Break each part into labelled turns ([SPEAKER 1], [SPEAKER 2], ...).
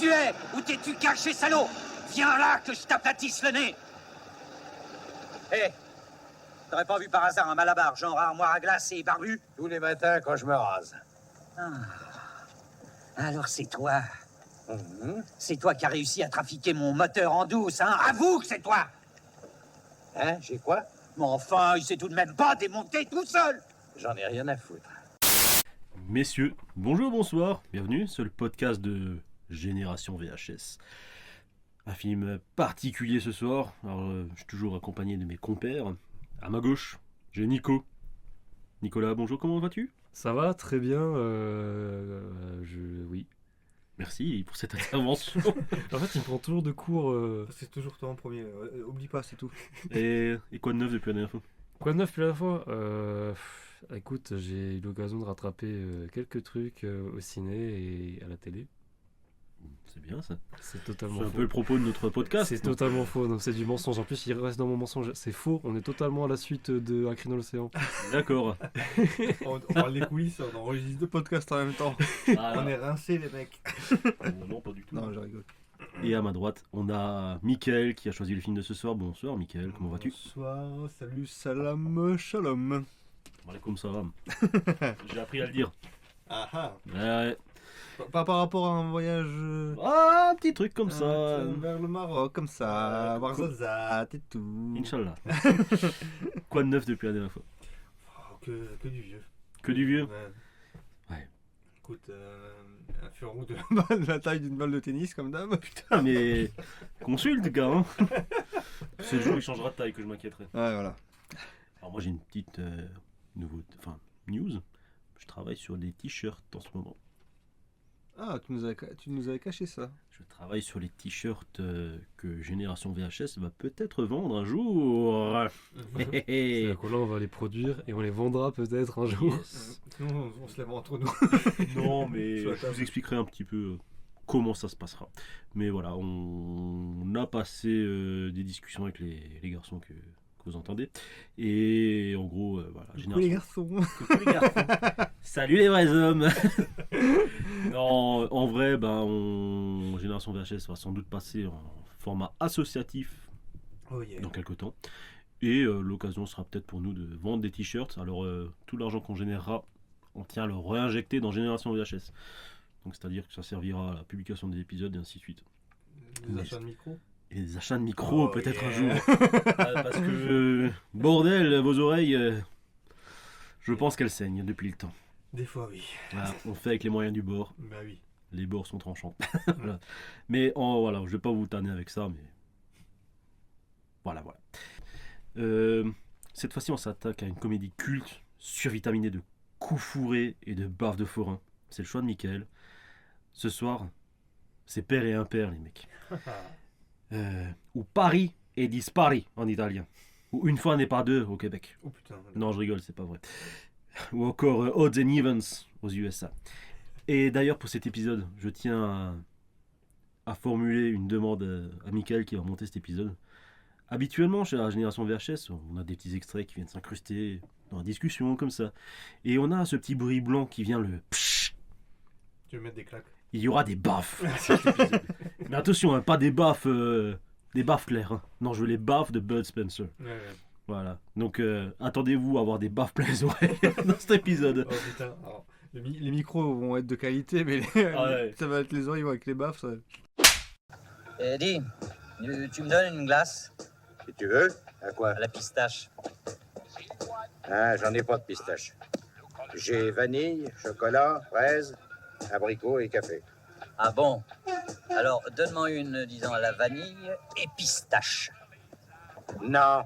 [SPEAKER 1] tu es? Où t'es-tu caché, salaud? Viens là, que je t'aplatisse le nez. Hé, t'aurais pas vu par hasard un malabar, genre armoire à glace et barbu?
[SPEAKER 2] Tous les matins quand je me rase.
[SPEAKER 1] Ah. Alors c'est toi. C'est toi qui as réussi à trafiquer mon moteur en douce, hein? Avoue que c'est toi!
[SPEAKER 2] Hein, j'ai quoi?
[SPEAKER 1] Mais enfin, il s'est tout de même pas démonté tout seul!
[SPEAKER 2] J'en ai rien à foutre.
[SPEAKER 3] Messieurs, bonjour, bonsoir, bienvenue sur le podcast de Génération VHS. Un film particulier ce soir. Alors, je suis toujours accompagné de mes compères. À ma gauche, j'ai Nico. Nicolas, bonjour, comment vas-tu?
[SPEAKER 4] Ça va, très bien. Oui.
[SPEAKER 3] Merci pour cette intervention.
[SPEAKER 4] En fait, il me prend toujours de cours. C'est toujours toi en premier. Oublie pas, c'est tout.
[SPEAKER 3] Et quoi de neuf depuis la dernière fois?
[SPEAKER 4] Quoi de neuf depuis la dernière fois Écoute, j'ai eu l'occasion de rattraper quelques trucs au ciné et à la télé.
[SPEAKER 3] C'est bien ça.
[SPEAKER 4] C'est totalement
[SPEAKER 3] C'est un
[SPEAKER 4] faux.
[SPEAKER 3] peu le propos de notre podcast.
[SPEAKER 4] C'est totalement faux, donc c'est du mensonge. En plus, il reste dans mon mensonge. C'est faux, on est totalement à la suite de Un cri dans l'océan.
[SPEAKER 3] D'accord.
[SPEAKER 5] On parle les coulisses, on enregistre deux podcasts en même temps.
[SPEAKER 3] Ah,
[SPEAKER 5] On est rincés les mecs.
[SPEAKER 3] non, pas du tout.
[SPEAKER 5] Non, je rigole.
[SPEAKER 3] Et à ma droite, on a Mickaël qui a choisi le film de ce soir. Bonsoir Mickaël, comment vas-tu?
[SPEAKER 5] Bonsoir, salut, salam, shalom.
[SPEAKER 3] Comme ça va. J'ai appris à le dire.
[SPEAKER 5] Ah ah.
[SPEAKER 3] Ouais.
[SPEAKER 5] Pas par rapport à un voyage
[SPEAKER 3] Ah, un petit truc comme ça.
[SPEAKER 5] vers le Maroc, comme ça, voir
[SPEAKER 3] cool.
[SPEAKER 5] Zazat et tout.
[SPEAKER 3] Inch'Allah. Quoi de neuf depuis la dernière fois?
[SPEAKER 5] Oh, que du vieux.
[SPEAKER 3] Que du vieux?
[SPEAKER 5] Ouais. Écoute, un furon
[SPEAKER 2] De la taille d'une balle de tennis comme d'hab.
[SPEAKER 3] Putain, mais consulte, gars. Hein. C'est le jour où il changera de taille que je m'inquiéterai.
[SPEAKER 2] Ouais, voilà.
[SPEAKER 3] Alors moi j'ai une petite news. Je travaille sur des t-shirts en ce moment.
[SPEAKER 2] Ah, tu nous avais caché ça.
[SPEAKER 3] Je travaille sur les t-shirts que Génération VHS va peut-être vendre un jour.
[SPEAKER 4] C'est-à-dire que là, on va les produire et on les vendra peut-être un jour.
[SPEAKER 3] Yes.
[SPEAKER 5] Sinon, on se lève entre nous.
[SPEAKER 3] Non, mais
[SPEAKER 5] Sur la
[SPEAKER 3] je
[SPEAKER 5] table.
[SPEAKER 3] vous expliquerai un petit peu comment ça se passera. Mais voilà, on a passé des discussions avec les garçons que vous entendez. Et en gros, voilà,
[SPEAKER 2] Les garçons.
[SPEAKER 3] Coucou les garçons. Salut les vrais hommes. Non, en vrai, Génération VHS va sans doute passer en format associatif
[SPEAKER 5] Oh yeah.
[SPEAKER 3] dans quelques temps. Et l'occasion sera peut-être pour nous de vendre des t-shirts. Alors, tout l'argent qu'on générera, on tient à le réinjecter dans Génération VHS. Donc, c'est-à-dire que ça servira à la publication des épisodes et ainsi de suite.
[SPEAKER 5] Des achats de micro.
[SPEAKER 3] Et des achats de micros,
[SPEAKER 5] Oh,
[SPEAKER 3] peut-être
[SPEAKER 5] yeah.
[SPEAKER 3] un jour. Parce que, bordel, vos oreilles, je pense qu'elles saignent depuis le temps.
[SPEAKER 5] Des fois, oui.
[SPEAKER 3] Voilà, on fait avec les moyens du bord.
[SPEAKER 5] Bah oui.
[SPEAKER 3] Les bords sont tranchants. Voilà. Mais voilà, je vais pas vous tanner avec ça, mais voilà. Cette fois-ci, on s'attaque à une comédie culte, survitaminée de coups fourrés et de baffes de forain. C'est le choix de Mickaël. Ce soir, c'est père et impair, les mecs. Ou Paris et dispari en italien. Ou une fois n'est pas deux au Québec.
[SPEAKER 5] Oh putain.
[SPEAKER 3] Non, je rigole, c'est pas vrai. Ou encore Odds and Evens aux USA. Et d'ailleurs, pour cet épisode, je tiens à formuler une demande à Mickaël qui va monter cet épisode. Habituellement, chez la Génération VHS, on a des petits extraits qui viennent s'incruster dans la discussion, comme ça. Et on a ce petit bruit blanc qui vient le pshh.
[SPEAKER 5] Tu veux mettre des claques?
[SPEAKER 3] Il y aura des baffes sur cet épisode. Mais attention, hein, pas des baffes claires. Hein. Non, je veux les baffes de Bud Spencer.
[SPEAKER 5] Ouais.
[SPEAKER 3] Voilà. Donc, attendez-vous à avoir des baffes plein les oreilles dans cet épisode.
[SPEAKER 5] Oh putain. Alors,
[SPEAKER 2] Les micros vont être de qualité, mais
[SPEAKER 3] Ah ouais.
[SPEAKER 2] ça va être les oreilles avec les baffes. Ça...
[SPEAKER 1] Dis, tu me donnes une glace
[SPEAKER 2] Si tu veux. À quoi?
[SPEAKER 1] à la pistache?
[SPEAKER 2] Ah, j'en ai pas de pistache. J'ai vanille, chocolat, fraise, abricot et café.
[SPEAKER 1] Ah bon? Alors, donne-moi une, disons, à la vanille et pistache.
[SPEAKER 2] Non.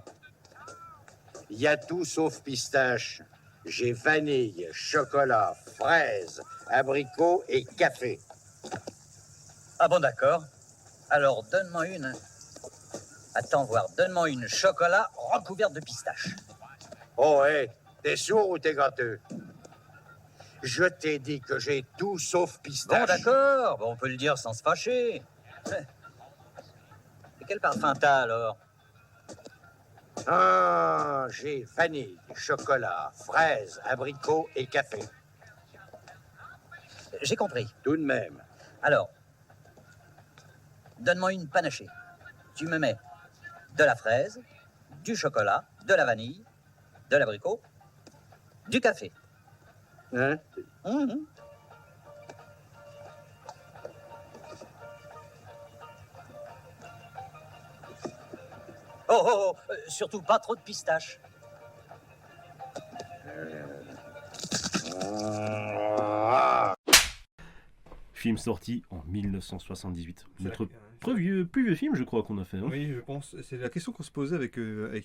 [SPEAKER 2] Il y a tout sauf pistache. J'ai vanille, chocolat, fraise, abricot et café.
[SPEAKER 1] Ah bon, d'accord. Alors, donne-moi une... Attends voir, donne-moi une chocolat recouverte de pistache.
[SPEAKER 2] Oh, hé, t'es sourd ou t'es gâteux? Je t'ai dit que j'ai tout sauf pistache.
[SPEAKER 1] Bon, d'accord, bon, on peut le dire sans se fâcher. Et quel parfum t'as, alors?
[SPEAKER 2] Ah, j'ai vanille, chocolat, fraise, abricot et café.
[SPEAKER 1] J'ai compris.
[SPEAKER 2] Tout de même.
[SPEAKER 1] Alors, Donne-moi une panachée. Tu me mets de la fraise, du chocolat, de la vanille, de l'abricot, du café.
[SPEAKER 2] Hein?
[SPEAKER 1] Mhm. Oh, surtout pas trop de pistaches.
[SPEAKER 3] Film sorti en 1978.
[SPEAKER 5] C'est
[SPEAKER 3] Notre
[SPEAKER 5] la-
[SPEAKER 3] plus vieux film, je crois, qu'on a fait. Hein.
[SPEAKER 5] Oui, je pense. C'est la question qu'on se posait avec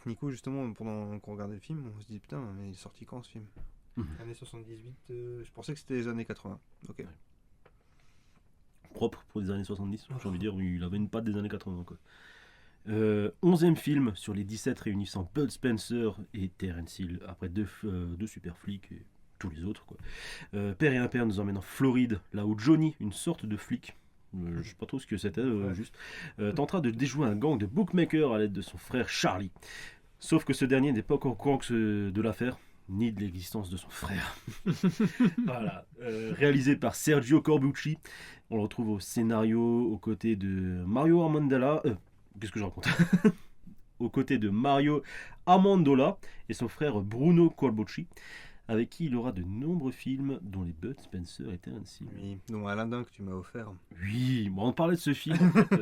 [SPEAKER 5] Nico, justement, pendant qu'on regardait le film. On se dit, putain, mais il est sorti quand ce film
[SPEAKER 3] Mhm.
[SPEAKER 5] Année 78, je pensais que c'était les années 80. Ok.
[SPEAKER 3] Propre pour les années 70, j'ai envie de dire. Il avait une patte des années 80. Quoi. 11e film sur les 17 réunissant Bud Spencer et Terence Hill, après deux super flics et tous les autres. Quoi. Père et Impair nous emmène en Floride, là où Johnny, une sorte de flic, je sais pas trop ce que c'était,
[SPEAKER 5] Ouais.
[SPEAKER 3] juste, tentera de déjouer un gang de bookmakers à l'aide de son frère Charlie. Sauf que ce dernier n'est pas encore au courant de l'affaire, ni de l'existence de son frère. Voilà. Réalisé par Sergio Corbucci, on le retrouve au scénario aux côtés de Mario Amendola. Qu'est-ce que je raconte Aux côtés de Mario Amendola et son frère Bruno Corbucci, avec qui il aura de nombreux films, dont les Bud Spencer et Terence Hill.
[SPEAKER 5] Oui, donc Alain Dun que tu m'as offert.
[SPEAKER 3] Oui, bon, on parlait de ce film. En fait,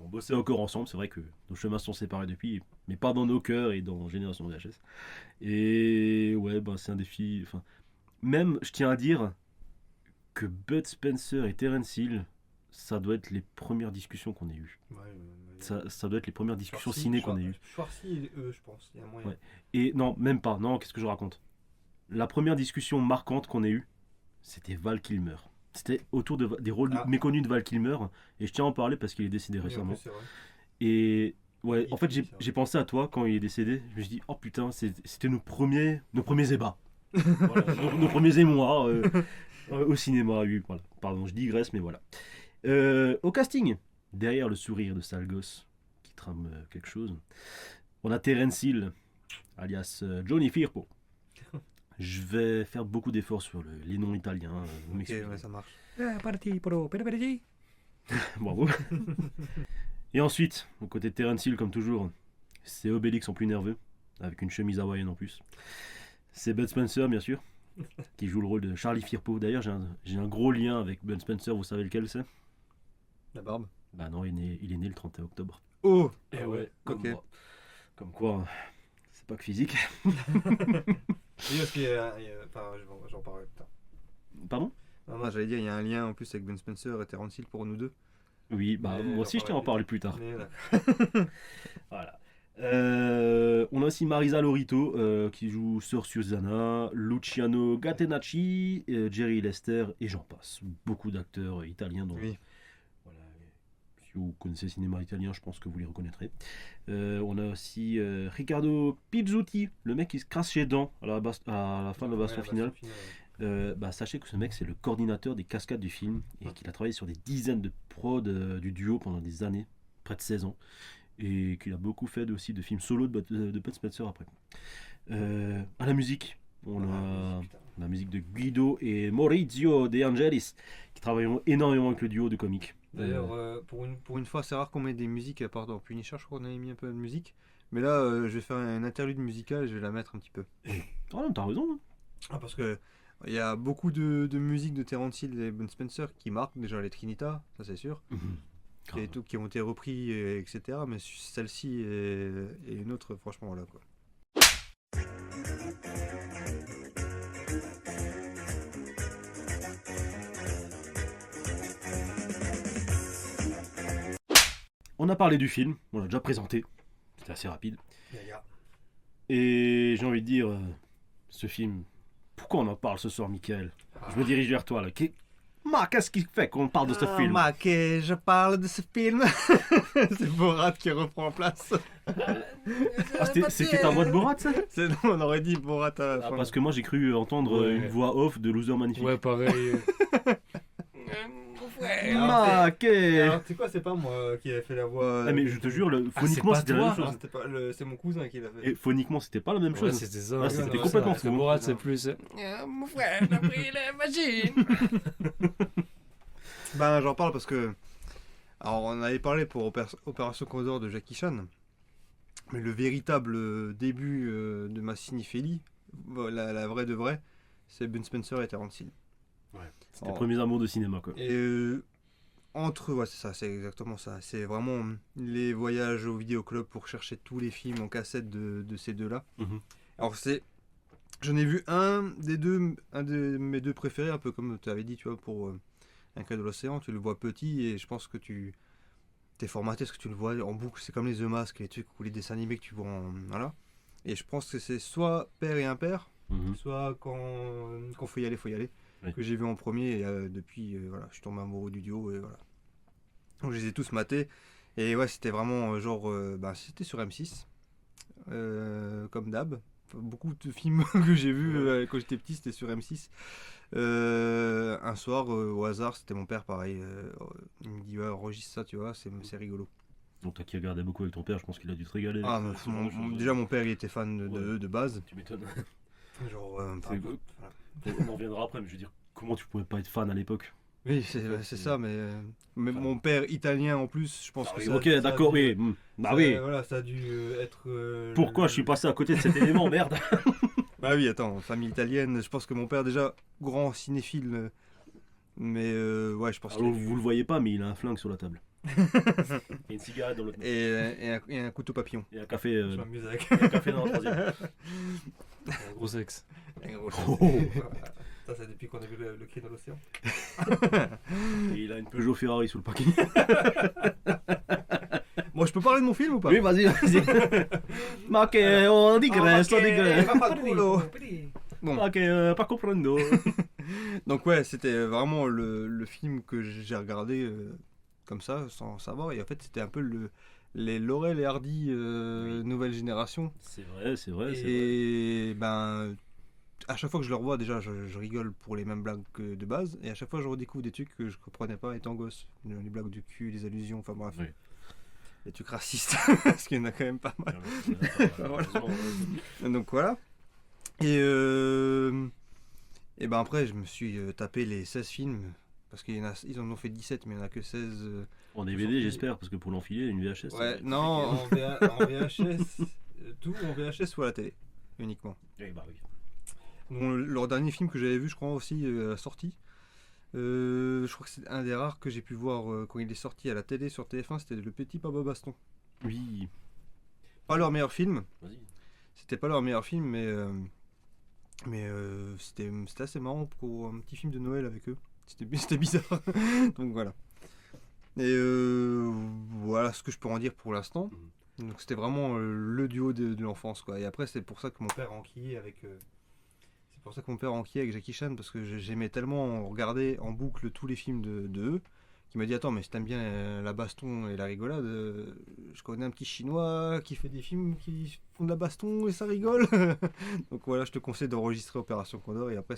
[SPEAKER 3] on bossait encore ensemble. C'est vrai que nos chemins sont séparés depuis, mais pas dans nos cœurs et dans Génération VHS. Et ouais, bah, c'est un défi. Enfin, même, je tiens à dire que Bud Spencer et Terence Hill, ça doit être les premières discussions qu'on ait eues. Ça doit être les premières discussions ciné qu'on ait eues.
[SPEAKER 5] Schwarzy et eux, je pense. Il y a moyen.
[SPEAKER 3] Ouais. Et non, même pas. Non, qu'est-ce que je raconte? La première discussion marquante qu'on ait eue, c'était Val Kilmer. C'était autour des rôles méconnus de Val Kilmer. Et je tiens à en parler parce qu'il est décédé
[SPEAKER 5] Oui, en
[SPEAKER 3] récemment.
[SPEAKER 5] plus, c'est vrai.
[SPEAKER 3] Et ouais,
[SPEAKER 5] Il
[SPEAKER 3] en fait,
[SPEAKER 5] finit, ça.
[SPEAKER 3] j'ai pensé à toi quand il est décédé. Je me suis dit, oh putain, c'était nos premiers ébats. Voilà, nos premiers émois au cinéma. Oui, voilà. Pardon, je digresse, mais voilà. Au casting, derrière le sourire de sale gosse qui trame quelque chose, on a Terence Hill, alias Johnny Firpo. Je vais faire beaucoup d'efforts sur les noms italiens. Vous
[SPEAKER 5] Ok,
[SPEAKER 3] m'excusez.
[SPEAKER 5] ouais, ça marche.
[SPEAKER 3] Bravo. Et ensuite, aux côtés de Terence Hill, comme toujours, c'est Obélix en plus nerveux, avec une chemise hawaïenne en plus. C'est Bud Spencer, bien sûr, qui joue le rôle de Charlie Firpo. D'ailleurs, j'ai un gros lien avec Bud Spencer, vous savez lequel c'est?
[SPEAKER 5] La barbe.
[SPEAKER 3] Bah non, il est né le 31 octobre.
[SPEAKER 5] Oh
[SPEAKER 3] Et ouais,
[SPEAKER 5] ok.
[SPEAKER 3] Comme quoi, c'est pas que physique.
[SPEAKER 5] Oui, parce qu'il y a. Enfin, j'en parlerai plus tard.
[SPEAKER 3] Pardon?
[SPEAKER 5] Non, j'allais dire, il y a un lien en plus avec Ben Spencer et Terence Hill pour nous deux.
[SPEAKER 3] Oui, bah
[SPEAKER 5] Mais
[SPEAKER 3] moi aussi
[SPEAKER 5] j'en
[SPEAKER 3] je tiens à en parler plus tard.
[SPEAKER 5] Mais d'accord.
[SPEAKER 3] Voilà. On a aussi Marisa Lorito qui joue Sœur Susanna, Luciano Gattenacci, Jerry Lester et j'en passe. Beaucoup d'acteurs italiens dont
[SPEAKER 5] Oui.
[SPEAKER 3] voilà, si vous connaissez le cinéma italien, je pense que vous les reconnaîtrez. On a aussi Riccardo Pizzuti, le mec qui se crasse les dents à la fin de la baston finale. Bah, sachez que ce mec c'est le coordinateur des cascades du film et qu'il a travaillé sur des dizaines de prods du duo pendant des années, près de 16 ans, et qu'il a beaucoup fait aussi de films solo de Bud Spencer après. À la musique, on a la musique de Guido et Maurizio De Angelis qui travailleront énormément avec le duo de comiques.
[SPEAKER 5] D'ailleurs, pour une fois, c'est rare qu'on mette des musiques, à part dans Punisher, je crois qu'on avait mis un peu de musique. Mais là, je vais faire un interlude musical et je vais la mettre un petit peu.
[SPEAKER 3] Ah non, t'as raison. Hein.
[SPEAKER 5] Ah, parce que il y a beaucoup de musique de Terence Hill et Ben Spencer qui marquent déjà les Trinitas, ça c'est sûr, et tout, qui ont été repris, etc. Mais celle-ci et une autre, franchement, voilà quoi.
[SPEAKER 3] On a parlé du film, on l'a déjà présenté, c'était assez rapide. Et j'ai envie de dire, ce film, pourquoi on en parle ce soir, Michael? Je me dirige vers toi là. Qu'est-ce qui fait qu'on parle de ce film?
[SPEAKER 5] Mac, je parle de ce film. C'est Borat qui reprend place.
[SPEAKER 3] C'était ta voix de Borat, ça?
[SPEAKER 5] Non, on aurait dit Borat à la fin.
[SPEAKER 3] Parce que moi j'ai cru entendre
[SPEAKER 4] Ouais.
[SPEAKER 3] une voix off de Loser Magnifique.
[SPEAKER 4] Ouais, pareil.
[SPEAKER 3] Maquet.
[SPEAKER 5] Alors, tu sais quoi, c'est pas moi qui ai fait la voix.
[SPEAKER 3] Ah, mais je te jure, phoniquement
[SPEAKER 4] c'est pas
[SPEAKER 3] c'était la même
[SPEAKER 4] toi,
[SPEAKER 3] chose.
[SPEAKER 5] C'est mon cousin qui l'a fait.
[SPEAKER 3] Et phoniquement c'était pas la même
[SPEAKER 4] Ouais,
[SPEAKER 3] chose.
[SPEAKER 4] c'était ça.
[SPEAKER 3] Ah, c'était
[SPEAKER 4] Ouais,
[SPEAKER 3] complètement
[SPEAKER 4] parce que
[SPEAKER 3] fou.
[SPEAKER 4] Borat, c'est plus. Mon frère a pris la machine.
[SPEAKER 5] Ben, j'en parle parce que Alors, on avait parlé pour Opération Condor de Jackie Chan, mais le véritable début de ma cinéphilie, la vraie de vraie, c'est Ben Spencer et Terence Hill.
[SPEAKER 3] C'était les premiers amours de cinéma, quoi.
[SPEAKER 5] Et ouais, c'est ça, c'est exactement ça. C'est vraiment les voyages au vidéoclub pour chercher tous les films en cassette de ces deux-là.
[SPEAKER 3] Mhm.
[SPEAKER 5] Alors, j'en ai vu un de mes deux préférés, un peu comme tu avais dit, tu vois, pour Un cas de l'océan, tu le vois petit et je pense que t'es formaté parce que tu le vois en boucle. C'est comme les The Mask, les trucs ou les dessins animés que tu vois voilà. Et je pense que c'est soit Père et Impair, soit quand faut y aller,
[SPEAKER 3] Oui.
[SPEAKER 5] que j'ai vu en premier et depuis, voilà, je suis tombé amoureux du duo et voilà. Donc je les ai tous matés et ouais, c'était vraiment c'était sur M6 comme d'hab. Enfin, beaucoup de films que j'ai vus quand j'étais petit, c'était sur M6. Un soir, au hasard, c'était mon père, pareil. Il me dit, ouais, enregistre ça, tu vois, c'est rigolo.
[SPEAKER 3] Donc toi qui regardais beaucoup avec ton père, je pense qu'il a dû te régaler.
[SPEAKER 5] Ah,
[SPEAKER 3] avec ce genre de choses.
[SPEAKER 5] déjà, mon père, il était fan de base.
[SPEAKER 3] Tu m'étonnes.
[SPEAKER 5] Genre,
[SPEAKER 3] C'est beau. On en reviendra après, mais je veux dire, comment tu pouvais pas être fan à l'époque?
[SPEAKER 5] oui, c'est ça, mais mon père italien en plus, je pense que ça.
[SPEAKER 3] Ok, d'accord, oui. Bah oui.
[SPEAKER 5] Voilà, ça a dû être.
[SPEAKER 3] Pourquoi je suis passé à côté de cet élément, merde?
[SPEAKER 5] Bah oui, attends, famille italienne, je pense que mon père, déjà, grand cinéphile, mais ouais, je pense
[SPEAKER 3] Alors, vous le voyez pas, mais il a un flingue sur la table. Et une cigarette dans l'autre main.
[SPEAKER 5] et un couteau papillon.
[SPEAKER 3] Et un café,
[SPEAKER 5] Je m'amuse avec.
[SPEAKER 3] et un café dans la troisième.
[SPEAKER 4] Un gros sexe.
[SPEAKER 5] Ça, c'est depuis qu'on a vu le cri de l'océan.
[SPEAKER 3] Et il a une Peugeot Ferrari sous le parking.
[SPEAKER 5] Bon, je peux parler de mon film ou pas?
[SPEAKER 3] Oui, vas-y, vas-y. Ma che on digresse, on digresse.
[SPEAKER 5] Bon.
[SPEAKER 3] Ma che pas comprendo.
[SPEAKER 5] Donc ouais, c'était vraiment le film que j'ai regardé comme ça, sans savoir. Et en fait, c'était un peu les Laurel et Hardy nouvelle génération.
[SPEAKER 3] C'est vrai, c'est vrai.
[SPEAKER 5] Et ben, à chaque fois que je le revois, déjà, je rigole pour les mêmes blagues que de base. Et à chaque fois, je redécouvre des trucs que je comprenais pas étant gosse. Les blagues du cul, les allusions, enfin bref.
[SPEAKER 3] Oui.
[SPEAKER 5] Les trucs racistes, parce qu'il y en a quand même pas mal. Voilà. Donc voilà. Et ben après, je me suis tapé les 16 films. Parce qu'ils en ont fait 17, mais il n'y en a que 16.
[SPEAKER 3] En DVD, j'espère, parce que pour l'enfiler, une VHS.
[SPEAKER 5] Ouais, non, en VHS. Tout en VHS ou à la télé, uniquement.
[SPEAKER 3] Oui, bah oui.
[SPEAKER 5] Bon, leur dernier film que j'avais vu, je crois aussi, sorti. Je crois que c'est un des rares que j'ai pu voir quand il est sorti à la télé sur TF1, c'était Le Petit Papa Baston.
[SPEAKER 3] Oui.
[SPEAKER 5] Pas leur meilleur film.
[SPEAKER 3] Vas-y.
[SPEAKER 5] C'était pas leur meilleur film, mais c'était assez marrant pour un petit film de Noël avec eux. C'était bizarre. Donc voilà. Et voilà ce que je peux en dire pour l'instant. Donc c'était vraiment le duo de l'enfance, quoi. Et après, c'est pour ça que mon père a enquillé avec. C'est pour ça que mon père a enquillé avec Jackie Chan, parce que j'aimais tellement regarder en boucle tous les films de eux, qu'il m'a dit, attends, mais si t'aimes bien la baston et la rigolade, je connais un petit chinois qui fait des films qui font de la baston et ça rigole. Donc voilà, je te conseille d'enregistrer Opération Condor, et après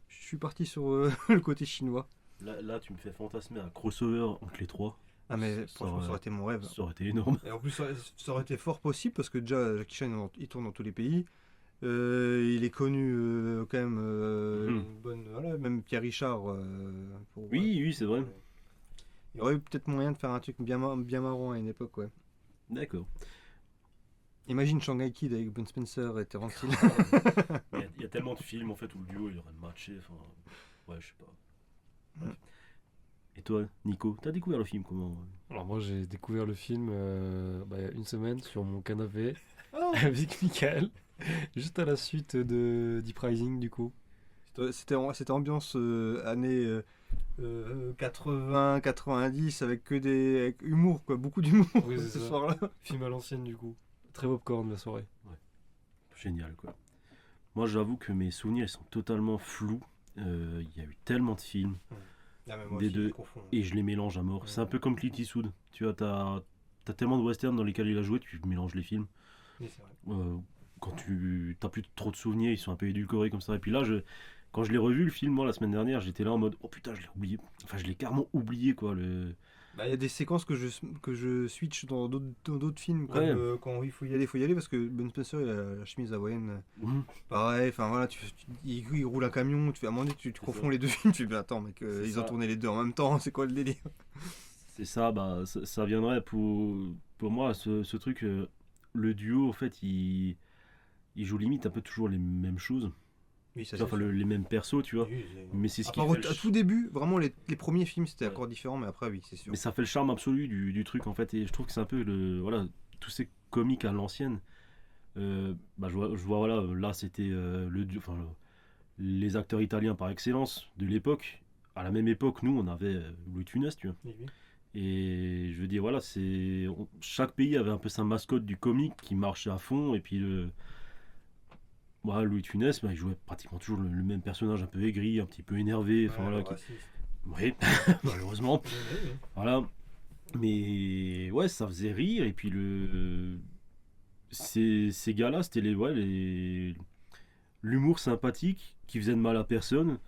[SPEAKER 5] je suis parti sur le côté chinois.
[SPEAKER 3] Là, tu me fais fantasmer un crossover entre les trois.
[SPEAKER 5] Ah mais franchement, ça aurait été mon rêve.
[SPEAKER 3] Ça aurait été énorme.
[SPEAKER 5] Et en plus, ça aurait été fort possible, parce que déjà, Jackie Chan, il tourne dans tous les pays. Il est connu quand même, une bonne, voilà, même Pierre Richard.
[SPEAKER 3] Oui, c'est vrai.
[SPEAKER 5] Il y aurait eu peut-être moyen de faire un truc bien marrant à une époque, ouais.
[SPEAKER 3] D'accord.
[SPEAKER 5] Imagine Shanghai Kid avec Ben Spencer et Terence Hill.
[SPEAKER 3] Il y a tellement de films en fait où le duo il aurait matché. Enfin, ouais, je sais pas. Bref. Et toi, Nico, t'as découvert le film comment?
[SPEAKER 4] Alors moi j'ai découvert le film il y a une semaine sur mon canapé avec Michael, juste à la suite de Deep Rising du coup.
[SPEAKER 5] C'était ambiance années 80, 90 avec avec humour, quoi, beaucoup d'humour
[SPEAKER 4] Oui, c'est
[SPEAKER 5] ce
[SPEAKER 4] ça.
[SPEAKER 5] soir-là.
[SPEAKER 4] Film à l'ancienne du coup. Très popcorn la soirée.
[SPEAKER 3] Génial quoi. Moi j'avoue que mes souvenirs ils sont totalement flous. Il y a eu tellement de films. Des deux, et je les mélange à mort. C'est un peu comme Clint Eastwood. Tu vois, t'as tellement de westerns dans lesquels il a joué, tu mélanges les films.
[SPEAKER 5] Oui, c'est vrai.
[SPEAKER 3] Quand tu t'as plus trop de souvenirs, ils sont un peu édulcorés comme ça. Et puis là, quand je l'ai revu le film, moi, la semaine dernière, j'étais là en mode oh putain, je l'ai oublié. Enfin, je l'ai carrément oublié quoi.
[SPEAKER 5] Il y a des séquences que je switch dans d'autres films, comme
[SPEAKER 3] Ouais.
[SPEAKER 5] quand il faut y aller, parce que Ben Spencer il a la chemise hawaïenne.
[SPEAKER 3] Mhm.
[SPEAKER 5] Pareil, enfin voilà, il roule un camion, à un moment donné tu confonds les deux films, tu te dis attends mec, ils ont
[SPEAKER 3] ça.
[SPEAKER 5] tourné les deux en même temps, c'est quoi le délire?
[SPEAKER 3] C'est ça, bah, ça viendrait pour moi, ce truc, le duo, en fait, il joue limite un peu toujours les mêmes choses.
[SPEAKER 5] Oui, ça
[SPEAKER 3] Tu vois, enfin, les mêmes persos, tu vois.
[SPEAKER 5] Oui,
[SPEAKER 3] Mais c'est ce
[SPEAKER 5] à
[SPEAKER 3] qui
[SPEAKER 5] part
[SPEAKER 3] fait
[SPEAKER 5] à tout début, vraiment les premiers films c'était
[SPEAKER 3] Ouais.
[SPEAKER 5] encore différent, mais après oui, c'est sûr.
[SPEAKER 3] Mais ça fait le charme absolu du truc, en fait. Et je trouve que c'est un peu voilà, tous ces comiques à l'ancienne. Bah, je vois, voilà, là, c'était enfin, les acteurs italiens par excellence de l'époque. À la même époque, nous, on avait Louis de Funès, tu vois.
[SPEAKER 5] Oui, oui.
[SPEAKER 3] Et je veux dire, voilà, chaque pays avait un peu sa mascotte du comique qui marchait à fond. Et puis, voilà, Louis de Funès, bah, il jouait pratiquement toujours le même personnage, un peu aigri, un petit peu énervé. Enfin, voilà, oui, malheureusement. Voilà. Mais ouais, ça faisait rire. Et puis, ces gars-là, c'était l'humour sympathique qui faisait de mal à personne,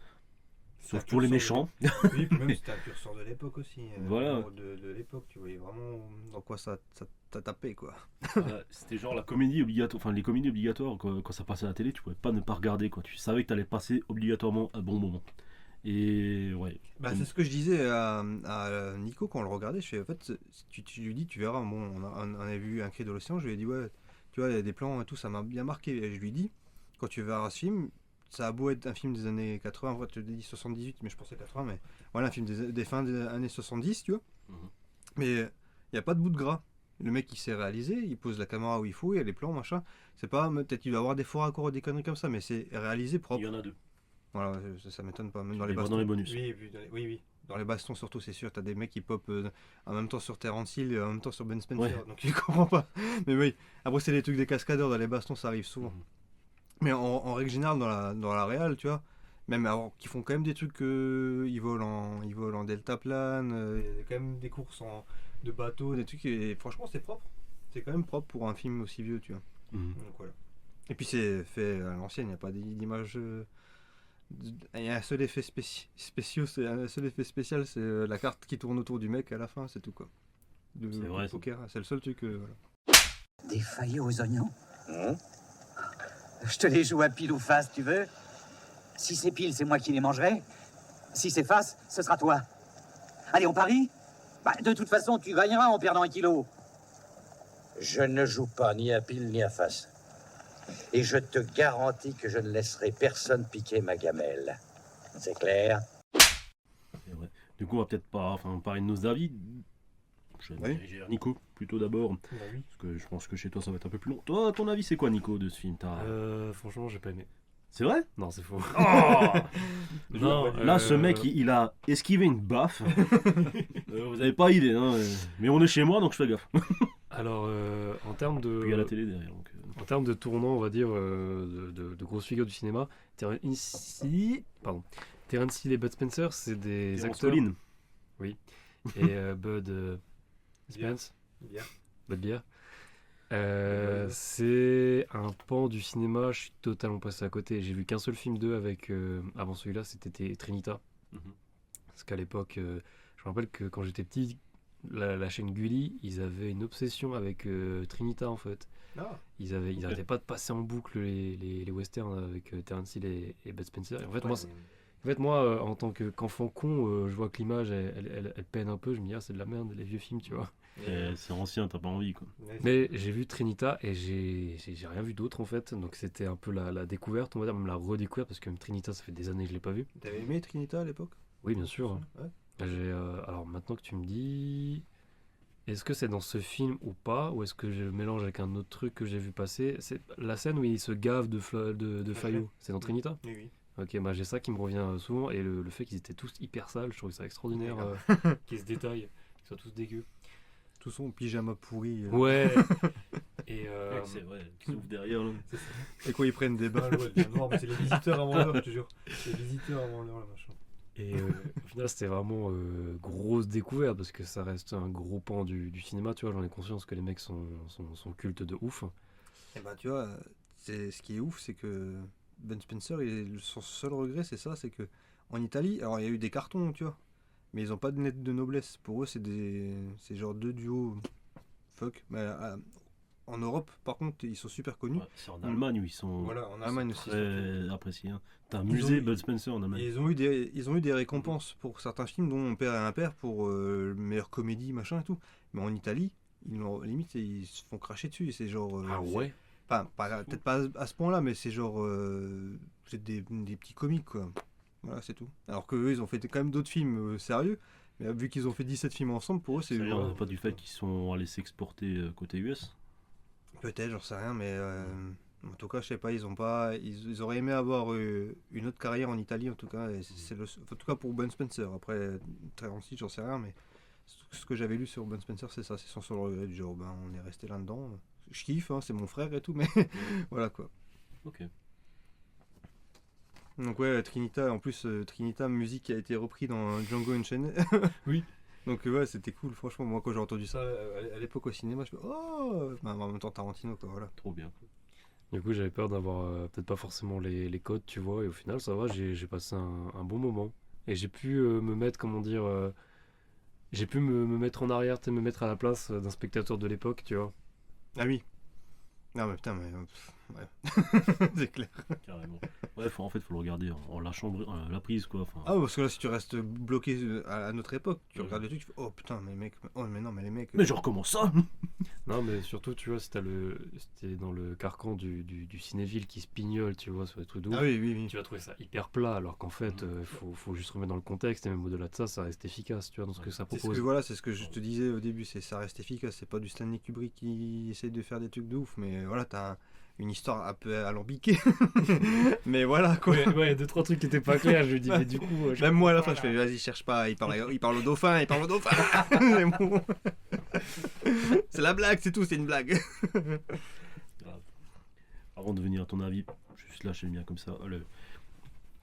[SPEAKER 3] sauf pour les méchants.
[SPEAKER 5] Oui, puis même c'était un pur sang de l'époque aussi.
[SPEAKER 3] Voilà.
[SPEAKER 5] De l'époque, tu voyais vraiment dans quoi ça t'a tapé, quoi.
[SPEAKER 3] Voilà, c'était genre la comédie obligatoire, enfin les comédies obligatoires quand ça passait à la télé, tu pouvais pas ne pas regarder, quoi. Tu savais que t'allais passer obligatoirement un bon moment. Et ouais.
[SPEAKER 5] Bah, c'est ce que je disais à Nico quand on le regardait. Je fais, en fait, tu lui dis, tu verras, bon, on a vu Un cri de l'océan, je lui ai dit, ouais, tu vois, il y a des plans et tout, ça m'a bien marqué. Et je lui dis, quand tu verras ce film, ça a beau être un film des années 80, en vrai, tu te dis 78, mais je pensais 80, mais voilà, un film des fins des années 70, tu vois.
[SPEAKER 3] Mhm.
[SPEAKER 5] Mais il n'y a pas de bout de gras. Le mec, il sait réaliser, il pose la caméra où il faut, il y a les plans, machin. C'est pas, peut-être il va avoir des faux raccords ou des conneries comme ça, mais c'est réalisé
[SPEAKER 3] Il
[SPEAKER 5] propre.
[SPEAKER 3] y en a deux.
[SPEAKER 5] Voilà, ça m'étonne pas, même
[SPEAKER 3] Tu
[SPEAKER 5] dans
[SPEAKER 3] les
[SPEAKER 5] les
[SPEAKER 3] vois
[SPEAKER 5] bastons.
[SPEAKER 3] dans les bonus.
[SPEAKER 5] Oui, oui. Dans les bastons surtout, c'est sûr, t'as des mecs qui pop en même temps sur Terence Hill et en même temps sur Ben Spencer,
[SPEAKER 3] Ouais.
[SPEAKER 5] donc tu comprends pas. Mais oui, après c'est des trucs des cascadeurs, dans les bastons ça arrive souvent.
[SPEAKER 3] Mhm.
[SPEAKER 5] Mais en règle générale, dans la réal, tu vois, même alors qui font quand même des trucs, ils volent en deltaplane, il y a quand même des courses de bateaux, des trucs, et franchement c'est propre. C'est quand même propre pour un film aussi vieux, tu vois.
[SPEAKER 3] Mhm.
[SPEAKER 5] Donc voilà. Et puis c'est fait à l'ancienne, il n'y a pas d'image. Il y a un seul effet spécial, c'est la carte qui tourne autour du mec à la fin, c'est tout quoi. De
[SPEAKER 3] C'est vrai, ça.
[SPEAKER 5] poker, c'est le seul truc. Voilà.
[SPEAKER 1] Des faillots aux oignons.
[SPEAKER 2] Hein?
[SPEAKER 1] Je te les joue à pile ou face, tu veux? Si c'est pile, c'est moi qui les mangerai. Si c'est face, ce sera toi. Allez, on parie? Bah, de toute façon, tu gagneras en perdant 1 kilo.
[SPEAKER 2] Je ne joue pas ni à pile ni à face. Et je te garantis que je ne laisserai personne piquer ma gamelle. C'est clair?
[SPEAKER 3] C'est vrai. Du coup, on va peut-être pas, enfin, parler de nos avis. Je vais me
[SPEAKER 5] Oui.
[SPEAKER 3] diriger vers Nico plutôt d'abord,
[SPEAKER 4] Bah oui.
[SPEAKER 3] parce que je pense que chez toi ça va être un peu plus long. Toi, ton avis, c'est quoi, Nico, de ce film?
[SPEAKER 4] Franchement, j'ai pas aimé.
[SPEAKER 3] C'est vrai?
[SPEAKER 4] Non, c'est faux.
[SPEAKER 3] Non, là, ce mec, il a esquivé une baffe. Vous avez pas idée, hein. Mais on est chez moi, donc je fais gaffe.
[SPEAKER 4] Alors, en termes de.
[SPEAKER 3] Puis il y a la télé derrière. Donc,
[SPEAKER 4] En termes de tournant, on va dire, de grosses figures du cinéma, Terence Hill et Bud Spencer, c'est des
[SPEAKER 3] Terence
[SPEAKER 4] acteurs.
[SPEAKER 3] Colline.
[SPEAKER 4] Et Bud Spence,
[SPEAKER 5] Bien.
[SPEAKER 4] Bud Beer. C'est un pan du cinéma, je suis totalement passé à côté. J'ai vu qu'un seul film d'eux avec, avant celui-là, c'était Trinita.
[SPEAKER 3] Mhm.
[SPEAKER 4] Parce qu'à l'époque, je me rappelle que quand j'étais petit, la chaîne Gulli, ils avaient une obsession avec Trinita en fait.
[SPEAKER 5] Ah,
[SPEAKER 4] Ils arrêtaient pas de passer en boucle les westerns avec Terence Hill et Bud Spencer. Et en fait, moi, en tant qu'enfant con, je vois que l'image elle peine un peu. Je me dis, ah, c'est de la merde, les vieux films, tu vois.
[SPEAKER 3] C'est ancien, t'as pas envie, quoi.
[SPEAKER 4] Mais j'ai vu Trinita et j'ai rien vu d'autre en fait. Donc c'était un peu la découverte, on va dire, même la redécouverte, parce que même Trinita, ça fait des années que je l'ai pas vu.
[SPEAKER 5] T'avais aimé Trinita à l'époque?
[SPEAKER 4] Oui, bien sûr.
[SPEAKER 5] Ouais.
[SPEAKER 4] Alors maintenant que tu me dis, est-ce que c'est dans ce film ou pas, ou est-ce que je le mélange avec un autre truc que j'ai vu passer? C'est la scène où il se gave de faillots. C'est dans Trinita?
[SPEAKER 5] Oui, oui.
[SPEAKER 4] Ok, bah j'ai ça qui me revient souvent, et le fait qu'ils étaient tous hyper sales, je trouve ça extraordinaire, qu'ils se détaillent, qu'ils soient tous dégueux.
[SPEAKER 5] Tout son pyjama pourri.
[SPEAKER 4] Ouais. Et
[SPEAKER 3] C'est vrai, qui s'ouvre derrière, là.
[SPEAKER 5] Et quoi, ils prennent des bains. C'est les visiteurs avant l'heure, je te jure. Les visiteurs avant l'heure, le machin.
[SPEAKER 4] Et au final, c'était vraiment grosse découverte, parce que ça reste un gros pan du cinéma, tu vois. J'en ai conscience que les mecs sont cultes de ouf.
[SPEAKER 5] Et bah, tu vois, ce qui est ouf, c'est que Ben Spencer, son seul regret, c'est ça, c'est que en Italie, alors il y a eu des cartons, tu vois, mais ils ont pas de lettres de noblesse. Pour eux, c'est genre deux duos fuck. Mais en Europe, par contre, ils sont super connus.
[SPEAKER 3] Ouais, c'est en Allemagne où ils sont
[SPEAKER 5] Voilà, en Allemagne aussi.
[SPEAKER 3] très appréciés. Hein. T'as un
[SPEAKER 5] Ils
[SPEAKER 3] musée
[SPEAKER 5] ont-
[SPEAKER 3] Bud Spencer en Allemagne.
[SPEAKER 5] Et ils ont eu des récompenses pour certains films, dont Mon père et un père, pour meilleure comédie, machin et tout. Mais en Italie, limite, ils se font cracher dessus. Et c'est genre.
[SPEAKER 4] Ah ouais.
[SPEAKER 5] Peut-être pas à ce point-là, mais c'est genre. C'est des petits comiques, quoi. Voilà, c'est tout. Alors qu'eux, ils ont fait quand même d'autres films sérieux. Mais vu qu'ils ont fait 17 films ensemble, pour eux, c'est.
[SPEAKER 3] Ça vient pas du fait qu'ils sont allés s'exporter côté US.
[SPEAKER 5] Peut-être, j'en sais rien, mais en tout cas, je sais pas, ils auraient aimé avoir une autre carrière en Italie, en tout cas, et en tout cas pour Ben Spencer. Après, Terence Hill, j'en sais rien, mais ce que j'avais lu sur Ben Spencer, c'est ça, c'est sans le regret, du genre, ben, on est resté là-dedans. Je kiffe, hein, c'est mon frère et tout, mais voilà quoi.
[SPEAKER 3] Ok.
[SPEAKER 5] Donc ouais, Trinita, en plus, Trinita, musique qui a été repris dans Django Unchained.
[SPEAKER 4] Oui.
[SPEAKER 5] Donc ouais, c'était cool, franchement, moi quand j'ai entendu ça à l'époque au cinéma, je me oh, bah, en même temps Tarantino, quoi, voilà.
[SPEAKER 3] Trop bien.
[SPEAKER 4] Du coup, j'avais peur d'avoir peut-être pas forcément les codes, tu vois, et au final, ça va, j'ai passé un bon moment. Et j'ai pu me mettre, comment dire, j'ai pu me mettre en arrière, tu sais, me mettre à la place d'un spectateur de l'époque, tu vois.
[SPEAKER 5] Ah oui. Non mais putain, mais ouais. C'est clair.
[SPEAKER 3] Carrément. Ouais, en fait, faut le regarder en lâchant la prise, quoi. Enfin,
[SPEAKER 5] Ah parce que là, si tu restes bloqué à notre époque, tu regardes le truc, tu fais oh putain, mais mec, oh mais non, mais les mecs.
[SPEAKER 3] mais je recommence ça.
[SPEAKER 4] Non, mais surtout, tu vois, c'était dans le carcan du cinéphile qui se pignole, tu vois, sur les trucs de ouf.
[SPEAKER 5] Ah oui, oui, oui.
[SPEAKER 4] Tu vas trouver ça hyper plat, alors qu'en fait, faut juste remettre dans le contexte, et même au-delà de ça, ça reste efficace, tu vois, dans ce que ça propose.
[SPEAKER 5] Voilà, c'est ce que je te disais au début, ça reste efficace, c'est pas du Stanley Kubrick qui essaye de faire des trucs de ouf, mais voilà, t'as une histoire un peu alambiquée. Mais voilà quoi.
[SPEAKER 4] Ouais, il y a 2-3 trucs qui étaient pas clairs, je lui dis, mais du coup.
[SPEAKER 5] Même moi à la fin, je fais vas-y, cherche pas, il parle au dauphin, C'est bon. C'est la blague, c'est tout, c'est une blague.
[SPEAKER 3] Avant de venir à ton avis, juste là, je le mien comme ça.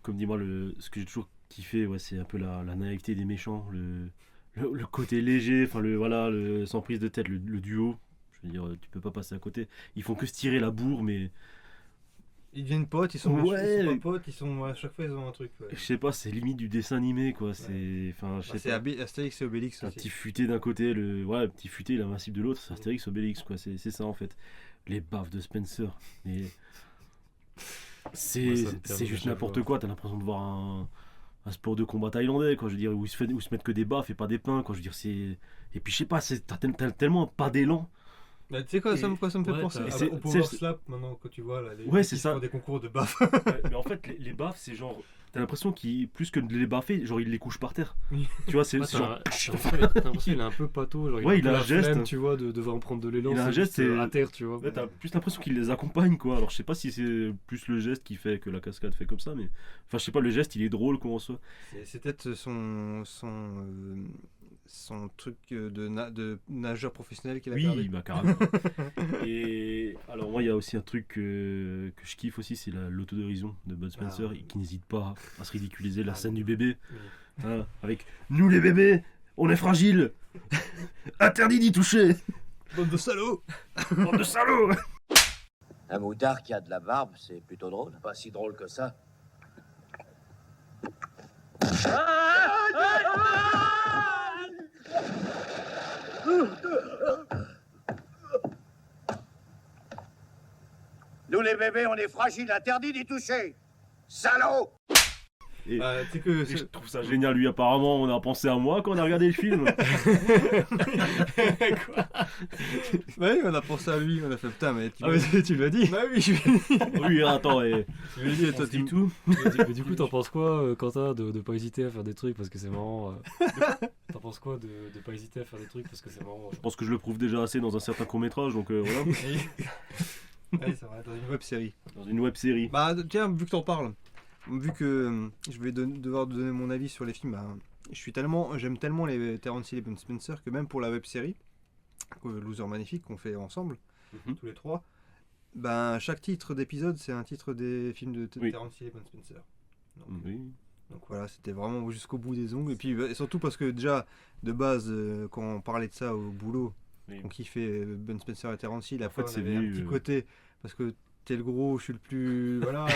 [SPEAKER 3] Comme dis-moi, ce que j'ai toujours kiffé, ouais, c'est un peu la naïveté des méchants, le côté léger, enfin sans prise de tête, le duo. Je veux dire, tu peux pas passer à côté. Ils font que se tirer la bourre, mais
[SPEAKER 5] Ils deviennent potes, ils sont pas potes, à chaque fois ils ont un truc. Ouais.
[SPEAKER 3] je sais pas, c'est limite du dessin animé, quoi. C'est, enfin, je sais
[SPEAKER 5] C'est
[SPEAKER 3] pas.
[SPEAKER 5] Astérix et Obélix
[SPEAKER 3] Un
[SPEAKER 5] aussi.
[SPEAKER 3] petit futé d'un côté, le petit futé, l'invincible de l'autre, c'est Astérix Obélix, quoi. C'est ça en fait. Les baffes de Spencer, mais c'est
[SPEAKER 4] Moi, ça me
[SPEAKER 3] c'est
[SPEAKER 4] permet
[SPEAKER 3] juste
[SPEAKER 4] de
[SPEAKER 3] n'importe
[SPEAKER 4] savoir.
[SPEAKER 3] quoi. T'as l'impression de voir un sport de combat thaïlandais, quoi. Je veux dire, où ils se mettent que des baffes et pas des pains, quoi. Je veux dire, c'est, et puis je sais pas, t'as tellement pas d'élan.
[SPEAKER 5] Bah, tu sais quoi, ça me fait
[SPEAKER 4] ouais,
[SPEAKER 5] penser
[SPEAKER 3] t'as-
[SPEAKER 5] au Power Slap maintenant quand tu vois là,
[SPEAKER 3] Ouais, c'est
[SPEAKER 5] qui
[SPEAKER 3] ça.
[SPEAKER 5] font des concours de baffes.
[SPEAKER 3] Ouais, mais en fait, les baffes, c'est genre, t'as l'impression qu'ils, plus que de les baffer, genre ils les couchent par terre.
[SPEAKER 5] Oui.
[SPEAKER 3] Tu vois, c'est
[SPEAKER 4] Ouais,
[SPEAKER 3] c'est genre.
[SPEAKER 4] t'as l'impression qu'il est un peu pâteau, genre
[SPEAKER 3] Ouais,
[SPEAKER 4] il
[SPEAKER 3] il
[SPEAKER 4] a
[SPEAKER 3] a
[SPEAKER 4] un
[SPEAKER 3] un
[SPEAKER 4] peu
[SPEAKER 3] geste.
[SPEAKER 4] la flemme, tu vois, de devoir en prendre de l'élan.
[SPEAKER 3] Il a un
[SPEAKER 4] c'est
[SPEAKER 3] geste,
[SPEAKER 4] juste,
[SPEAKER 3] c'est-
[SPEAKER 4] à terre, tu vois.
[SPEAKER 3] Ouais, t'as plus l'impression qu'il les accompagne, quoi. Alors je sais pas si c'est plus le geste qui fait que la cascade fait comme ça, mais enfin je sais pas, le geste il est drôle comment ça.
[SPEAKER 5] C'est peut-être son truc de nageur professionnel qu'il a
[SPEAKER 3] Oui,
[SPEAKER 5] perdu.
[SPEAKER 3] bah carrément. Et alors moi il y a aussi un truc que je kiffe aussi, c'est l'autodérision de Bud Spencer,
[SPEAKER 5] Ah.
[SPEAKER 3] qui n'hésite pas à se ridiculiser la
[SPEAKER 5] Ah,
[SPEAKER 3] scène
[SPEAKER 5] oui.
[SPEAKER 3] du bébé,
[SPEAKER 5] Oui.
[SPEAKER 3] hein, avec nous les bébés, on est fragiles, interdit d'y toucher,
[SPEAKER 5] Bande de salauds.
[SPEAKER 3] bande de salauds.
[SPEAKER 2] Un moutard qui a de la barbe, c'est plutôt drôle. Pas si drôle que ça.
[SPEAKER 1] Nous les bébés, on est fragiles, interdit d'y toucher. Salaud!
[SPEAKER 3] Et,
[SPEAKER 5] Bah, tu sais que
[SPEAKER 3] et je trouve ça génial, lui apparemment on a pensé à moi quand on a regardé le film.
[SPEAKER 5] bah oui, on a pensé à lui, on a fait putain, mais
[SPEAKER 4] Ah, mais tu l'as dit.
[SPEAKER 5] Bah oui, je lui
[SPEAKER 3] Oui attends, et
[SPEAKER 5] ai dit, et toi,
[SPEAKER 3] on se dit tout.
[SPEAKER 4] Mais du coup, t'en penses quoi, Quentin, de pas hésiter à faire des trucs parce que c'est marrant T'en penses quoi de pas hésiter à faire des trucs parce que c'est marrant
[SPEAKER 3] Je pense que je le prouve déjà assez dans un certain court-métrage, donc voilà.
[SPEAKER 5] Oui, ça va, dans une web série.
[SPEAKER 3] Dans une web série.
[SPEAKER 5] Bah tiens, vu que t'en parles, vu que je vais devoir donner mon avis sur les films, bah, j'aime tellement les Terence Hill et Ben Spencer que même pour la web série, Loser Magnifique, qu'on fait ensemble,
[SPEAKER 3] Mhm.
[SPEAKER 5] tous les trois, ben chaque titre d'épisode c'est un titre des films de
[SPEAKER 3] Oui.
[SPEAKER 5] Terence Hill et Ben Spencer.
[SPEAKER 3] Oui.
[SPEAKER 5] Donc voilà, c'était vraiment jusqu'au bout des ongles. Et puis et surtout parce que déjà, de base, quand on parlait de ça au boulot,
[SPEAKER 3] Oui.
[SPEAKER 5] on kiffait Ben Spencer et Terence Hill.
[SPEAKER 3] En
[SPEAKER 5] Après,
[SPEAKER 3] fait,
[SPEAKER 5] on
[SPEAKER 3] c'est
[SPEAKER 5] avait un
[SPEAKER 3] venu,
[SPEAKER 5] petit côté, parce que t'es le gros, je suis le plus... Voilà.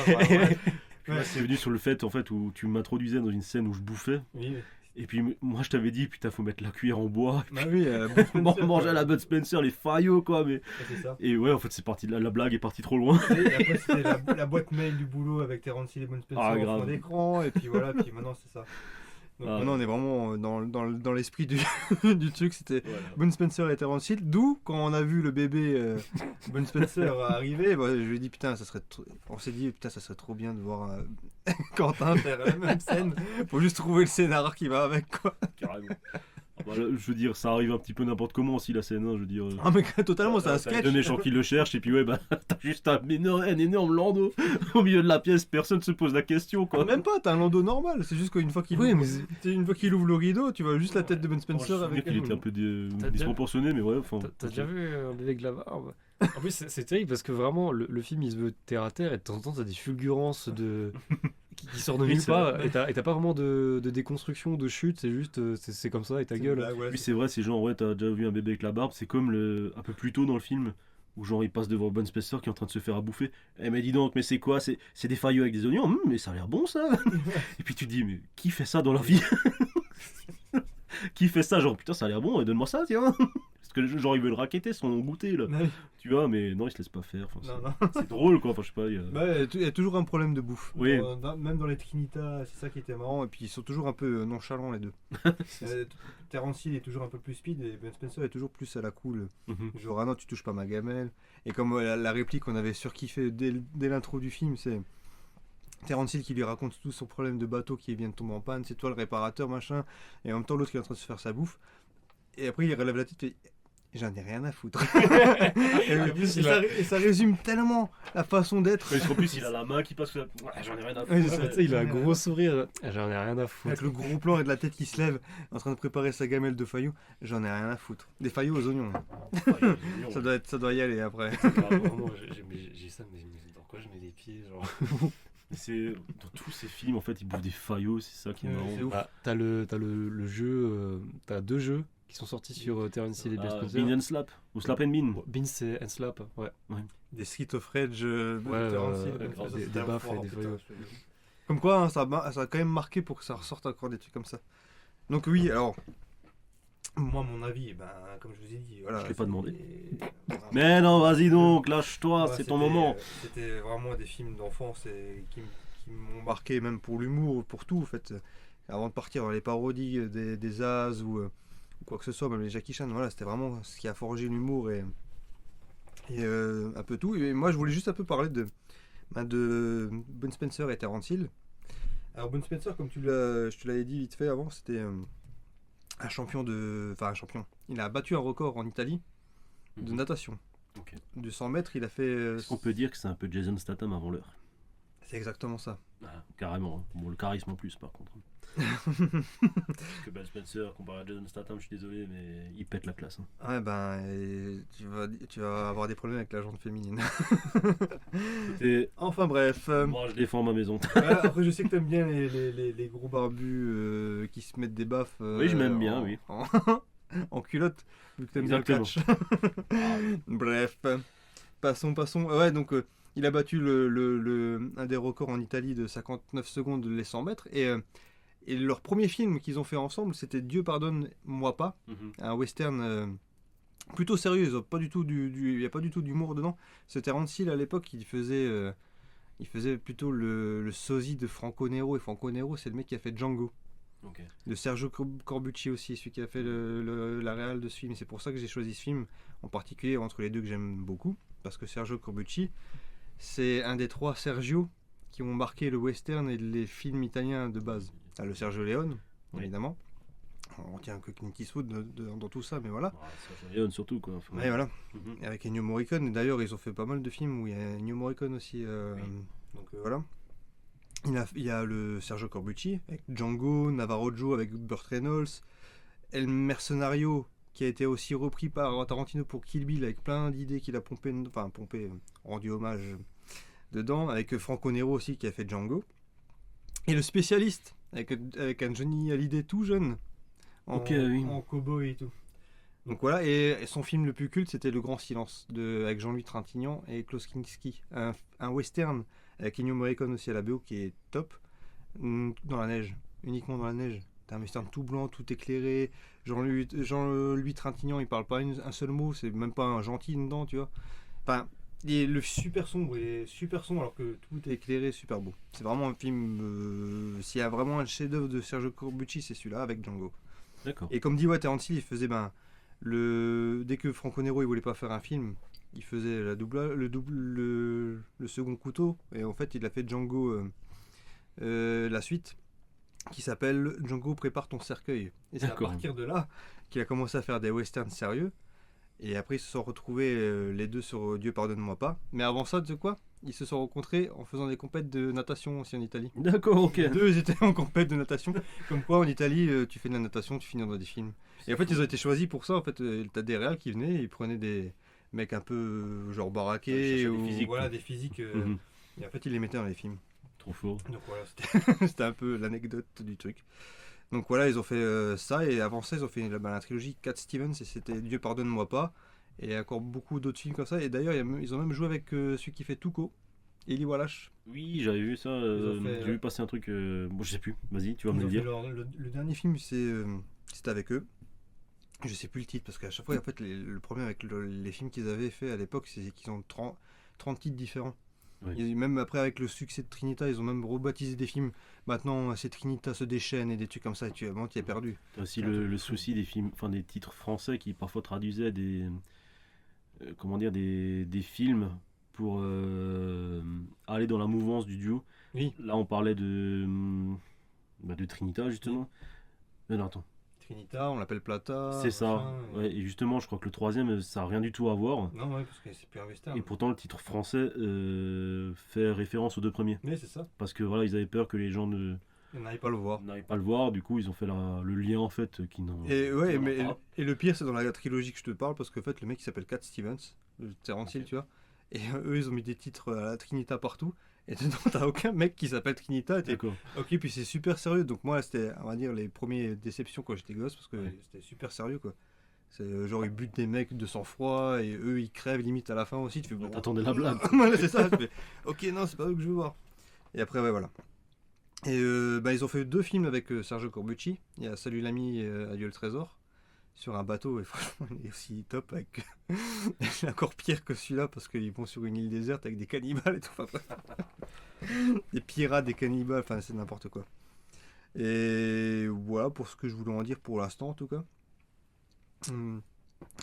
[SPEAKER 3] Moi, c'est venu sur le fait en fait où tu m'introduisais dans une scène où je bouffais.
[SPEAKER 5] Oui.
[SPEAKER 3] Et puis moi je t'avais dit, putain, faut mettre la cuillère en bois.
[SPEAKER 5] Bah oui,
[SPEAKER 3] Manger à la Bud Spencer, les faillots quoi. Mais...
[SPEAKER 5] c'est ça.
[SPEAKER 3] Et ouais, en fait, c'est parti, la blague est partie trop loin.
[SPEAKER 5] Et après, c'était la boîte mail du boulot avec Terence Hill et Bud Spencer
[SPEAKER 3] Ah,
[SPEAKER 5] en
[SPEAKER 3] grave.
[SPEAKER 5] fond d'écran. Et puis voilà, puis maintenant, c'est ça. Donc
[SPEAKER 3] Ah.
[SPEAKER 5] maintenant, on est vraiment dans l'esprit du, du truc. C'était
[SPEAKER 3] Voilà.
[SPEAKER 5] Bud Spencer et Terence Hill. D'où, quand on a vu le bébé Bud Spencer arriver, bah, je lui ai dit, putain, on s'est dit, putain, ça serait trop bien de voir Quentin faire la même scène. Faut juste trouver le scénar qui va avec, quoi.
[SPEAKER 3] Carrément. Ah bah là, je veux dire, ça arrive un petit peu n'importe comment aussi la scène, hein, je veux dire.
[SPEAKER 5] Ah, mais totalement, c'est un
[SPEAKER 3] T'as
[SPEAKER 5] sketch.
[SPEAKER 3] deux méchants qui le cherchent et puis ouais, bah t'as juste un énorme landau au milieu de la pièce, personne se pose la question quoi.
[SPEAKER 5] Même pas, t'as un landau normal. C'est juste qu'une fois qu'il
[SPEAKER 4] Oui,
[SPEAKER 5] ouvre,
[SPEAKER 4] mais
[SPEAKER 5] une fois qu'il ouvre le rideau, tu vois juste la tête de Bud
[SPEAKER 3] Bon, je me
[SPEAKER 5] Spencer
[SPEAKER 3] souviens
[SPEAKER 5] avec
[SPEAKER 3] qu'il était un peu
[SPEAKER 4] T'as déjà-
[SPEAKER 3] disproportionné, mais ouais, enfin.
[SPEAKER 4] T'as déjà vu un bébé avec la barbe? En plus, c'est terrible parce que vraiment, le film il se veut terre à terre et de temps en temps, t'as des fulgurances qui sortent de
[SPEAKER 3] Oui,
[SPEAKER 4] nulle
[SPEAKER 3] c'est
[SPEAKER 4] part
[SPEAKER 3] vrai.
[SPEAKER 4] et t'as pas vraiment de déconstruction, de chute, c'est juste, c'est comme ça et ta gueule.
[SPEAKER 3] Oui, c'est vrai, c'est genre, ouais, t'as déjà vu un bébé avec la barbe, c'est comme un peu plus tôt dans le film, où genre il passe devant Bud Spencer qui est en train de se faire à bouffer. Eh mais dis donc, mais c'est quoi? C'est des faillots avec des oignons? Mais ça a l'air bon ça. Et puis tu te dis, mais qui fait ça dans leur vie? Qui fait ça? Genre, putain, ça a l'air bon, donne-moi ça, tiens. Parce que genre, ils veulent raqueter son goûter, là. Tu vois, mais non, ils se laissent pas faire. Enfin, c'est drôle, quoi. Enfin, je sais pas.
[SPEAKER 5] Bah, il y a toujours un problème de bouffe.
[SPEAKER 3] Oui.
[SPEAKER 5] Même dans les Trinitas, c'est ça qui était marrant. Et puis ils sont toujours un peu nonchalants, les deux. Terence Hill est toujours un peu plus speed et Ben Spencer est toujours plus à la cool.
[SPEAKER 3] Mhm.
[SPEAKER 5] Genre, ah non, tu touches pas ma gamelle. Et comme la réplique qu'on avait surkiffé dès l'intro du film, c'est Terence Hill qui lui raconte tout son problème de bateau qui vient de tomber en panne. C'est toi le réparateur, machin. Et en même temps, l'autre qui est en train de se faire sa bouffe. Et après, il relève la tête et j'en ai rien à foutre. et ça résume tellement la façon d'être.
[SPEAKER 3] En plus, il a la main qui passe. Ouais, j'en ai rien à
[SPEAKER 5] Oui,
[SPEAKER 3] foutre.
[SPEAKER 5] c'est ça.
[SPEAKER 4] Tu sais, il a un gros sourire, j'en ai rien à foutre.
[SPEAKER 5] Avec le gros plan et de la tête qui se lève, en train de préparer sa gamelle de faillots, j'en ai rien à foutre. Des faillots aux oignons. Ça doit y aller après.
[SPEAKER 4] Vraiment, j'ai ça, mais dans quoi je mets les pieds, genre.
[SPEAKER 3] C'est dans tous ces films, en fait, ils bouffent des faillots, c'est ça qui est marrant.
[SPEAKER 5] c'est ouf.
[SPEAKER 4] Bah, t'as le jeu, t'as 2 jeux qui sont sortis sur Terence Hill et Bud Spencer.
[SPEAKER 3] Bean and Slap ou Slap and Bean.
[SPEAKER 4] Beans and Slap, ouais.
[SPEAKER 5] Des Street of Rage,
[SPEAKER 4] Ouais,
[SPEAKER 5] Terence Hill,
[SPEAKER 4] avec
[SPEAKER 5] ça,
[SPEAKER 4] des
[SPEAKER 5] c'était un
[SPEAKER 4] baffes et
[SPEAKER 5] foire,
[SPEAKER 4] des
[SPEAKER 5] putain,
[SPEAKER 4] faillots.
[SPEAKER 5] je te jure. Comme quoi, hein, ça a quand même marqué pour que ça ressorte encore des trucs comme ça. Donc oui, alors, moi mon avis, ben, comme je vous ai dit, voilà.
[SPEAKER 3] Je l'ai pas demandé.
[SPEAKER 5] Voilà.
[SPEAKER 3] Mais non, vas-y donc, lâche-toi,
[SPEAKER 5] Voilà,
[SPEAKER 3] c'est ton
[SPEAKER 5] c'était,
[SPEAKER 3] moment.
[SPEAKER 5] C'était vraiment des films d'enfance et qui m'ont marqué, même pour l'humour, pour tout en fait. Avant de partir dans les parodies des As ou quoi que ce soit, même les Jackie Chan, voilà, c'était vraiment ce qui a forgé l'humour et un peu tout. Et moi, je voulais juste un peu parler de Bud Spencer et Terence Hill. Alors, Bud Spencer, comme je te l'avais dit vite fait avant, c'était un champion Enfin, un champion. Il a battu un record en Italie de
[SPEAKER 3] Mhm.
[SPEAKER 5] natation.
[SPEAKER 3] Ok.
[SPEAKER 5] De 100 mètres, il a fait.
[SPEAKER 3] Est-ce qu'on peut dire que c'est un peu Jason Statham avant l'heure?
[SPEAKER 5] C'est exactement ça.
[SPEAKER 3] Ah, carrément. Hein. Bon, le charisme en plus, par contre. Parce que Bud Spencer, comparé à Jason Statham, je suis désolé, mais il pète la classe. Hein.
[SPEAKER 5] Ouais, ben, tu vas avoir des problèmes avec la jante féminine.
[SPEAKER 3] Et
[SPEAKER 5] Enfin bref.
[SPEAKER 3] moi, je défends ma maison.
[SPEAKER 5] Après, je sais que t'aimes bien les gros barbus qui se mettent des baffes.
[SPEAKER 3] Oui, je m'aime bien, oui.
[SPEAKER 5] En culotte, vu que t'aimes bien le
[SPEAKER 3] Exactement.
[SPEAKER 5] catch. Bref, passons. Ouais, donc il a battu un des records en Italie de 59 secondes les 100 mètres. Et leur premier film qu'ils ont fait ensemble, c'était Dieu pardonne-moi pas,
[SPEAKER 3] Mhm.
[SPEAKER 5] un western plutôt sérieux. Il n'y a pas du tout d'humour dedans. C'était Terence Hill à l'époque, il faisait plutôt le sosie de Franco Nero. Et Franco Nero, c'est le mec qui a fait Django.
[SPEAKER 3] Ok.
[SPEAKER 5] De Sergio Corbucci aussi, celui qui a fait la réal de ce film. Et c'est pour ça que j'ai choisi ce film, en particulier entre les deux que j'aime beaucoup. Parce que Sergio Corbucci, c'est un des 3 Sergio qui ont marqué le western et les films italiens de base. T'as le Sergio Leone,
[SPEAKER 3] Oui.
[SPEAKER 5] évidemment. On retient que Clint Eastwood dans tout ça, mais voilà.
[SPEAKER 3] Ah, Sergio Leone surtout, quoi. Enfin,
[SPEAKER 5] Ouais, voilà.
[SPEAKER 3] Mhm.
[SPEAKER 5] Et avec Ennio Morricone, et d'ailleurs ils ont fait pas mal de films où il y a Ennio Morricone aussi. Donc voilà. Il y a le Sergio Corbucci avec Django, Navarro avec Burt Reynolds, El Mercenario qui a été aussi repris par Tarantino pour Kill Bill avec plein d'idées qu'il a rendu hommage dedans, avec Franco Nero aussi qui a fait Django. Et le spécialiste avec un Johnny Hallyday tout jeune
[SPEAKER 3] Ok, oui.
[SPEAKER 5] en cowboy et tout. Donc voilà, et son film le plus culte c'était Le Grand Silence avec Jean-Louis Trintignant et Klaus Kinski, un western avec Ennio Morricone aussi à la BO qui est top, dans la neige, uniquement dans la neige. t'as un western tout blanc, tout éclairé. Jean-Louis Trintignant, il parle pas un seul mot, c'est même pas un gentil dedans, tu vois. Enfin, le super sombre est super sombre alors que tout est éclairé, super beau. C'est vraiment un film. S'il y a vraiment un chef-d'œuvre de Sergio Corbucci, c'est celui-là avec Django.
[SPEAKER 3] D'accord.
[SPEAKER 5] Et comme dit Terence Hill, il faisait dès que Franco Nero il voulait pas faire un film, il faisait le second couteau. Et en fait, il a fait Django la suite qui s'appelle Django prépare ton cercueil. Et c'est à
[SPEAKER 3] D'accord.
[SPEAKER 5] partir de là qu'il a commencé à faire des westerns sérieux. Et après, ils se sont retrouvés les deux sur Dieu pardonne-moi pas. Mais avant ça, tu sais quoi? Ils se sont rencontrés en faisant des compètes de natation aussi en Italie.
[SPEAKER 3] D'accord, ok.
[SPEAKER 5] Les deux ils étaient en compète de natation. Comme quoi, en Italie, tu fais de la natation, tu finis dans des films. Et en fait, ils ont été choisis pour ça. En fait, t'as des réals qui venaient, ils prenaient des mecs un peu genre baraqués
[SPEAKER 3] Chercher des
[SPEAKER 5] ou
[SPEAKER 3] physiques,
[SPEAKER 5] voilà,
[SPEAKER 3] quoi.
[SPEAKER 5] des physiques.
[SPEAKER 3] Mhm.
[SPEAKER 5] Et en fait, ils les mettaient dans les films.
[SPEAKER 3] Trop fort.
[SPEAKER 5] Donc voilà, c'était un peu l'anecdote du truc. Donc voilà, ils ont fait ça, et avant ça, ils ont fait la trilogie Cat Stevens, et c'était Dieu pardonne-moi pas, et encore beaucoup d'autres films comme ça. Et d'ailleurs, ils ont même joué avec celui qui fait Tuco, Eli Wallach.
[SPEAKER 3] Oui, j'avais vu ça.
[SPEAKER 5] ont fait,
[SPEAKER 3] J'ai vu passer un truc. Bon, je sais plus. Vas-y, tu vas
[SPEAKER 5] Ils
[SPEAKER 3] me
[SPEAKER 5] ont
[SPEAKER 3] le
[SPEAKER 5] fait
[SPEAKER 3] dire.
[SPEAKER 5] le dernier film, c'était avec eux. Je sais plus le titre, parce qu'à chaque fois, en fait, le problème avec les films qu'ils avaient fait à l'époque, c'est qu'ils ont 30 titres différents.
[SPEAKER 3] Oui.
[SPEAKER 5] Et même après, avec le succès de Trinita, ils ont même rebaptisé des films. Maintenant, c'est Trinita se déchaîne et des trucs comme ça, et tu es perdu.
[SPEAKER 3] T'as aussi le souci des films, enfin des titres français qui parfois traduisaient des, comment dire, des films pour aller dans la mouvance du duo.
[SPEAKER 5] Oui.
[SPEAKER 3] Là, on parlait de Trinita justement. Non, attends.
[SPEAKER 5] Trinita, on l'appelle Plata.
[SPEAKER 3] C'est ça.
[SPEAKER 5] machin,
[SPEAKER 3] Ouais, et justement, je crois que le troisième, ça n'a rien du tout à voir.
[SPEAKER 5] Non, ouais, parce que c'est plus un western.
[SPEAKER 3] Et pourtant, le titre français fait référence aux deux premiers.
[SPEAKER 5] Mais c'est ça,
[SPEAKER 3] Parce que voilà, ils avaient peur que les gens
[SPEAKER 5] on n'arrive pas à le voir.
[SPEAKER 3] n'arrivent pas à le voir. Du coup, ils ont fait le lien en fait qui n'en.
[SPEAKER 5] Et ouais,
[SPEAKER 3] qui n'en
[SPEAKER 5] mais
[SPEAKER 3] a pas.
[SPEAKER 5] et le pire, c'est dans la trilogie que je te parle, parce qu'en fait, le mec il s'appelle Cat Stevens, Terence Hill, tu vois. Et eux, ils ont mis des titres à la Trinita partout. Et dedans, t'as aucun mec qui s'appelle Trinita. Et t'es,
[SPEAKER 3] D'accord.
[SPEAKER 5] ok, puis c'est super sérieux. Donc moi, c'était, on va dire, les premières déceptions quand j'étais gosse, parce que
[SPEAKER 3] Ouais.
[SPEAKER 5] c'était super sérieux, quoi. C'est genre, ils butent des mecs de sang-froid, et eux, ils crèvent limite à la fin aussi. Tu fais, bon,
[SPEAKER 3] T'attendais la blague.
[SPEAKER 5] voilà, c'est ça. Tu fais, ok, non, c'est pas eux que je veux voir. Et après, ouais, voilà. Et ils ont fait 2 films avec Sergio Corbucci. Il y a Salut l'ami, adieu le trésor, sur un bateau, et franchement, il est aussi top avec. C'est encore pire que celui-là, parce qu'ils vont sur une île déserte avec des cannibales et tout. Enfin, bref. Des pirates, des cannibales, enfin, c'est n'importe quoi. Et voilà pour ce que je voulais en dire pour l'instant, en tout cas.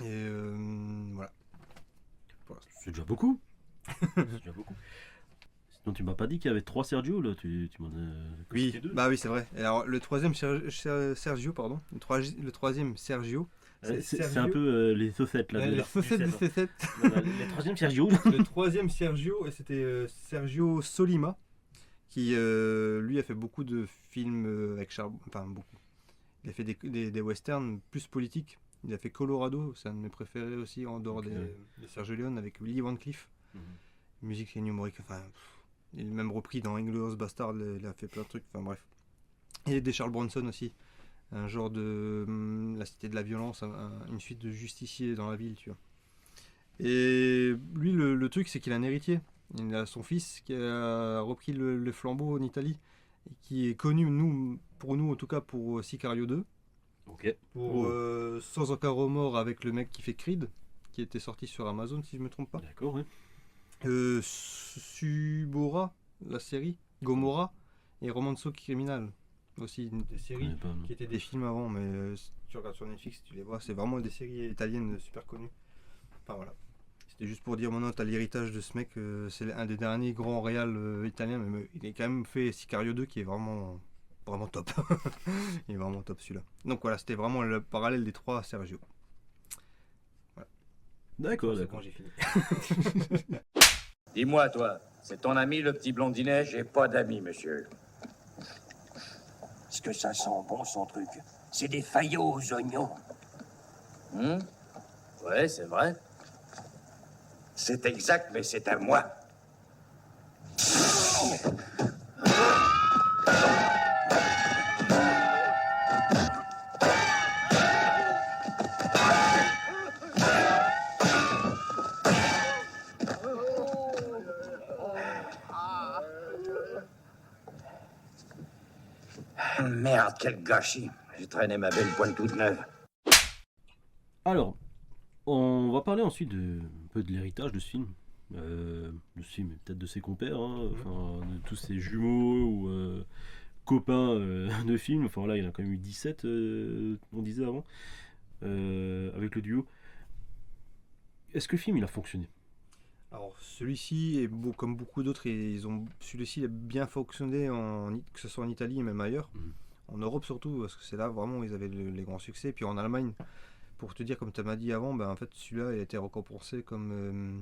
[SPEAKER 5] Et voilà.
[SPEAKER 3] C'est déjà beaucoup. C'est déjà beaucoup. Sinon, tu m'as pas dit qu'il y avait 3 Sergio là. Tu m'en as
[SPEAKER 5] Oui,
[SPEAKER 3] cité 2.
[SPEAKER 5] bah oui, c'est vrai. Et alors, le troisième Sergio, pardon. Le troisième Sergio.
[SPEAKER 3] C'est
[SPEAKER 5] Sergio.
[SPEAKER 3] un peu les saucettes là.
[SPEAKER 5] Les faussettes de
[SPEAKER 3] C7.
[SPEAKER 5] C7.
[SPEAKER 3] Le troisième Sergio.
[SPEAKER 5] Le troisième Sergio, et c'était Sergio Solima, qui lui a fait beaucoup de films avec Charbon. Enfin, beaucoup. Il a fait des westerns plus politiques. Il a fait Colorado, c'est un de mes préférés aussi, en dehors
[SPEAKER 3] Ok.
[SPEAKER 5] des Sergio Leone, avec Lee Van Cleef. Musique et numérique, enfin. Il est même repris dans Inglourious Bastard, il a fait plein de trucs, enfin bref. Et des Charles Bronson aussi. Un genre de la cité de la violence, une suite de justiciers dans la ville, tu vois. Et lui, le truc, c'est qu'il a un héritier. Il a son fils qui a repris le flambeau en Italie, et qui est connu, pour nous en tout cas, pour Sicario 2,
[SPEAKER 3] Ok.
[SPEAKER 5] pour Sans aucun remords avec le mec qui fait Creed, qui était sorti sur Amazon, si je me trompe pas.
[SPEAKER 3] D'accord, ouais.
[SPEAKER 5] Subora, la série, Gomorrah, et Romanzo Criminal, aussi des
[SPEAKER 3] Je
[SPEAKER 5] séries
[SPEAKER 3] connais pas, non.
[SPEAKER 5] qui étaient des films avant, mais si tu regardes sur Netflix, tu les vois, c'est vraiment des séries italiennes super connues. Enfin voilà. C'était juste pour dire maintenant, t'as l'héritage de ce mec, c'est un des derniers grands réals italiens, mais il a quand même fait Sicario 2 qui est vraiment top. Il est vraiment top celui-là. Donc voilà, c'était vraiment le parallèle des 3 Sergio.
[SPEAKER 3] D'accord,
[SPEAKER 5] C'est
[SPEAKER 3] d'accord.
[SPEAKER 5] quand j'ai fini.
[SPEAKER 2] Dis-moi, toi, c'est ton ami le petit blondinet? J'ai pas d'amis, monsieur.
[SPEAKER 6] Est-ce que ça sent bon son truc? C'est des faillots aux oignons.
[SPEAKER 2] Ouais, c'est vrai. C'est exact, mais c'est à moi. Merde, quel gâchis. J'ai traîné ma belle pointe toute neuve.
[SPEAKER 3] Alors, on va parler ensuite un peu de l'héritage de ce film. De ce film et peut-être de ses compères, hein, enfin, de tous ses jumeaux ou copains de films. Enfin là, il y en a quand même eu 17, on disait avant, avec le duo. Est-ce que le film il a fonctionné?
[SPEAKER 5] Alors celui-ci, comme beaucoup d'autres, celui-ci a bien fonctionné, que ce soit en Italie et même ailleurs. En Europe surtout, parce que c'est là vraiment où ils avaient les grands succès. Puis en Allemagne, pour te dire, comme tu m'as dit avant, en fait celui-là il a été récompensé comme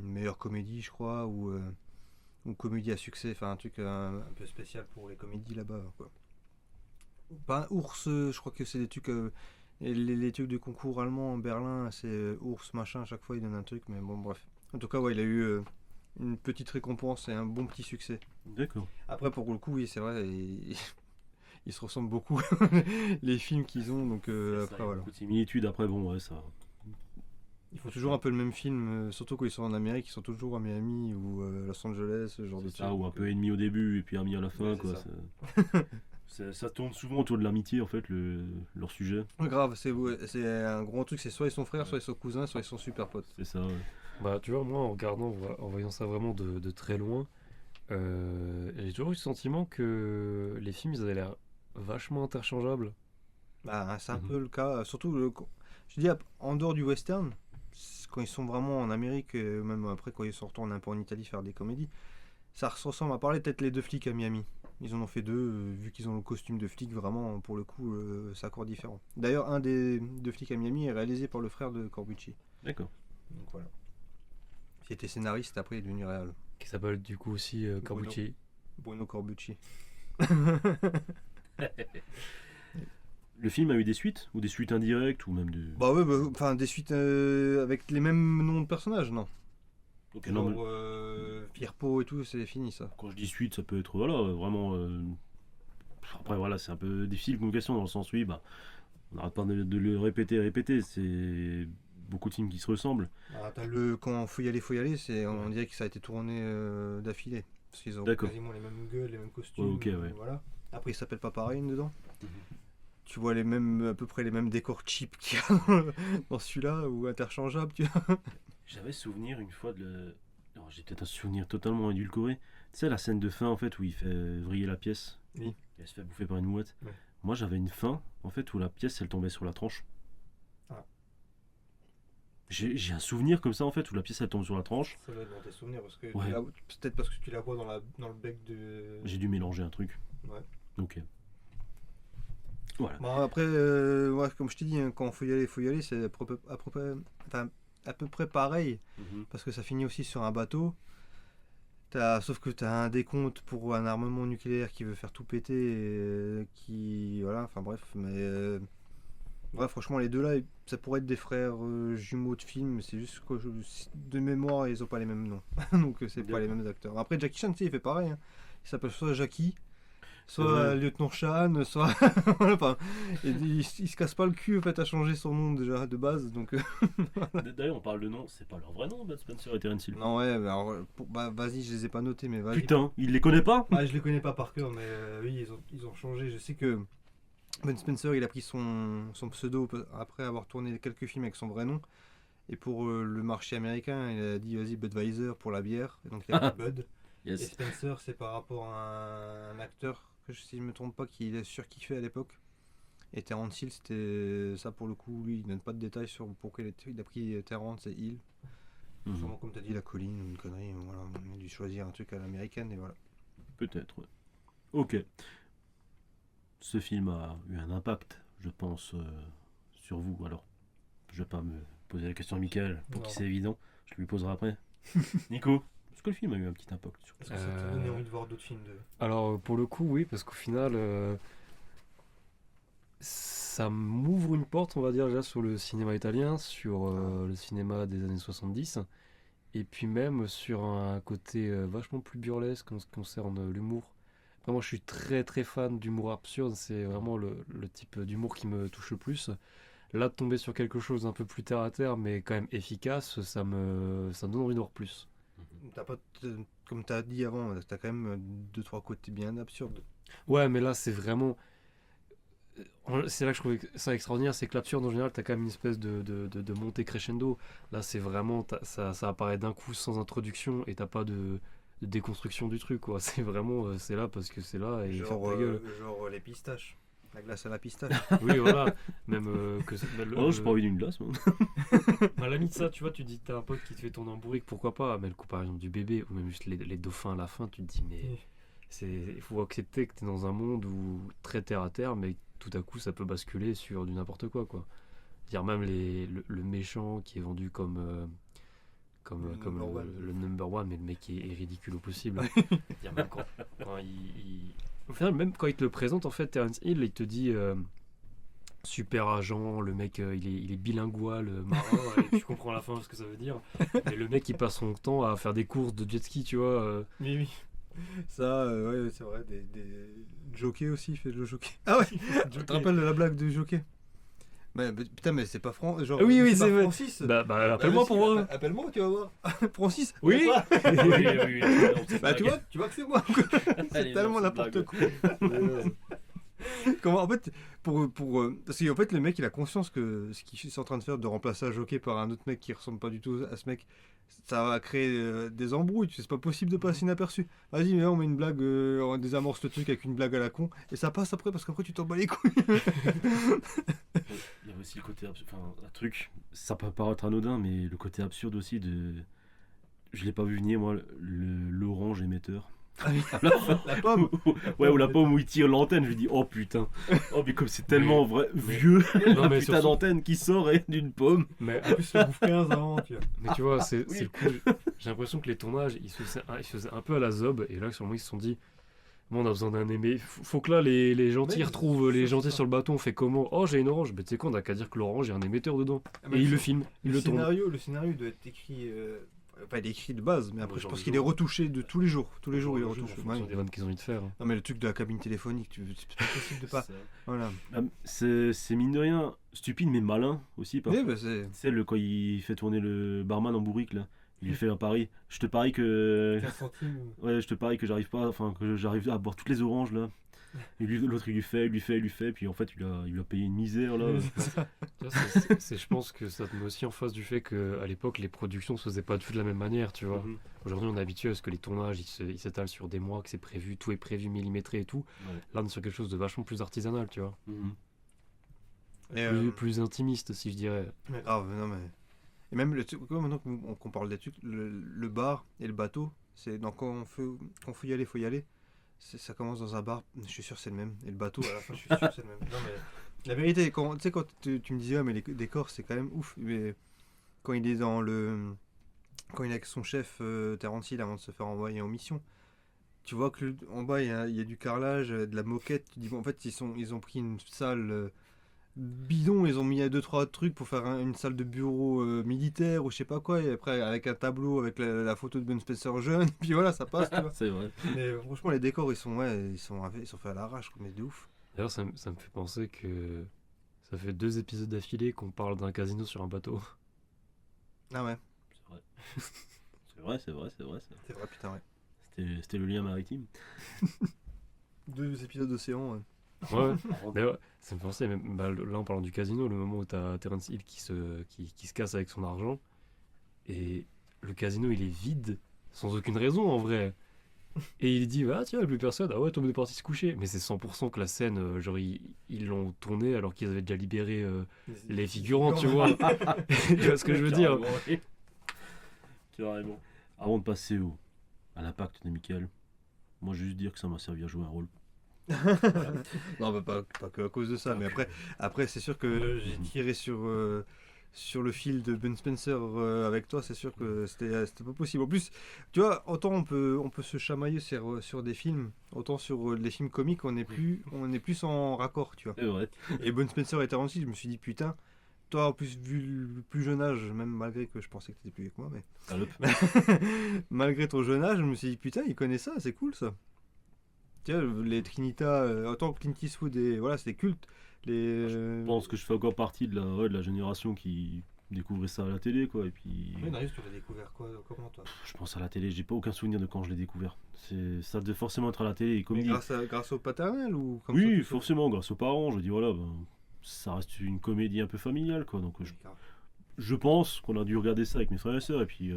[SPEAKER 5] meilleure comédie, je crois, ou comédie à succès, enfin un truc un peu spécial pour les comédies là-bas, quoi. Pas Ours, je crois que c'est des trucs... les trucs de concours allemand en Berlin, c'est Ours machin, à chaque fois il donne un truc, mais bon bref. En tout cas, ouais, il a eu une petite récompense et un bon petit succès.
[SPEAKER 3] D'accord.
[SPEAKER 5] Après, pour le coup, oui, c'est vrai, ils se ressemblent beaucoup, les films qu'ils ont, donc après, voilà.
[SPEAKER 3] Beaucoup de similitudes, après, bon, ouais, ça...
[SPEAKER 5] Ils font toujours un peu le même film, surtout quand ils sont en Amérique, ils sont toujours à Miami ou Los Angeles, ce genre de truc.
[SPEAKER 3] ou un peu ennemi au début et puis ami à la fin,
[SPEAKER 5] Ouais,
[SPEAKER 3] quoi.
[SPEAKER 5] ça.
[SPEAKER 3] Ça tourne souvent autour de l'amitié, en fait, leur sujet.
[SPEAKER 5] Ouais, grave, c'est un gros truc, c'est soit ils sont frères, soit ils sont cousins, soit ils sont super potes.
[SPEAKER 3] C'est ça, ouais.
[SPEAKER 4] Bah, tu vois, moi, en voyant ça vraiment de très loin, j'ai toujours eu le sentiment que les films, ils avaient l'air vachement interchangeables.
[SPEAKER 5] Bah, c'est un peu le cas, surtout, je dis, en dehors du western, quand ils sont vraiment en Amérique, même après quand ils se retournent un peu en Italie faire des comédies, ça ressemble à parler peut-être les deux flics à Miami. Ils en ont fait deux, vu qu'ils ont le costume de flic, vraiment, pour le coup, c'est encore différent. D'ailleurs, un des deux flics à Miami est réalisé par le frère de Corbucci.
[SPEAKER 3] D'accord.
[SPEAKER 5] Donc voilà. Il était scénariste, après il est devenu réal.
[SPEAKER 4] Qui s'appelle du coup aussi Corbucci.
[SPEAKER 5] Bruno Corbucci.
[SPEAKER 3] Le film a eu des suites? Ou des suites indirectes? Ou même de...
[SPEAKER 5] Bah ouais, enfin des suites avec les mêmes noms de personnages, non.
[SPEAKER 3] Ok,
[SPEAKER 5] Genre
[SPEAKER 3] non, mais
[SPEAKER 5] Firpo et tout, c'est fini ça.
[SPEAKER 3] quand je dis suite, ça peut être, voilà, vraiment... Après, voilà, c'est un peu difficile comme question, dans le sens, oui, bah, on n'arrête pas de le répéter, c'est beaucoup de films qui se ressemblent.
[SPEAKER 5] Ah, quand faut y aller, on dirait que ça a été tourné d'affilée. Parce qu'ils ont quasiment les mêmes gueules, les mêmes costumes.
[SPEAKER 3] Ouais, ok, ouais.
[SPEAKER 5] Voilà. Après, ils s'appellent pas pareil dedans. Tu vois à peu près les mêmes décors cheap qu'il y a dans celui-là, ou interchangeables, tu vois.
[SPEAKER 3] J'avais souvenir une fois Alors, j'ai peut-être un souvenir totalement édulcoré. Tu sais, la scène de fin, en fait, où il fait vriller la pièce.
[SPEAKER 5] Oui.
[SPEAKER 3] Et elle se fait bouffer par une mouette.
[SPEAKER 5] Ouais.
[SPEAKER 3] Moi, j'avais une fin, en fait, où la pièce, elle tombait sur la tranche.
[SPEAKER 5] Ah.
[SPEAKER 3] J'ai un souvenir comme ça, en fait, où la pièce, elle tombe sur la tranche.
[SPEAKER 5] Ça doit être dans tes souvenirs, parce que
[SPEAKER 3] Ouais.
[SPEAKER 5] peut-être parce que tu la vois dans le bec de...
[SPEAKER 3] J'ai dû mélanger un truc.
[SPEAKER 5] Ouais.
[SPEAKER 3] Ok. Voilà.
[SPEAKER 5] Bon, après, ouais, comme je t'ai dit, hein, quand faut y aller, c'est à peu près pareil, parce que ça finit aussi sur un bateau. Sauf que tu as un décompte pour un armement nucléaire qui veut faire tout péter, voilà, enfin bref, mais ouais, franchement, les deux là, ça pourrait être des frères jumeaux de film, c'est juste que de mémoire, ils ont pas les mêmes noms, donc c'est pas les mêmes acteurs. Après, Jackie Chan, tu sais, il fait pareil, hein. Il s'appelle soit Jackie, soit Lieutenant Chan, soit... enfin, il se casse pas le cul en fait, à changer son nom déjà de base, donc...
[SPEAKER 3] D'ailleurs, on parle de nom, c'est pas leur vrai nom, Bud Spencer et Terence Hill.
[SPEAKER 5] Non, ouais, alors, vas-y, je les ai pas notés, mais vas-y.
[SPEAKER 3] Putain, il les connaît pas?
[SPEAKER 5] Ah, je les connais pas par cœur, mais oui, ils ont changé. Je sais que Bud Spencer, il a pris son pseudo après avoir tourné quelques films avec son vrai nom. Et pour le marché américain, il a dit vas-y, Budweiser pour la bière. Et donc il a pris Bud.
[SPEAKER 3] Yes.
[SPEAKER 5] Et Spencer, c'est par rapport à un acteur, que si je me trompe pas, qu'il a surkiffé à l'époque. Et Terence Hill, c'était ça pour le coup. Lui, il donne pas de détails sur pourquoi il a pris Terence et Hill. Sûrement, comme tu as dit, la colline ou une connerie. Voilà, on a dû choisir un truc à l'américaine et voilà.
[SPEAKER 3] Peut-être, ouais. Ok. Ce film a eu un impact, je pense, sur vous. Alors, je vais pas me poser la question à Michael, pour qui c'est évident. Je lui poserai après. Nico, est-ce que le film a eu un petit impact sur
[SPEAKER 5] Est-ce que ça t'a donné envie de voir d'autres films
[SPEAKER 4] Alors, pour le coup, oui, parce qu'au final, ça m'ouvre une porte, on va dire, déjà sur le cinéma italien, sur le cinéma des années 70, et puis même sur un côté vachement plus burlesque en ce qui concerne l'humour. Après, moi, je suis très très fan d'humour absurde, c'est vraiment le type d'humour qui me touche le plus. Là, de tomber sur quelque chose un peu plus terre à terre, mais quand même efficace, ça me donne envie de voir plus.
[SPEAKER 5] Comme tu as dit avant, tu as quand même 2-3 côtés bien absurdes.
[SPEAKER 4] Ouais, mais là, c'est vraiment... c'est là que je trouvais ça extraordinaire, c'est que l'absurde en général, t'as quand même une espèce de montée crescendo. Là, c'est vraiment, ça apparaît d'un coup sans introduction et t'as pas de déconstruction du truc, quoi. C'est vraiment, c'est là parce que c'est là et ferme ta gueule.
[SPEAKER 5] Genre les pistaches. La glace à la pistache.
[SPEAKER 4] Oui, voilà. Même que
[SPEAKER 3] Oh, j'ai pas envie d'une glace, moi.
[SPEAKER 4] à la limite, ça, tu vois, tu dis que t'as un pote qui te fait tourner en bourrique, pourquoi pas. Mais le coup, par exemple, du bébé ou même juste les dauphins à la fin, tu te dis, mais il faut accepter que t'es dans un monde où très terre à terre, mais tout à coup, ça peut basculer sur du n'importe quoi, quoi. Dire même le méchant qui est vendu comme le number one, mais le mec est ridicule au possible. Dire même quand au final, même quand il te le présente, en fait, Terence Hill, il te dit super agent, le mec il est bilingual, marin, et tu comprends à la fin ce que ça veut dire. Mais le mec il passe son temps à faire des courses de jet ski, tu vois.
[SPEAKER 5] Oui. Ça, ouais, c'est vrai. Des jockeys aussi, il fait le jockey. Ah ouais. Tu te rappelles de la blague du jockey? Putain, mais c'est pas genre.
[SPEAKER 4] Oui,
[SPEAKER 5] c'est
[SPEAKER 4] c'est
[SPEAKER 5] pas
[SPEAKER 4] vrai.
[SPEAKER 5] Francis.
[SPEAKER 4] Bah appelle-moi pour voir.
[SPEAKER 5] Appelle-moi, tu vas voir. Francis.
[SPEAKER 4] Oui.
[SPEAKER 3] Oui.
[SPEAKER 5] Bah tu vois que c'est moi. C'est tellement n'importe quoi. Comment en fait parce qu'en fait le mec il a conscience que ce qu'ils sont en train de faire de remplacer un jockey par un autre mec qui ressemble pas du tout à ce mec, ça va créer des embrouilles, c'est pas possible de passer inaperçu. Vas-y, mais on met une blague, on désamorce le truc avec une blague à la con et ça passe après parce qu'après tu t'en bats les couilles.
[SPEAKER 3] Il y a aussi le côté absurde, enfin un truc, ça peut paraître anodin, mais le côté absurde aussi de, je l'ai pas vu venir moi, l'orange émetteur.
[SPEAKER 5] La pomme.
[SPEAKER 3] Ouais, ou la pomme où il tire l'antenne, je lui dis oh putain, oh mais comme c'est tellement vrai, vieux,
[SPEAKER 4] Non,
[SPEAKER 3] la
[SPEAKER 4] mais
[SPEAKER 3] putain
[SPEAKER 4] surtout-
[SPEAKER 3] d'antenne qui sort d'une pomme.
[SPEAKER 4] Mais
[SPEAKER 5] En plus ça bouffe 15 ans, tu vois.
[SPEAKER 4] Mais tu vois, c'est le coup. J'ai l'impression que les tournages, ils se faisaient un peu à la zob, et là, sûrement, ils se sont dit bon, on a besoin d'un aimé. Faut que là, les gentils
[SPEAKER 5] Mais
[SPEAKER 4] retrouvent les
[SPEAKER 5] c'est
[SPEAKER 4] gentils
[SPEAKER 5] ça.
[SPEAKER 4] sur le bateau. On fait comment? Oh, j'ai une orange. Mais tu sais quoi, on a qu'à dire que l'orange, il y a un émetteur dedans.
[SPEAKER 5] mais
[SPEAKER 4] Et il
[SPEAKER 5] le
[SPEAKER 4] le filme, il le tourne.
[SPEAKER 5] Le scénario doit être écrit. Enfin, il est écrit de base, mais après, je
[SPEAKER 4] genre
[SPEAKER 5] pense
[SPEAKER 4] le
[SPEAKER 5] qu'il est
[SPEAKER 4] jour.
[SPEAKER 5] retouché de tous les jours. Tous les jours, il est
[SPEAKER 4] En
[SPEAKER 5] retouché.
[SPEAKER 4] fonction
[SPEAKER 5] Ouais.
[SPEAKER 4] des vannes qu'ils ont envie de faire.
[SPEAKER 5] Non, mais le truc de la cabine téléphonique, c'est pas possible de pas. Voilà.
[SPEAKER 3] C'est mine de rien stupide mais malin aussi.
[SPEAKER 5] Oui, bah, c'est.
[SPEAKER 3] Tu sais, quand il fait tourner le barman en bourrique là, il lui fait un pari. Je te parie que.
[SPEAKER 5] 15 centimes.
[SPEAKER 3] Ouais, je te parie que j'arrive à boire toutes les oranges là. Et l'autre il lui fait, puis en fait il a payé une misère là.
[SPEAKER 4] Tu vois, je pense que ça te met aussi en face du fait qu'à l'époque, les productions se faisaient pas du tout de la même manière, tu vois.
[SPEAKER 3] Mhm.
[SPEAKER 4] Aujourd'hui, on est habitué à ce que les tournages ils s'étalent sur des mois, que c'est prévu, tout est prévu, millimétré et tout.
[SPEAKER 3] Ouais.
[SPEAKER 4] Là, on est sur quelque chose de vachement plus artisanal, tu vois.
[SPEAKER 3] Mhm.
[SPEAKER 5] Et,
[SPEAKER 4] Plus intimiste, si je dirais.
[SPEAKER 5] mais grave, non, mais. Et même, maintenant qu'on parle des trucs, le bar et le bateau, c'est. Donc, quand on faut y aller, faut y aller. Ça commence dans un bar, je suis sûr que c'est le même. Et le bateau, à la fin, je suis sûr que c'est le même. Non, mais. La vérité, tu sais, quand tu me disais, ah, mais les décors, c'est quand même ouf. Mais quand il est dans le. Quand il est avec son chef, Terence Hill, avant de se faire envoyer en mission, tu vois que en bas, il y a du carrelage, de la moquette. Tu dis, bon, en fait, ils ont pris une salle bidon, ils ont mis 2-3 trucs pour faire une salle de bureau militaire ou je sais pas quoi. Et après, avec un tableau avec la photo de Ben Spencer jeune. Puis voilà, ça passe, tu vois.
[SPEAKER 3] C'est vrai.
[SPEAKER 5] Mais franchement, les décors, ils sont faits à l'arrache, mais de ouf.
[SPEAKER 4] D'ailleurs, ça me fait penser que ça fait 2 épisodes d'affilée qu'on parle d'un casino sur un bateau.
[SPEAKER 5] Ah ouais,
[SPEAKER 3] C'est vrai.
[SPEAKER 5] c'est vrai, putain, ouais.
[SPEAKER 3] C'était le lien maritime.
[SPEAKER 5] 2 épisodes d'Océan, ouais.
[SPEAKER 4] Ouais, d'ailleurs, ça me fait penser, même, là en parlant du casino, le moment où t'as Terence Hill qui se casse avec son argent, et le casino il est vide, sans aucune raison en vrai. Et il dit, ah tiens, il n'y a plus personne, ah ouais, tout le monde est parti se coucher. Mais c'est 100% que la scène, genre ils l'ont tournée alors qu'ils avaient déjà libéré les figurants, tu vois. Tu vois ce que je veux dire?
[SPEAKER 3] Carrément. Avant de passer à l'impact de Michael, moi je veux juste dire que ça m'a servi à jouer un rôle.
[SPEAKER 5] Non, bah, pas que à cause de ça, mais après c'est sûr que j'ai tiré sur le fil de Ben Spencer avec toi, c'est sûr que c'était pas possible. En plus, tu vois, autant on peut se chamailler sur des films, autant sur les films comiques, on est plus en raccord, tu vois.
[SPEAKER 3] C'est vrai.
[SPEAKER 5] Et Ben Spencer et Terence Hill, je me suis dit, putain, toi en plus, vu le plus jeune âge, même malgré que je pensais que t'étais plus vieux que moi, mais
[SPEAKER 3] Salope.
[SPEAKER 5] malgré ton jeune âge, je me suis dit, putain, il connaît ça, c'est cool ça. Tu vois, les Trinitas, autant que Clint Eastwood, voilà, c'est des cultes.
[SPEAKER 3] Je pense que je fais encore partie de la génération qui découvrais ça à la télé, quoi. Et puis,
[SPEAKER 5] Oui, Darius, tu l'as découvert comment toi?
[SPEAKER 3] je pense à la télé, j'ai pas aucun souvenir de quand je l'ai découvert. Ça devait forcément être à la télé. Et comme dit,
[SPEAKER 5] Grâce au paternel ou comme
[SPEAKER 3] oui,
[SPEAKER 5] ça, tout seul?
[SPEAKER 3] forcément, grâce aux parents, je dis voilà, ça reste une comédie un peu familiale, quoi. Donc je pense qu'on a dû regarder ça avec mes frères et sœurs, et puis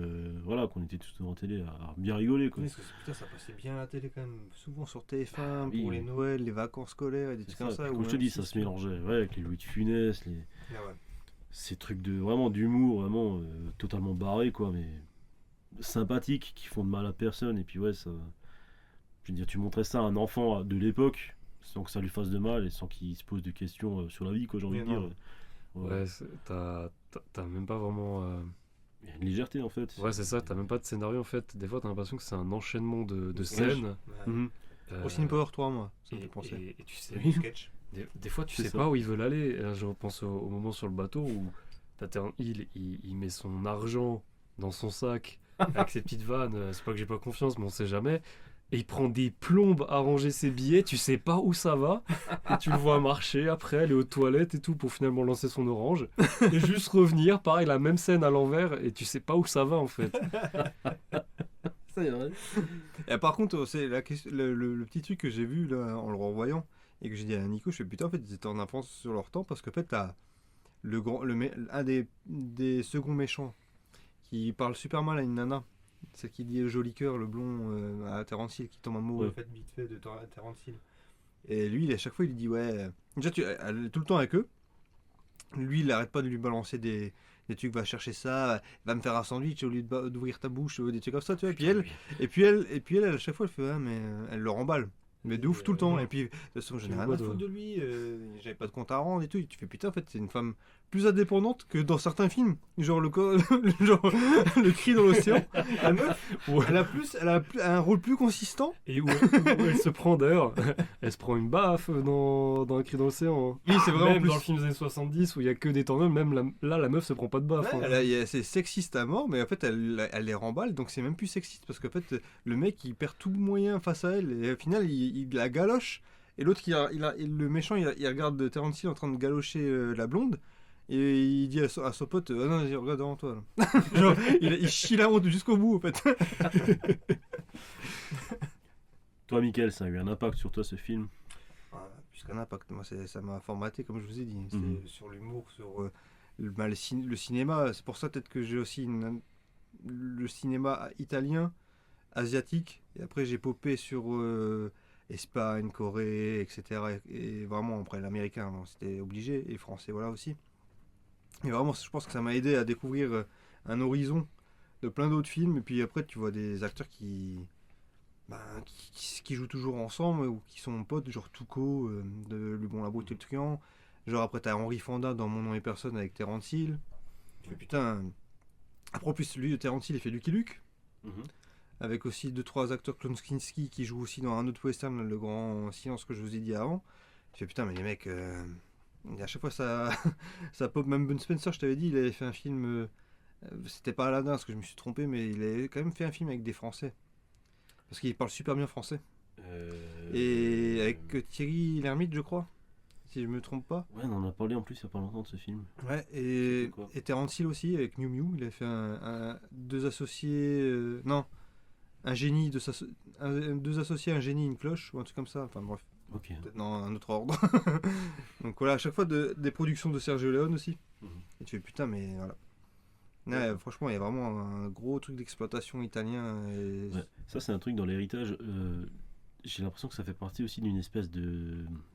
[SPEAKER 3] voilà, qu'on était tous devant la télé à bien rigoler, quoi.
[SPEAKER 5] Oui, parce que putain, ça passait bien à la télé quand même, souvent sur TF1
[SPEAKER 3] oui.
[SPEAKER 5] pour les Noëls, les vacances scolaires et des
[SPEAKER 3] C'est
[SPEAKER 5] trucs comme ça.
[SPEAKER 3] Puis,
[SPEAKER 5] ou
[SPEAKER 3] comme je te
[SPEAKER 5] même
[SPEAKER 3] dis, ça
[SPEAKER 5] si-
[SPEAKER 3] se mélangeait ouais, avec les Louis de Funès,
[SPEAKER 5] Ah ouais.
[SPEAKER 3] ces trucs de vraiment d'humour, vraiment totalement barré, quoi, mais sympathiques, qui font de mal à personne. Et puis ouais, ça, je veux dire, tu montrais ça à un enfant de l'époque, sans que ça lui fasse de mal et sans qu'il se pose de questions sur la vie, quoi, j'ai envie
[SPEAKER 5] Oui,
[SPEAKER 3] de dire.
[SPEAKER 5] non.
[SPEAKER 4] Ouais, t'as même pas vraiment.
[SPEAKER 3] Il y a une légèreté, en fait.
[SPEAKER 4] Ouais, c'est ça, t'as même pas de scénario en fait. Des fois, t'as l'impression que c'est un enchaînement de
[SPEAKER 5] Ouais.
[SPEAKER 4] scènes.
[SPEAKER 5] Ouais.
[SPEAKER 3] Mhm.
[SPEAKER 5] Au Ciné Power 3, moi, ça me
[SPEAKER 4] Et,
[SPEAKER 5] fait penser.
[SPEAKER 4] et tu sais,
[SPEAKER 5] Le sketch.
[SPEAKER 4] des fois, tu
[SPEAKER 3] C'est
[SPEAKER 4] sais
[SPEAKER 3] ça.
[SPEAKER 4] pas où ils veulent aller. Et là, je repense au moment sur le bateau où t'as Terran Hill, il met son argent dans son sac avec ses petites vannes. C'est pas que j'ai pas confiance, mais on sait jamais. Et il prend des plombes à ranger ses billets, tu sais pas où ça va, et tu le vois marcher après, aller aux toilettes et tout pour finalement lancer son orange, et juste revenir, pareil, la même scène à l'envers, et tu sais pas où ça va en fait.
[SPEAKER 3] Ça y est, ouais.
[SPEAKER 5] Et par contre, c'est le petit truc que j'ai vu là, en le revoyant et que j'ai dit à Nico, je fais putain, en fait, ils étaient en avance sur leur temps parce qu'en fait, t'as un des seconds méchants qui parle super mal à une nana. Celle qui dit Joli Cœur, le blond à Terence Hill, qui tombe amoureux
[SPEAKER 3] Ouais.
[SPEAKER 5] en fait, vite fait de Terence Hill. Et lui, à chaque fois, il lui dit ouais. Déjà, elle est tout le temps avec eux. Lui, il arrête pas de lui balancer des trucs, va chercher ça, va me faire un sandwich au lieu d'ouvrir ta bouche, des trucs comme ça, tu vois. Et puis elle, à chaque fois, elle fait ouais, mais elle le remballe. Mais de ouf tout le temps. Et puis, de toute façon, j'en ai
[SPEAKER 4] Tu
[SPEAKER 5] rien
[SPEAKER 4] vois,
[SPEAKER 5] à foutre
[SPEAKER 4] toi.
[SPEAKER 5] de lui, j'avais pas de compte à rendre et tout. Et tu fais putain, en fait, c'est une femme plus indépendante que dans certains films. Genre genre, le cri dans l'océan. La meuf, elle a un rôle plus consistant.
[SPEAKER 4] Et où elle se prend d'ailleurs, elle se prend une baffe dans Un cri dans l'océan. Hein.
[SPEAKER 5] Oui, c'est vraiment
[SPEAKER 4] Même
[SPEAKER 5] plus.
[SPEAKER 4] dans le film des années 70 où il y a que des temps même là la meuf se prend pas de baffe.
[SPEAKER 5] Ouais,
[SPEAKER 4] hein.
[SPEAKER 5] c'est sexiste à mort, mais en fait, elle les remballe, donc c'est même plus sexiste parce qu'en fait, le mec il perd tout moyen face à elle et au final, il la galoche. Et l'autre, le méchant, il regarde Terence Hill en train de galocher la blonde. Et il dit à son pote, ah non, vas-y, regarde devant toi. Là. Genre, il chie la honte jusqu'au bout, en fait.
[SPEAKER 3] Toi, Mickaël, ça a eu un impact sur toi, ce film?
[SPEAKER 5] Puisqu'un impact, moi, ça m'a formaté, comme je vous ai dit. C'est
[SPEAKER 3] Mhm.
[SPEAKER 5] sur l'humour, sur le cinéma. C'est pour ça, peut-être que j'ai aussi le cinéma italien, asiatique. Et après, j'ai popé sur Espagne, Corée, etc. Et vraiment, après, l'américain, bon, c'était obligé. Et français, voilà aussi. Et vraiment, je pense que ça m'a aidé à découvrir un horizon de plein d'autres films. Et puis après, tu vois des acteurs qui jouent toujours ensemble ou qui sont potes, genre Tuco de Le Bon, la Brute et le Truand. Genre après, t'as Henry Fonda dans Mon Nom et Personne avec Terence Hill. Tu fais putain. Après, en plus, lui, Terence Hill, il fait Lucky Luke. Avec aussi 2-3 acteurs Klonskinski qui jouent aussi dans un autre western, Le Grand Silence que je vous ai dit avant. Tu fais putain, mais les mecs. À chaque fois, ça, ça pop. Même Ben Spencer, je t'avais dit, il avait fait un film. C'était pas Aladdin, parce que je me suis trompé, mais il avait quand même fait un film avec des Français. Parce qu'il parle super bien français. Et avec Thierry Lhermitte, je crois. Si je me trompe pas.
[SPEAKER 3] Ouais, on en a parlé en plus il y a pas longtemps de ce film.
[SPEAKER 5] Ouais,
[SPEAKER 3] C'était quoi
[SPEAKER 5] et Terence Hill aussi, avec Miu Miu. Il a fait deux associés. Non, un génie, deux associés, un génie, une cloche, ou un truc comme ça. Enfin bref,
[SPEAKER 3] Ok.
[SPEAKER 5] peut-être dans un autre ordre. Donc voilà, à chaque fois des productions de Sergio Leone aussi.
[SPEAKER 3] Mhm.
[SPEAKER 5] Et tu fais putain, mais voilà. Ouais, franchement, il y a vraiment un gros truc d'exploitation italien. Et...
[SPEAKER 3] Ouais. Ça, c'est un truc dans l'héritage. J'ai l'impression que ça fait partie aussi d'une espèce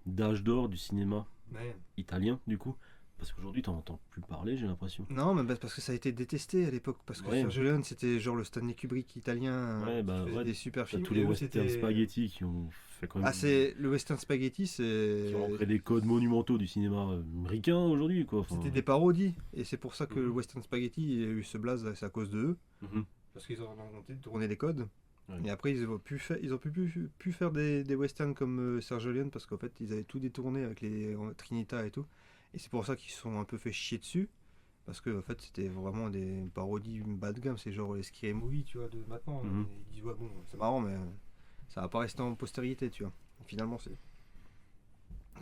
[SPEAKER 3] d'âge d'or du cinéma
[SPEAKER 5] Ouais.
[SPEAKER 3] italien, du coup. Parce qu'aujourd'hui, t'en entends plus parler, j'ai l'impression.
[SPEAKER 5] Non, mais parce que ça a été détesté à l'époque. Parce que
[SPEAKER 3] Ouais.
[SPEAKER 5] Sergio Leone, c'était genre le Stanley Kubrick italien.
[SPEAKER 3] Ouais, bah,
[SPEAKER 5] qui faisait
[SPEAKER 3] ouais,
[SPEAKER 5] des super
[SPEAKER 3] T'as
[SPEAKER 5] films.
[SPEAKER 3] tous les
[SPEAKER 5] Et eux,
[SPEAKER 3] westerns
[SPEAKER 5] c'était-
[SPEAKER 3] spaghetti qui ont fait quand même.
[SPEAKER 5] Ah, c'est le western spaghetti,
[SPEAKER 3] Qui ont
[SPEAKER 5] c'est.
[SPEAKER 3] créé des codes monumentaux du cinéma américain aujourd'hui, quoi. Enfin,
[SPEAKER 5] C'était des parodies. Et c'est pour ça que
[SPEAKER 3] Mhm.
[SPEAKER 5] le western spaghetti il a eu ce blaze, c'est à cause de eux.
[SPEAKER 3] mhm.
[SPEAKER 5] Parce qu'ils ont inventé de tourner les codes.
[SPEAKER 3] Ouais.
[SPEAKER 5] Et après, ils ont pu faire des westerns comme Sergio Leone parce qu'en fait, ils avaient tout détourné avec les Trinita et tout. Et c'est pour ça qu'ils se sont un peu fait chier dessus. Parce que en fait, c'était vraiment des parodies bas de gamme. C'est genre les Scary Movie, tu vois, de maintenant.
[SPEAKER 3] Mhm.
[SPEAKER 5] Ils disent, ouais, bon, c'est marrant, mais ça va pas rester en postérité, tu vois. Et finalement, c'est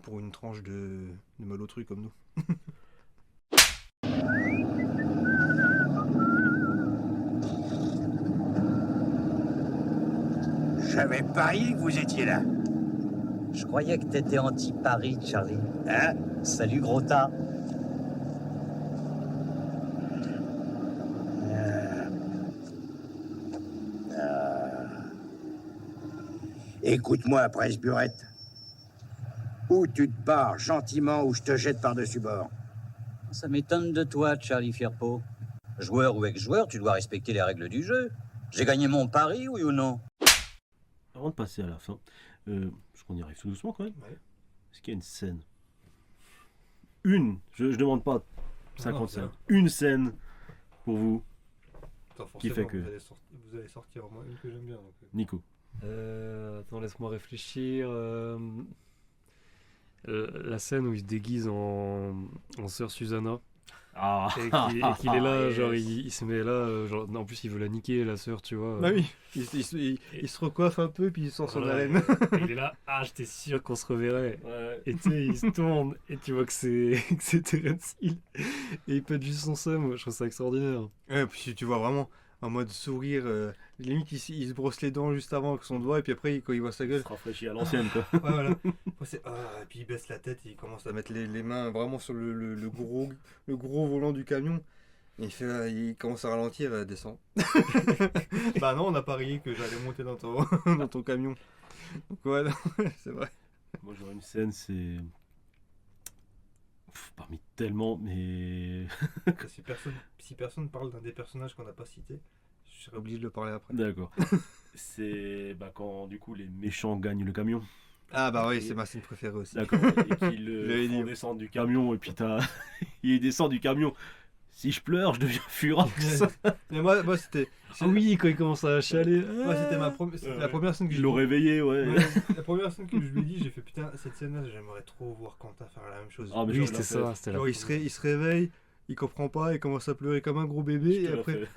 [SPEAKER 5] pour une tranche de malotru comme nous.
[SPEAKER 6] J'avais parié que vous étiez là.
[SPEAKER 1] Je croyais que t'étais anti-Paris, Charlie.
[SPEAKER 6] Hein?
[SPEAKER 1] Salut, gros tas.
[SPEAKER 6] Écoute-moi, presse-burette. Ou tu te barres gentiment ou je te jette par-dessus bord.
[SPEAKER 1] Ça m'étonne de toi, Charlie Firpo. Joueur ou ex-joueur, tu dois respecter les règles du jeu. J'ai gagné mon pari, oui ou non?
[SPEAKER 3] Avant de passer à la fin, je crois qu'on y arrive tout doucement quand même.
[SPEAKER 5] Ouais.
[SPEAKER 3] Est-ce qu'il y a une scène? Je demande pas 55.
[SPEAKER 5] Non,
[SPEAKER 3] Une scène pour vous,
[SPEAKER 5] Attends,
[SPEAKER 3] Qui fait que-
[SPEAKER 5] vous allez sortir au moins une que j'aime bien. Donc...
[SPEAKER 3] Nico.
[SPEAKER 4] Attends, laisse-moi réfléchir. La scène où il se déguise en sœur Susanna
[SPEAKER 3] Ah,
[SPEAKER 4] et qu'il est là,
[SPEAKER 3] yes.
[SPEAKER 4] genre il se met là, genre, en plus il veut la niquer la sœur, tu vois.
[SPEAKER 5] Bah oui, il se recoiffe un peu puis il sort son
[SPEAKER 4] Voilà,
[SPEAKER 5] haleine.
[SPEAKER 4] il est là, j'étais sûr qu'on se reverrait.
[SPEAKER 3] Ouais.
[SPEAKER 4] Et tu sais, il se tourne et tu vois que c'est Terence Hill. Et il pète juste son seum, je trouve ça extraordinaire.
[SPEAKER 5] Ouais, puis tu vois vraiment en mode sourire, limite il se brosse les dents juste avant avec son doigt et puis après quand il voit sa
[SPEAKER 3] Il
[SPEAKER 5] gueule,
[SPEAKER 3] se rafraîchit à l'ancienne quoi.
[SPEAKER 5] ouais, voilà. Après, et puis il baisse la tête et il commence à mettre les mains vraiment sur le gros volant du camion. Et il commence à ralentir et descend. Bah non, on a parié que j'allais monter dans ton camion. Donc ouais, non, c'est vrai.
[SPEAKER 3] Moi j'aurais une scène, c'est... Parmi tellement, mais...
[SPEAKER 5] Si personne parle d'un des personnages qu'on n'a pas cité, je serais obligé de le parler après.
[SPEAKER 3] D'accord. C'est quand du coup les méchants gagnent le camion.
[SPEAKER 5] Ah bah oui, c'est ma scène préférée aussi.
[SPEAKER 3] D'accord. Et qu'ils
[SPEAKER 5] J'avais
[SPEAKER 3] font
[SPEAKER 5] dit.
[SPEAKER 3] descendre du camion et puis il descend du camion. Si je pleure, je deviens furax.
[SPEAKER 5] Mais moi c'était...
[SPEAKER 4] Ah oui, quand il commence à chialer.
[SPEAKER 5] Moi c'était la première scène que
[SPEAKER 3] Il l'ont réveillé, ouais.
[SPEAKER 5] Ouais, la première scène que je lui ai dit, j'ai fait putain, cette scène-là, j'aimerais trop voir Quentin faire la même chose.
[SPEAKER 3] Ah, mais
[SPEAKER 4] Oui,
[SPEAKER 3] je te
[SPEAKER 4] c'était
[SPEAKER 3] la
[SPEAKER 4] ça, c'était la
[SPEAKER 5] Genre, il se réveille, il comprend pas, il commence à pleurer comme un gros bébé, et après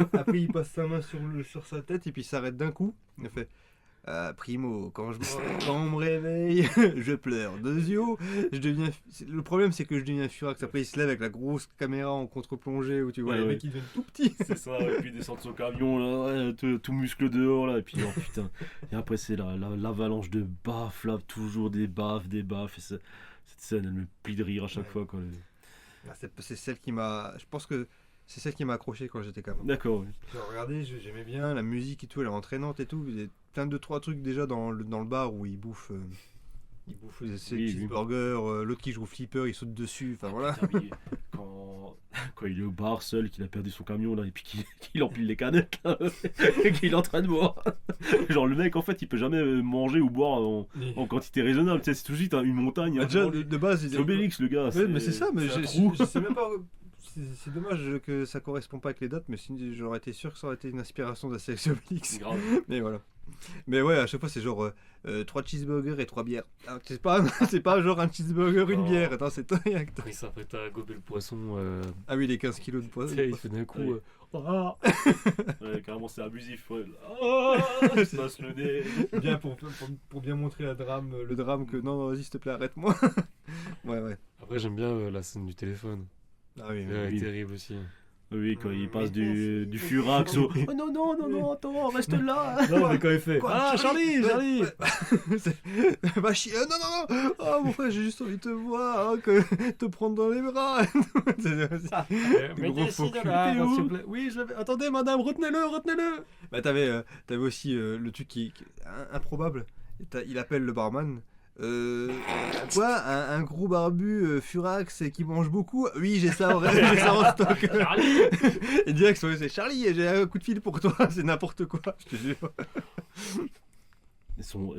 [SPEAKER 5] il passe sa main sur sa tête, et puis il s'arrête d'un coup. Il fait Primo, quand on me réveille, je pleure. Deuxio, le problème c'est que je deviens furax. Après il se lève avec la grosse caméra en contre-plongée où tu vois
[SPEAKER 3] Ouais,
[SPEAKER 5] les
[SPEAKER 3] ouais.
[SPEAKER 5] mecs qui deviennent tout petits.
[SPEAKER 3] C'est ça, et puis descendre son camion, là, ouais, tout muscle dehors, là, et puis, oh putain. Et après, c'est l'avalanche de baffes, là, toujours des baffes, et cette scène, elle me plie de rire à chaque
[SPEAKER 5] Ouais.
[SPEAKER 3] fois, quoi.
[SPEAKER 5] C'est celle qui m'a. Je pense que c'est celle qui m'a accroché quand j'étais gamin.
[SPEAKER 3] D'accord, oui.
[SPEAKER 5] J'ai regardé, j'aimais bien la musique et tout, elle est entraînante et tout. Il y a plein de trois trucs déjà dans le bar où il bouffe ses
[SPEAKER 3] Oui, oui.
[SPEAKER 5] cheeseburgers, l'autre qui joue au flipper, il saute dessus, enfin voilà.
[SPEAKER 3] Putain, mais quand il est au bar seul, qu'il a perdu son camion, là, et puis qu'il empile les canettes, là, et qu'il est en train de boire. Genre, le mec, en fait, il peut jamais manger ou boire en quantité raisonnable, tu sais, c'est tout de suite une montagne.
[SPEAKER 5] Bah,
[SPEAKER 3] hein,
[SPEAKER 5] déjà,
[SPEAKER 3] vraiment,
[SPEAKER 5] de base,
[SPEAKER 3] c'est Obélix, le gars.
[SPEAKER 5] Ouais, mais c'est ça, mais
[SPEAKER 3] c'est un
[SPEAKER 5] je
[SPEAKER 3] trou.
[SPEAKER 5] sais même pas. C'est dommage que ça correspond pas avec les dates, mais j'aurais été sûr que ça aurait été une inspiration d'Astérix et Obélix.
[SPEAKER 3] Grave.
[SPEAKER 5] Mais voilà. Mais ouais, à chaque fois c'est genre 3 cheeseburgers et 3 bières. Alors, c'est pas genre un cheeseburger, une
[SPEAKER 4] Oh.
[SPEAKER 5] bière. Attends, c'est toi.
[SPEAKER 4] Quand il s'apprête à gober le poisson,
[SPEAKER 5] Ah oui, les 15 kilos de
[SPEAKER 4] tu
[SPEAKER 5] poisson.
[SPEAKER 4] sais, il fait d'un coup.
[SPEAKER 3] Ouais.
[SPEAKER 4] Ah
[SPEAKER 3] Ouais, carrément, c'est abusif. Ouais. Oh, il se passe le nez.
[SPEAKER 5] Bien pour bien montrer le drame que non, vas-y, s'il te plaît, arrête-moi. Ouais.
[SPEAKER 4] Après, j'aime bien la scène du téléphone.
[SPEAKER 5] Ah oui,
[SPEAKER 4] Elle
[SPEAKER 3] oui.
[SPEAKER 4] est terrible aussi.
[SPEAKER 3] Oui, quand il passe
[SPEAKER 5] Mais
[SPEAKER 3] du furax au... Oh non, non, non, non, attends, reste là.
[SPEAKER 4] Non, mais quand il fait.
[SPEAKER 5] Quoi,
[SPEAKER 4] Ah, Charlie, Charlie
[SPEAKER 5] Va chier. Non. Oh mon frère, j'ai juste envie de te voir, hein, te prendre dans les bras.
[SPEAKER 4] Mais
[SPEAKER 5] gros faux cul. T'es
[SPEAKER 4] s'il
[SPEAKER 5] où
[SPEAKER 4] vous plaît. Oui, attendez, madame, retenez-le.
[SPEAKER 5] Bah t'avais aussi le truc qui improbable. Il appelle le barman. Quoi un gros barbu furax qui mange beaucoup. Oui, j'ai ça en stock.
[SPEAKER 4] Charlie
[SPEAKER 5] Et direct c'est Charlie, j'ai un coup de fil pour toi. C'est n'importe quoi, je te jure.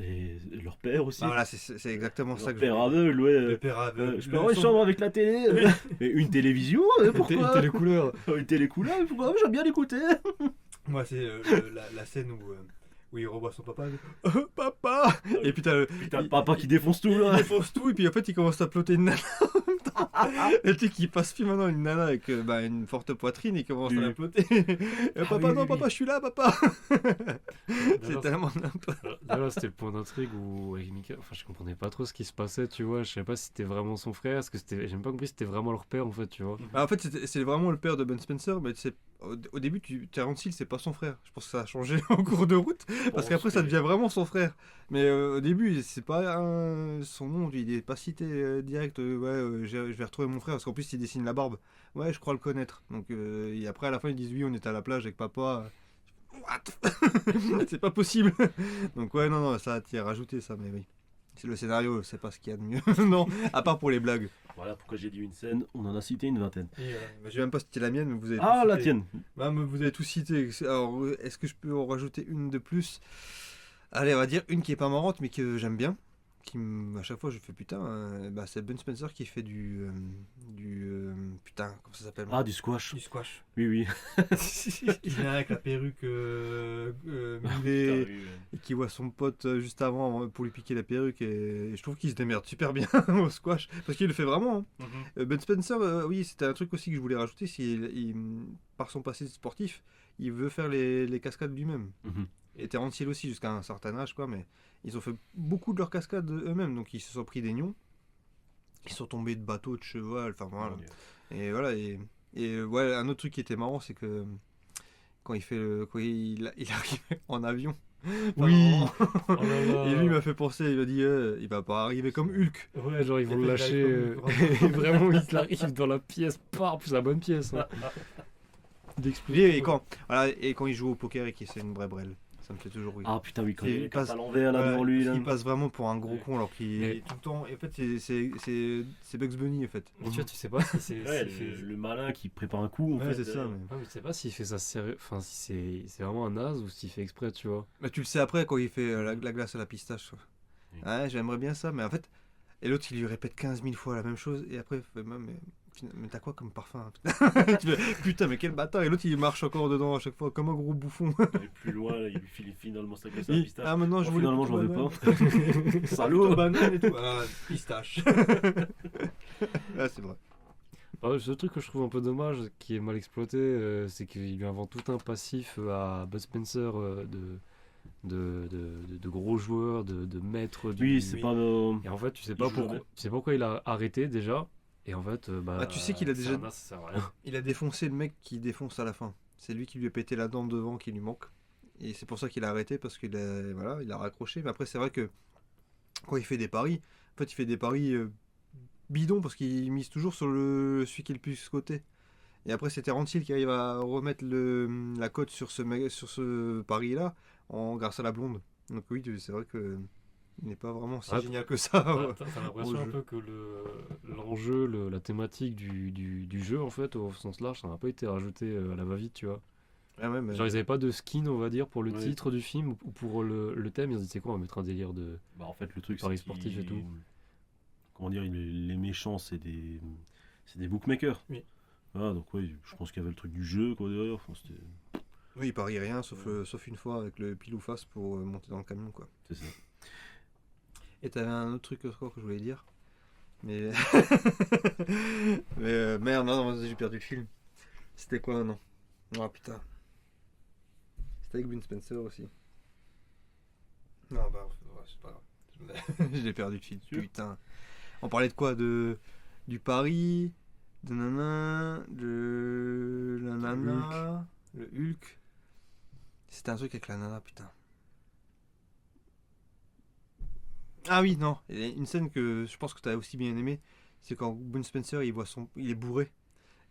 [SPEAKER 3] Et leur père aussi.
[SPEAKER 5] Bah voilà, c'est exactement ça
[SPEAKER 3] Leur
[SPEAKER 5] que
[SPEAKER 3] père
[SPEAKER 5] je
[SPEAKER 3] aveugle, ouais.
[SPEAKER 5] Le père aveugle.
[SPEAKER 3] Je peux avoir une chambre avec la télé. Mais une télévision, pourquoi
[SPEAKER 4] T'es les couleurs.
[SPEAKER 3] Une télécouleur, pourquoi j'aime bien l'écouter.
[SPEAKER 5] Moi c'est la scène où il revoit son papa. Papa. Et puis t'as
[SPEAKER 3] Putain, le papa qui défonce tout
[SPEAKER 5] il
[SPEAKER 3] là.
[SPEAKER 5] défonce tout et puis en fait il commence à ploter une nana en même temps. Le truc qui passe plus maintenant une nana avec une forte poitrine et commence à l'appeler. Papa, non, papa, je suis là, papa. C'est tellement n'importe.
[SPEAKER 4] Là, c'était le point d'intrigue où avec Michael, enfin, je comprenais pas trop ce qui se passait, tu vois. Je savais pas si c'était vraiment son frère, est-ce que c'était, j'ai même pas compris si c'était vraiment leur père en fait, tu vois.
[SPEAKER 5] En fait, c'est vraiment le père de Ben Spencer, mais au début, Terence Hill, c'est pas son frère. Je pense que ça a changé en cours de route, parce qu'après, ça devient vraiment son frère. Mais au début, c'est pas son nom, il est pas cité direct. Je vais retrouver mon frère, parce qu'en plus, il dessine la barbe. Ouais, je crois le connaître. Donc, et après, à la fin, ils disent oui, on était à la plage avec papa. What? C'est pas possible. Donc, ouais, non, ça a été rajouté, ça, mais oui. C'est le scénario, c'est pas ce qu'il y a de mieux. Non, à part pour les blagues.
[SPEAKER 3] Voilà pourquoi j'ai dit une scène, on en a cité une vingtaine.
[SPEAKER 5] Je vais même pas citer la mienne, mais vous avez
[SPEAKER 3] Ah,
[SPEAKER 5] tout
[SPEAKER 3] la
[SPEAKER 5] cité.
[SPEAKER 3] tienne.
[SPEAKER 5] Bah, mais vous avez tout cité. Alors, est-ce que je peux en rajouter une de plus? Allez, on va dire une qui est pas marrante, mais que j'aime bien. À chaque fois, je fais putain. C'est Ben Spencer qui fait du putain, comment ça s'appelle?
[SPEAKER 3] Ah, du squash.
[SPEAKER 7] Du squash.
[SPEAKER 3] Oui, oui.
[SPEAKER 7] Il vient avec la perruque
[SPEAKER 5] mulet, et qui voit son pote juste avant pour lui piquer la perruque. Et je trouve qu'il se démerde super bien au squash. Parce qu'il le fait vraiment. Hein. Ben Spencer, oui, c'était un truc aussi que je voulais rajouter. Par son passé sportif, il veut faire les cascades lui-même. Et Terence Hill aussi, jusqu'à un certain âge, quoi. Mais ils ont fait beaucoup de leurs cascades eux-mêmes. Donc ils se sont pris des nions. Ils sont tombés de bateaux, de cheval. Enfin voilà. Et voilà. Et ouais, un autre truc qui était marrant, c'est que quand il arrive en avion.
[SPEAKER 3] Oui.
[SPEAKER 4] Oh là là.
[SPEAKER 5] Et lui il m'a fait penser, il m'a dit il va pas arriver comme Hulk.
[SPEAKER 4] Ouais, genre ils vont le
[SPEAKER 7] Il
[SPEAKER 4] lâcher.
[SPEAKER 7] arrive
[SPEAKER 4] Et vraiment, il arrive dans la pièce, plus la bonne pièce. Hein.
[SPEAKER 5] Et quand il joue au poker et qu'il c'est une vraie brêle. Ça me fait toujours rire.
[SPEAKER 3] Ah putain, oui, quand
[SPEAKER 5] Et
[SPEAKER 3] il
[SPEAKER 5] il
[SPEAKER 3] passe
[SPEAKER 5] passe-
[SPEAKER 3] à l'envers là devant lui. Là.
[SPEAKER 5] Il passe vraiment pour un gros
[SPEAKER 4] Ouais.
[SPEAKER 5] con alors qu'il
[SPEAKER 4] Mais-
[SPEAKER 5] est tout le temps. Et en fait, c'est Bugs Bunny en fait.
[SPEAKER 4] Mais tu vois, tu sais pas si c'est.
[SPEAKER 3] Ouais,
[SPEAKER 4] s'il fait-
[SPEAKER 3] le malin qui prépare un coup. En
[SPEAKER 5] Ouais,
[SPEAKER 3] fait,
[SPEAKER 5] c'est ça. Mais...
[SPEAKER 4] Ouais, mais tu sais pas s'il fait ça sérieux. Enfin, si c'est vraiment un naze ou s'il fait exprès, tu vois.
[SPEAKER 5] Bah, tu le sais après quand il fait la glace à la pistache. Quoi.
[SPEAKER 3] Oui.
[SPEAKER 5] Ouais, j'aimerais bien ça, mais en fait. Et l'autre il lui répète 15 000 fois la même chose et après il fait mais t'as quoi comme parfum? Tu fais, putain, mais quel bâtard! Et l'autre il marche encore dedans à chaque fois comme un gros bouffon.
[SPEAKER 3] Et plus loin, là, il lui file finalement sa glace à la
[SPEAKER 5] Et-
[SPEAKER 3] pistache.
[SPEAKER 5] ah, maintenant je voulais.
[SPEAKER 3] Finalement, j'en veux
[SPEAKER 5] banane.
[SPEAKER 3] pas.
[SPEAKER 5] Salaud,
[SPEAKER 3] Salaud.
[SPEAKER 5] banane et tout.
[SPEAKER 7] Ah, pistache.
[SPEAKER 5] Ah, c'est vrai.
[SPEAKER 4] Le seul truc que je trouve un peu dommage, qui est mal exploité, c'est qu'il lui invente tout un passif à Bud Spencer de gros joueurs, de maîtres.
[SPEAKER 3] Oui, c'est pas.
[SPEAKER 4] Et en fait, tu sais
[SPEAKER 3] Il
[SPEAKER 4] pas
[SPEAKER 3] joue
[SPEAKER 4] pourquoi.
[SPEAKER 3] jamais.
[SPEAKER 4] Tu sais pas pourquoi il a arrêté déjà. Et en fait,
[SPEAKER 5] tu sais qu'il a
[SPEAKER 4] c'est
[SPEAKER 5] déjà-
[SPEAKER 4] un as, ça sert à rien.
[SPEAKER 5] Il a défoncé le mec qui défonce à la fin. C'est lui qui lui a pété la dent devant qui lui manque. Et c'est pour ça qu'il a arrêté parce qu'il il a raccroché. Mais après, c'est vrai que quand il fait des paris, en fait, il fait des paris bidons parce qu'il mise toujours sur celui qui est le plus coté. Et après, c'est Terence Hill qui arrive à remettre la cote sur ce pari-là grâce à la blonde. Donc oui, c'est vrai que il n'est pas vraiment si
[SPEAKER 4] Ah,
[SPEAKER 5] génial que ça.
[SPEAKER 4] T'as l'impression
[SPEAKER 5] Au
[SPEAKER 4] un
[SPEAKER 5] jeu.
[SPEAKER 4] peu que l'enjeu, la thématique du jeu, en fait, au sens large, ça n'a pas été rajouté à la va-vite, tu vois.
[SPEAKER 5] Ah ouais, mais-
[SPEAKER 4] Genre, ils avaient pas de skin, on va dire, pour le
[SPEAKER 3] Ouais.
[SPEAKER 4] titre du film ou pour le thème. Ils ont dit, c'est quoi, on va mettre un délire de.
[SPEAKER 3] Bah, en fait, le truc,
[SPEAKER 4] Paris
[SPEAKER 3] c'est
[SPEAKER 4] sportif et
[SPEAKER 3] qu'ils-
[SPEAKER 4] tout.
[SPEAKER 3] Comment dire, les méchants, c'est des bookmakers.
[SPEAKER 7] Oui.
[SPEAKER 3] Ah, donc, oui, je pense qu'il y avait le truc du jeu, quoi, derrière. Enfin,
[SPEAKER 5] Oui, il parie rien sauf une fois avec le pile ou face pour monter dans le camion, quoi.
[SPEAKER 3] c'est ça.
[SPEAKER 5] Et t'avais un autre truc encore que je voulais dire. Mais. mais merde, non, j'ai perdu le film. C'était quoi, non? Oh putain. C'était avec Ben Spencer aussi. Non, bah, ouais, c'est pas grave. Je l'ai perdu le film,
[SPEAKER 3] Sûr?
[SPEAKER 5] putain. On parlait de quoi? Du Paris, de Nana, de la Nana, le Hulk. C'était un truc avec la Nana, putain. Ah oui, non, il y a une scène que je pense que tu as aussi bien aimé, c'est quand Ben Spencer il est bourré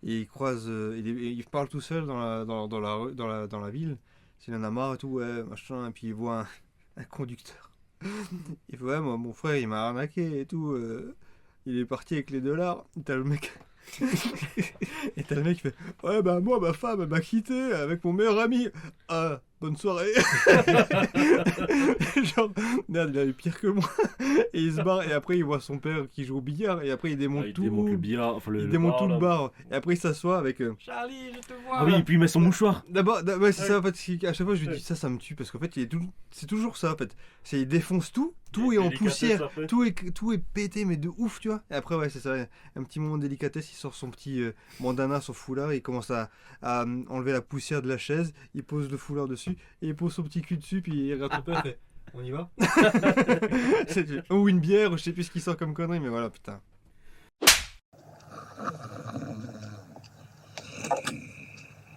[SPEAKER 5] et il croise, il parle tout seul dans la ville, c'est il en a marre et tout, ouais, machin, et puis il voit un conducteur. Il fait ouais, moi, mon frère il m'a arnaqué et tout, il est parti avec les $, et t'as le mec. Et t'as le mec qui fait ouais bah moi ma femme elle m'a quitté avec mon meilleur ami, ah bonne soirée. Genre merde il a eu pire que moi. Et il se barre et après il voit son père qui joue au billard et après il démonte
[SPEAKER 3] Ah, il
[SPEAKER 5] tout,
[SPEAKER 3] démonte le billard, enfin,
[SPEAKER 5] il démonte
[SPEAKER 3] bar,
[SPEAKER 5] tout le
[SPEAKER 3] là.
[SPEAKER 5] bar et après il s'assoit avec
[SPEAKER 7] Charlie, je te vois.
[SPEAKER 3] Ah oui, et puis il met son mouchoir.
[SPEAKER 5] d'abord ouais, c'est ça en fait, à chaque fois je lui dis ça me tue parce qu'en fait c'est toujours ça en fait, c'est il défonce tout tout est en
[SPEAKER 3] Délicatesse
[SPEAKER 5] poussière,
[SPEAKER 3] après.
[SPEAKER 5] tout est pété, mais de ouf, tu vois. Et après, ouais, c'est ça, un petit moment de délicatesse, il sort son petit bandana, son foulard, il commence à enlever la poussière de la chaise, il pose le foulard dessus, et il pose son petit cul dessus, puis il regarde son père, il fait on y va. Ou une bière, ou je sais plus ce qu'il sort comme connerie, mais voilà, putain.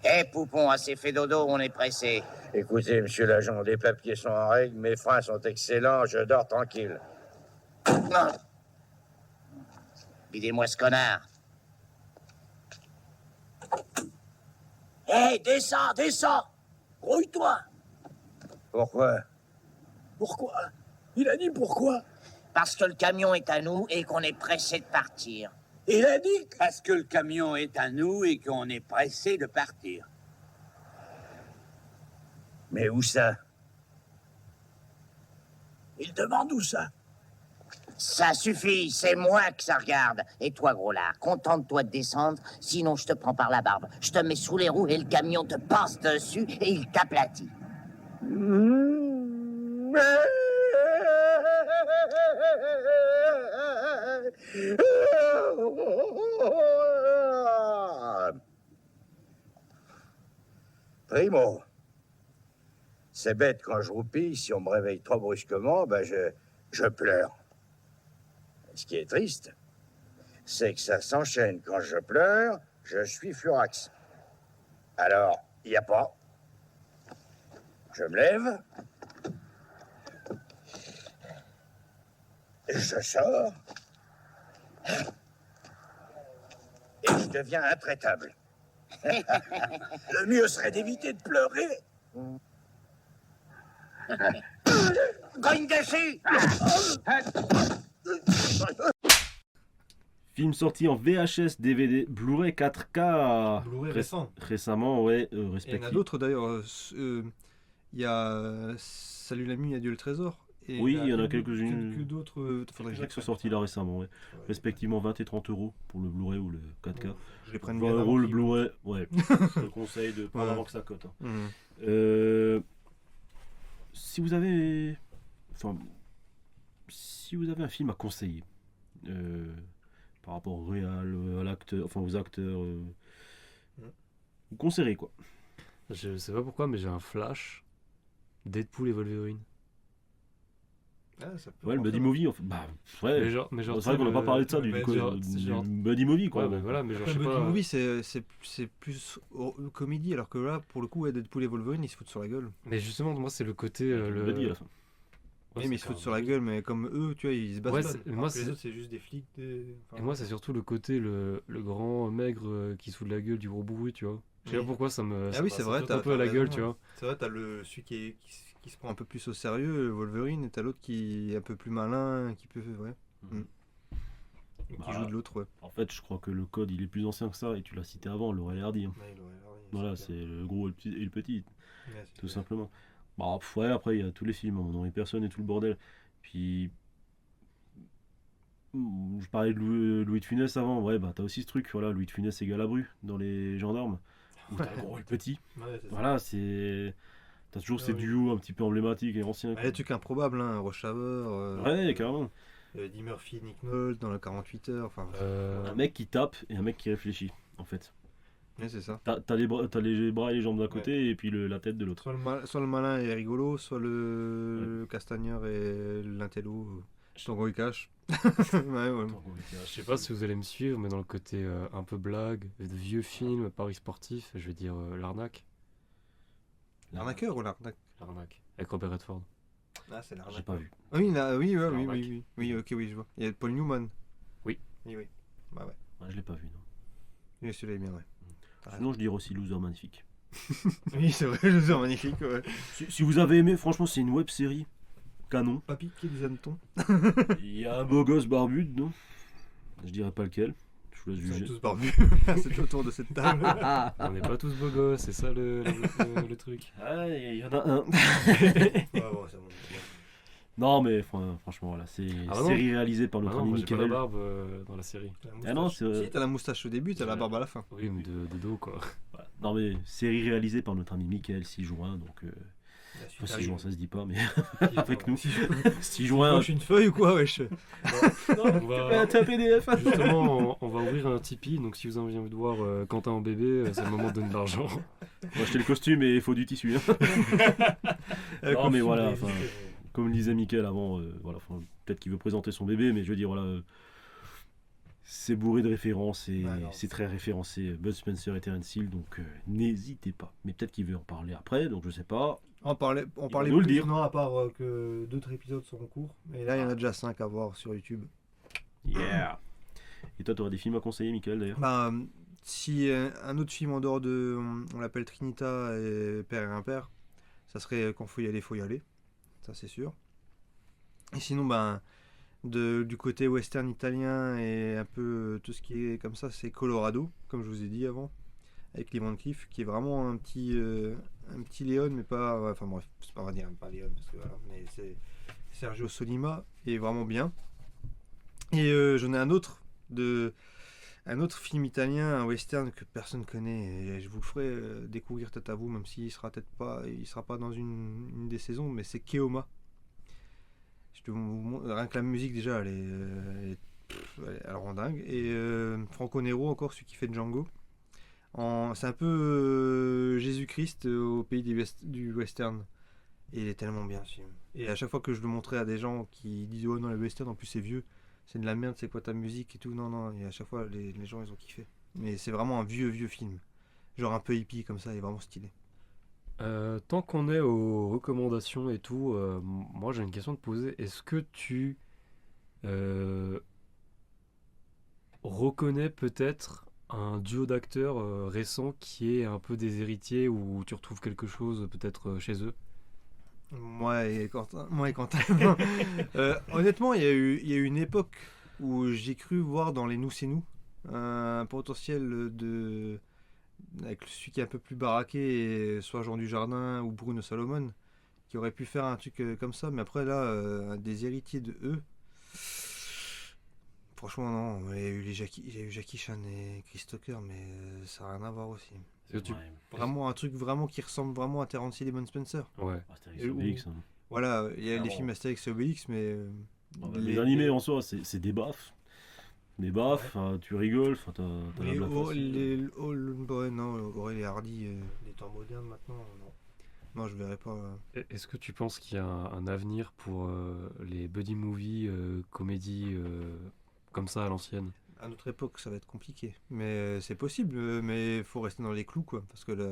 [SPEAKER 6] Eh, Poupon, assez fait dodo, on est pressé.
[SPEAKER 2] Écoutez, monsieur l'agent, les papiers sont en règle, mes freins sont excellents, je dors tranquille.
[SPEAKER 6] Non. Videz-moi ce connard. Hé, descends, descends. Grouille-toi.
[SPEAKER 2] Pourquoi?
[SPEAKER 6] Pourquoi? Il a dit pourquoi? Parce que le camion est à nous et qu'on est pressé de partir.
[SPEAKER 1] Il a dit parce que le camion est à nous et qu'on est pressé de partir.
[SPEAKER 2] Mais où ça?
[SPEAKER 6] Il demande où ça? Ça suffit, c'est moi que ça regarde. Et toi, gros lard, contente-toi de descendre, sinon je te prends par la barbe. Je te mets sous les roues et le camion te passe dessus et il t'aplatit.
[SPEAKER 2] Primo, c'est bête quand je roupille, si on me réveille trop brusquement, ben je pleure. Ce qui est triste, c'est que ça s'enchaîne. Quand je pleure, je suis furax. Alors, il n'y a pas. Je me lève. Je sors. Et je deviens intraitable. Le mieux serait d'éviter de pleurer.
[SPEAKER 6] Cogne dessus!
[SPEAKER 3] Film sorti en VHS, DVD, Blu-ray 4K.
[SPEAKER 7] Blu-ray récent.
[SPEAKER 3] Récemment, ouais,
[SPEAKER 5] Et il y en a
[SPEAKER 3] respectivement.
[SPEAKER 5] d'autres d'ailleurs. Il y a Salut l'ami, adieu le trésor. Et
[SPEAKER 3] Oui, il y en a quelques-unes.
[SPEAKER 5] Que d'autres. Faudrait que je
[SPEAKER 3] Qui sont sortis là récemment, ouais. Respectivement 20 et 30 euros pour le Blu-ray ou le 4K.
[SPEAKER 5] je les prenne
[SPEAKER 3] 20
[SPEAKER 5] bien
[SPEAKER 3] euros
[SPEAKER 5] avant
[SPEAKER 3] le
[SPEAKER 5] qu'ils-
[SPEAKER 3] Blu-ray, ouais. Je te conseille de prendre
[SPEAKER 5] Ouais.
[SPEAKER 3] avant que ça cote. Hein.
[SPEAKER 5] Mhm.
[SPEAKER 3] Si vous avez. Enfin. Si vous avez un film à conseiller. Par rapport au réal, à l'acteur, enfin aux acteurs. Vous conseillerez quoi?
[SPEAKER 4] Je sais pas pourquoi, mais j'ai un flash. Deadpool et Wolverine.
[SPEAKER 5] Ah, ça peut
[SPEAKER 3] Ouais, le
[SPEAKER 5] rentrer
[SPEAKER 3] buddy
[SPEAKER 5] dans-
[SPEAKER 3] movie, enfin, bah, ouais.
[SPEAKER 4] Mais genre,
[SPEAKER 3] C'est vrai qu'on n'a pas parlé de ça, du
[SPEAKER 7] ouais,
[SPEAKER 3] coup,
[SPEAKER 4] genre-
[SPEAKER 3] du
[SPEAKER 4] genre-
[SPEAKER 3] buddy movie, quoi.
[SPEAKER 4] Ouais, mais voilà, mais genre,
[SPEAKER 5] Après,
[SPEAKER 4] je sais
[SPEAKER 5] Buddy
[SPEAKER 4] pas.
[SPEAKER 5] Movie, c'est plus comédie, alors que là, pour le coup, ouais, Deadpool et Wolverine, ils se foutent sur la gueule.
[SPEAKER 4] Mais justement, moi, c'est le côté.
[SPEAKER 3] Le buddy à la fin.
[SPEAKER 4] Ouais,
[SPEAKER 5] Oui, mais ils
[SPEAKER 4] c'est
[SPEAKER 5] se foutent
[SPEAKER 4] pas-
[SPEAKER 5] sur la gueule, mais comme eux, tu vois, ils se battent
[SPEAKER 4] Ouais,
[SPEAKER 5] pas.
[SPEAKER 4] c'est-
[SPEAKER 7] Alors
[SPEAKER 4] moi,
[SPEAKER 7] que les
[SPEAKER 4] c'est-
[SPEAKER 7] autres, c'est juste des flics.
[SPEAKER 4] Et moi, c'est surtout le côté, le grand maigre qui se fout de la gueule du gros bourru, tu vois. Je sais pas
[SPEAKER 5] Oui.
[SPEAKER 4] pourquoi ça me.
[SPEAKER 5] Ah
[SPEAKER 4] ça-
[SPEAKER 5] oui,
[SPEAKER 4] ça
[SPEAKER 5] c'est vrai,
[SPEAKER 4] saute
[SPEAKER 5] t'as
[SPEAKER 4] un peu à la
[SPEAKER 5] raison,
[SPEAKER 4] gueule,
[SPEAKER 5] ouais.
[SPEAKER 4] tu vois.
[SPEAKER 5] C'est vrai, t'as celui qui se prend un peu plus au sérieux, Wolverine, et t'as l'autre qui est un peu plus malin, qui peut, ouais, qui
[SPEAKER 3] Bah,
[SPEAKER 5] joue de l'autre, ouais.
[SPEAKER 3] En fait, je crois que le code, il est plus ancien que ça, et tu l'as cité avant, Laurel et Hardy. Hein. Voilà, c'est le gros et le petit, tout simplement. Bah, ouais, après, il y a tous les films, on aurait personne et tout le bordel. Puis. Je parlais de Louis de Funès avant, ouais, bah, t'as aussi ce truc, voilà, Louis de Funès égale Abru dans Les Gendarmes. Où t'as le gros et le petit. Voilà, c'est. T'as toujours ces
[SPEAKER 7] oui.
[SPEAKER 3] duos un petit peu emblématiques et anciens.
[SPEAKER 5] Ah,
[SPEAKER 3] quoi.
[SPEAKER 5] les trucs improbables, hein, Rush Hour,
[SPEAKER 3] Ouais, carrément.
[SPEAKER 5] Eddie Murphy, Nick Nolte dans le 48 heures, enfin,
[SPEAKER 3] Un mec qui tape et un mec qui réfléchit, en fait.
[SPEAKER 5] ouais, c'est ça.
[SPEAKER 3] T'as les bras et les jambes d'un côté et puis la tête de l'autre.
[SPEAKER 5] Soit le malin est rigolo, soit le castagneur et l'intello, Tango et Cash. Ouais, ouais.
[SPEAKER 4] Je sais pas si vous allez me suivre, mais dans le côté un peu blague, de vieux films, paris sportif, je vais dire l'arnaque.
[SPEAKER 5] L'arnaqueur ou l'arnaque?
[SPEAKER 4] L'arnaque. Avec Robert Redford.
[SPEAKER 5] Ah, c'est
[SPEAKER 3] J'ai pas vu.
[SPEAKER 5] Ah oui, oui, ouais,
[SPEAKER 4] C'est
[SPEAKER 5] oui,
[SPEAKER 4] l'arnaque.
[SPEAKER 5] oui, ok, oui, je vois. Il y a Paul Newman.
[SPEAKER 4] Oui.
[SPEAKER 5] Oui, oui. Bah ouais.
[SPEAKER 3] Ouais, je l'ai pas vu, non.
[SPEAKER 5] Oui, celui-là est bien, ouais. T'as
[SPEAKER 3] Sinon, je dirais aussi Loser Magnifique.
[SPEAKER 5] raison. Oui, c'est vrai, je suis magnifique, ouais.
[SPEAKER 3] Si vous avez aimé, franchement, c'est une web série canon.
[SPEAKER 5] Pas piqué des hannetons.
[SPEAKER 3] Il y a un beau gosse barbu dedans. Je dirais pas lequel. Je vous laisse
[SPEAKER 5] Ils sont
[SPEAKER 3] juger.
[SPEAKER 5] tous barbus. C'est autour de cette table.
[SPEAKER 4] On n'est pas tous beaux gosses, c'est ça le truc.
[SPEAKER 3] Ah, il y en a un.
[SPEAKER 5] Ouais, bon, c'est bon.
[SPEAKER 3] Non, mais franchement, voilà, c'est
[SPEAKER 4] Ah bah non.
[SPEAKER 3] série réalisée par
[SPEAKER 4] Ah
[SPEAKER 3] notre
[SPEAKER 4] non,
[SPEAKER 3] ami
[SPEAKER 4] moi j'ai pas la
[SPEAKER 3] Michael.
[SPEAKER 4] barbe dans la série.
[SPEAKER 3] Ah non, c'est.
[SPEAKER 5] Si, t'as la moustache au début, t'as la barbe à la fin.
[SPEAKER 4] Oui, mais de dos quoi.
[SPEAKER 3] Voilà. Non, mais série réalisée par notre ami Michael 6 juin, donc Enfin, 6 juin, ça se dit pas, mais
[SPEAKER 7] Avec
[SPEAKER 3] avec nous.
[SPEAKER 7] 6
[SPEAKER 3] 6 juin.
[SPEAKER 5] Lâche une feuille ou quoi, wesh?
[SPEAKER 4] On va-
[SPEAKER 3] T'as un PDF.
[SPEAKER 4] Justement, on va ouvrir un Tipeee, donc si vous avez envie de voir Quentin en bébé, c'est le moment de donner de l'argent.
[SPEAKER 3] On va acheter le costume et il faut du tissu. Hein. Non, mais voilà, enfin, comme le disait Mickaël avant, voilà, enfin, peut-être qu'il veut présenter son bébé, mais je veux dire, voilà, c'est bourré de références et
[SPEAKER 5] Ouais, non,
[SPEAKER 3] c'est très référencé. Bud Spencer et Terence Hill, donc n'hésitez pas. Mais peut-être qu'il veut en parler après, donc je sais pas.
[SPEAKER 5] On parlait
[SPEAKER 3] nous le
[SPEAKER 5] plus,
[SPEAKER 3] dire.
[SPEAKER 5] non, à part que d'autres épisodes sont en cours. Mais là, il y en a déjà 5 à voir sur YouTube.
[SPEAKER 3] Yeah! Et toi, tu aurais des films à conseiller, Mickaël, d'ailleurs?
[SPEAKER 5] Bah, si un autre film en dehors de, on l'appelle Trinita et Père et Impair, ça serait Quand faut y aller, ça c'est sûr. Et sinon, ben, du côté western italien et un peu tout ce qui est comme ça, c'est Colorado, comme je vous ai dit avant, avec Lee Van Cleef, qui est vraiment un petit Léon, mais pas, ouais, enfin bref, c'est pas, on va dire pas Léon, parce que voilà, mais c'est Sergio Solima, et vraiment bien. Et j'en ai un autre film italien, un western que personne connaît, et je vous le ferai découvrir peut-être à vous, même s'il sera pas dans une des saisons, mais c'est Keoma. Rien que la musique déjà, elle rend dingue. Et Franco Nero encore, celui qui fait Django. C'est un peu Jésus-Christ au pays du western. Et il est tellement bien ce film. Et à chaque fois que je le montrais à des gens qui disent oh non, le western en plus c'est vieux, c'est de la merde, c'est quoi ta musique et tout. Non, et à chaque fois les gens ils ont kiffé. Mais c'est vraiment un vieux film. Genre un peu hippie comme ça, il est vraiment stylé.
[SPEAKER 4] Tant qu'on est aux recommandations et tout, moi j'ai une question à te poser. Est-ce que tu reconnais peut-être un duo d'acteurs récent qui est un peu des héritiers ou tu retrouves quelque chose peut-être chez eux?
[SPEAKER 5] Moi et Quentin. Honnêtement, il y a eu une époque où j'ai cru voir dans Les Nous c'est nous un potentiel avec celui qui est un peu plus baraqué, soit Jean Dujardin ou Bruno Salomon, qui aurait pu faire un truc comme ça. Mais après là, des héritiers de eux, franchement non. Il y a eu Jackie Chan et Chris Tucker, mais ça n'a rien à voir aussi.
[SPEAKER 4] Est-ce que tu-
[SPEAKER 5] Vraiment un truc vraiment qui ressemble vraiment à Terence Hill et Bud Spencer.
[SPEAKER 4] Ouais.
[SPEAKER 3] Astérix et Obélix, hein.
[SPEAKER 5] Voilà, il y a
[SPEAKER 3] Ah
[SPEAKER 5] les
[SPEAKER 3] bon.
[SPEAKER 5] films Astérix et Obélix, mais
[SPEAKER 3] Les animés en soi, c'est des baffes. Des baffes, tu rigoles, t'as
[SPEAKER 5] les,
[SPEAKER 3] la face.
[SPEAKER 5] les Hardy, les temps modernes maintenant, non, je verrais pas.
[SPEAKER 4] Est-ce que tu penses qu'il y a un avenir pour les buddy movies, comédies comme ça à l'ancienne?
[SPEAKER 5] À notre époque, ça va être compliqué, mais c'est possible, mais il faut rester dans les clous, quoi, parce que là,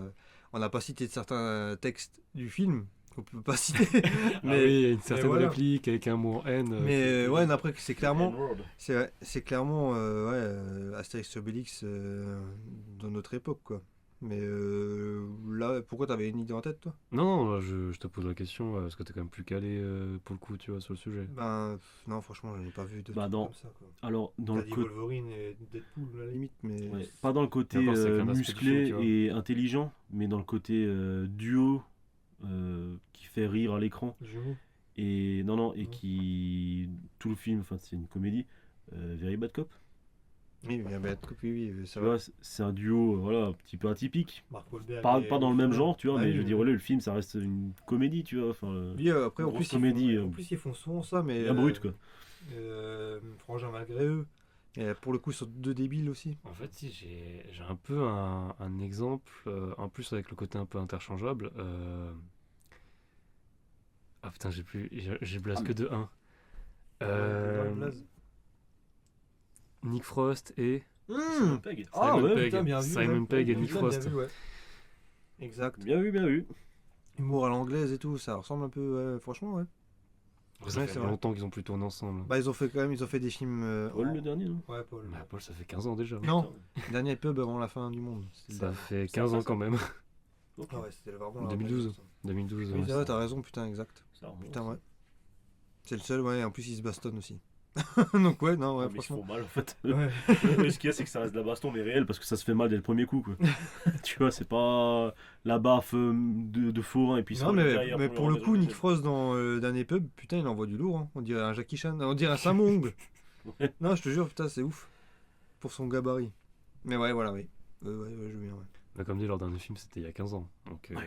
[SPEAKER 5] on n'a pas cité de certains textes du film qu'on peut pas citer,
[SPEAKER 4] Mais oui, il y a une certaine
[SPEAKER 5] voilà.
[SPEAKER 4] réplique avec un mot en haine.
[SPEAKER 5] mais ouais, après c'est clairement,
[SPEAKER 3] N-word.
[SPEAKER 5] c'est clairement Astérix et Obélix dans notre époque, quoi. Mais là, pourquoi t'avais une idée en tête, toi?
[SPEAKER 4] Non, je te pose la question parce que t'es quand même plus calé pour le coup, tu vois, sur le sujet.
[SPEAKER 5] Ben non, franchement, j'en ai pas vu de
[SPEAKER 3] Bah,
[SPEAKER 5] trucs
[SPEAKER 3] dans-
[SPEAKER 5] comme ça, quoi.
[SPEAKER 3] Alors, dans
[SPEAKER 5] T'as
[SPEAKER 3] le
[SPEAKER 5] dit
[SPEAKER 3] côté.
[SPEAKER 5] Wolverine et Deadpool à la limite, mais
[SPEAKER 3] Ouais, pas dans le côté
[SPEAKER 4] D'accord, c'est qu'un aspect du
[SPEAKER 3] musclé
[SPEAKER 4] film, tu vois.
[SPEAKER 3] et intelligent, mais dans le côté duo qui fait rire à l'écran.
[SPEAKER 5] Jumeaux.
[SPEAKER 3] Et non, et
[SPEAKER 5] Ouais.
[SPEAKER 3] qui. Tout le film, enfin, c'est une comédie. Very Bad Cop.
[SPEAKER 5] Oui, bien bête, oui, ça
[SPEAKER 3] Tu
[SPEAKER 5] va.
[SPEAKER 3] vois, c'est un duo, voilà, un petit peu atypique.
[SPEAKER 5] Mark Wahlberg
[SPEAKER 3] Pas,
[SPEAKER 5] et
[SPEAKER 3] pas dans le même genre, tu vois,
[SPEAKER 5] Ah
[SPEAKER 3] mais
[SPEAKER 5] oui,
[SPEAKER 3] je veux
[SPEAKER 5] oui.
[SPEAKER 3] dire, voilà, le film, ça reste une comédie, tu vois. Enfin,
[SPEAKER 5] Lui, après, en
[SPEAKER 3] grosse
[SPEAKER 5] plus,
[SPEAKER 3] comédie,
[SPEAKER 5] en plus, ils font souvent ça, mais.
[SPEAKER 3] bien brut, quoi.
[SPEAKER 5] Frangin malgré eux. Et pour le coup, ils sont deux débiles aussi.
[SPEAKER 4] En fait, si j'ai un peu un exemple, en plus avec le côté un peu interchangeable. Ah putain, j'ai blase que de 1. Nick Frost et
[SPEAKER 3] Simon Pegg.
[SPEAKER 5] Ah
[SPEAKER 4] Simon
[SPEAKER 5] ouais,
[SPEAKER 4] Pegg.
[SPEAKER 5] putain, bien vu.
[SPEAKER 4] Simon
[SPEAKER 5] ouais.
[SPEAKER 4] Pegg et
[SPEAKER 5] Putain,
[SPEAKER 4] Nick
[SPEAKER 5] bien
[SPEAKER 4] Frost.
[SPEAKER 5] vu, ouais. Exact.
[SPEAKER 3] Bien vu, bien vu.
[SPEAKER 5] Humour à l'anglaise et tout, ça ressemble un peu, ouais, franchement, ouais.
[SPEAKER 4] Ça
[SPEAKER 5] Ouais,
[SPEAKER 4] fait
[SPEAKER 5] c'est vrai.
[SPEAKER 4] longtemps qu'ils ont plus tourné ensemble.
[SPEAKER 5] Bah, ils ont fait des films.
[SPEAKER 3] Paul, le dernier, non?
[SPEAKER 5] Ouais, Paul.
[SPEAKER 4] Bah, Paul, ça fait 15 ans déjà.
[SPEAKER 5] Non, dernier pub avant la fin du monde. C'était le
[SPEAKER 4] Ça
[SPEAKER 5] dernier.
[SPEAKER 4] fait 15 ans quand même.
[SPEAKER 3] Ok.
[SPEAKER 5] Ah ouais, c'était vraiment la
[SPEAKER 4] 2012.
[SPEAKER 5] vraie, ça.
[SPEAKER 4] 2012.
[SPEAKER 5] Oui,
[SPEAKER 4] ouais.
[SPEAKER 5] c'est vrai, t'as raison, putain, exact.
[SPEAKER 3] Ça remonte.
[SPEAKER 5] Putain, ouais. C'est le seul, ouais, en plus, ils se bastonnent aussi. Donc, ouais, non, ouais,
[SPEAKER 3] Mais ils se
[SPEAKER 5] franchement.
[SPEAKER 3] font mal, en fait.
[SPEAKER 5] Ouais.
[SPEAKER 3] Ce qu'il y a, c'est que ça reste de la baston, mais réel, parce que ça se fait mal dès le premier coup, quoi. Tu vois, c'est pas la baffe de forain et puis
[SPEAKER 5] Non, mais pour le coup, Nick Frost dans le dernier pub, putain, il envoie du lourd. Hein. On dirait un Jackie Chan, on dirait un Samong.
[SPEAKER 3] Ouais.
[SPEAKER 5] Non, je te jure, putain, c'est ouf. Pour son gabarit. Mais ouais, voilà, oui. Ouais, je veux bien, ouais.
[SPEAKER 4] Bah, comme dit, leur dernier film, c'était il y a 15 ans. Donc, bon.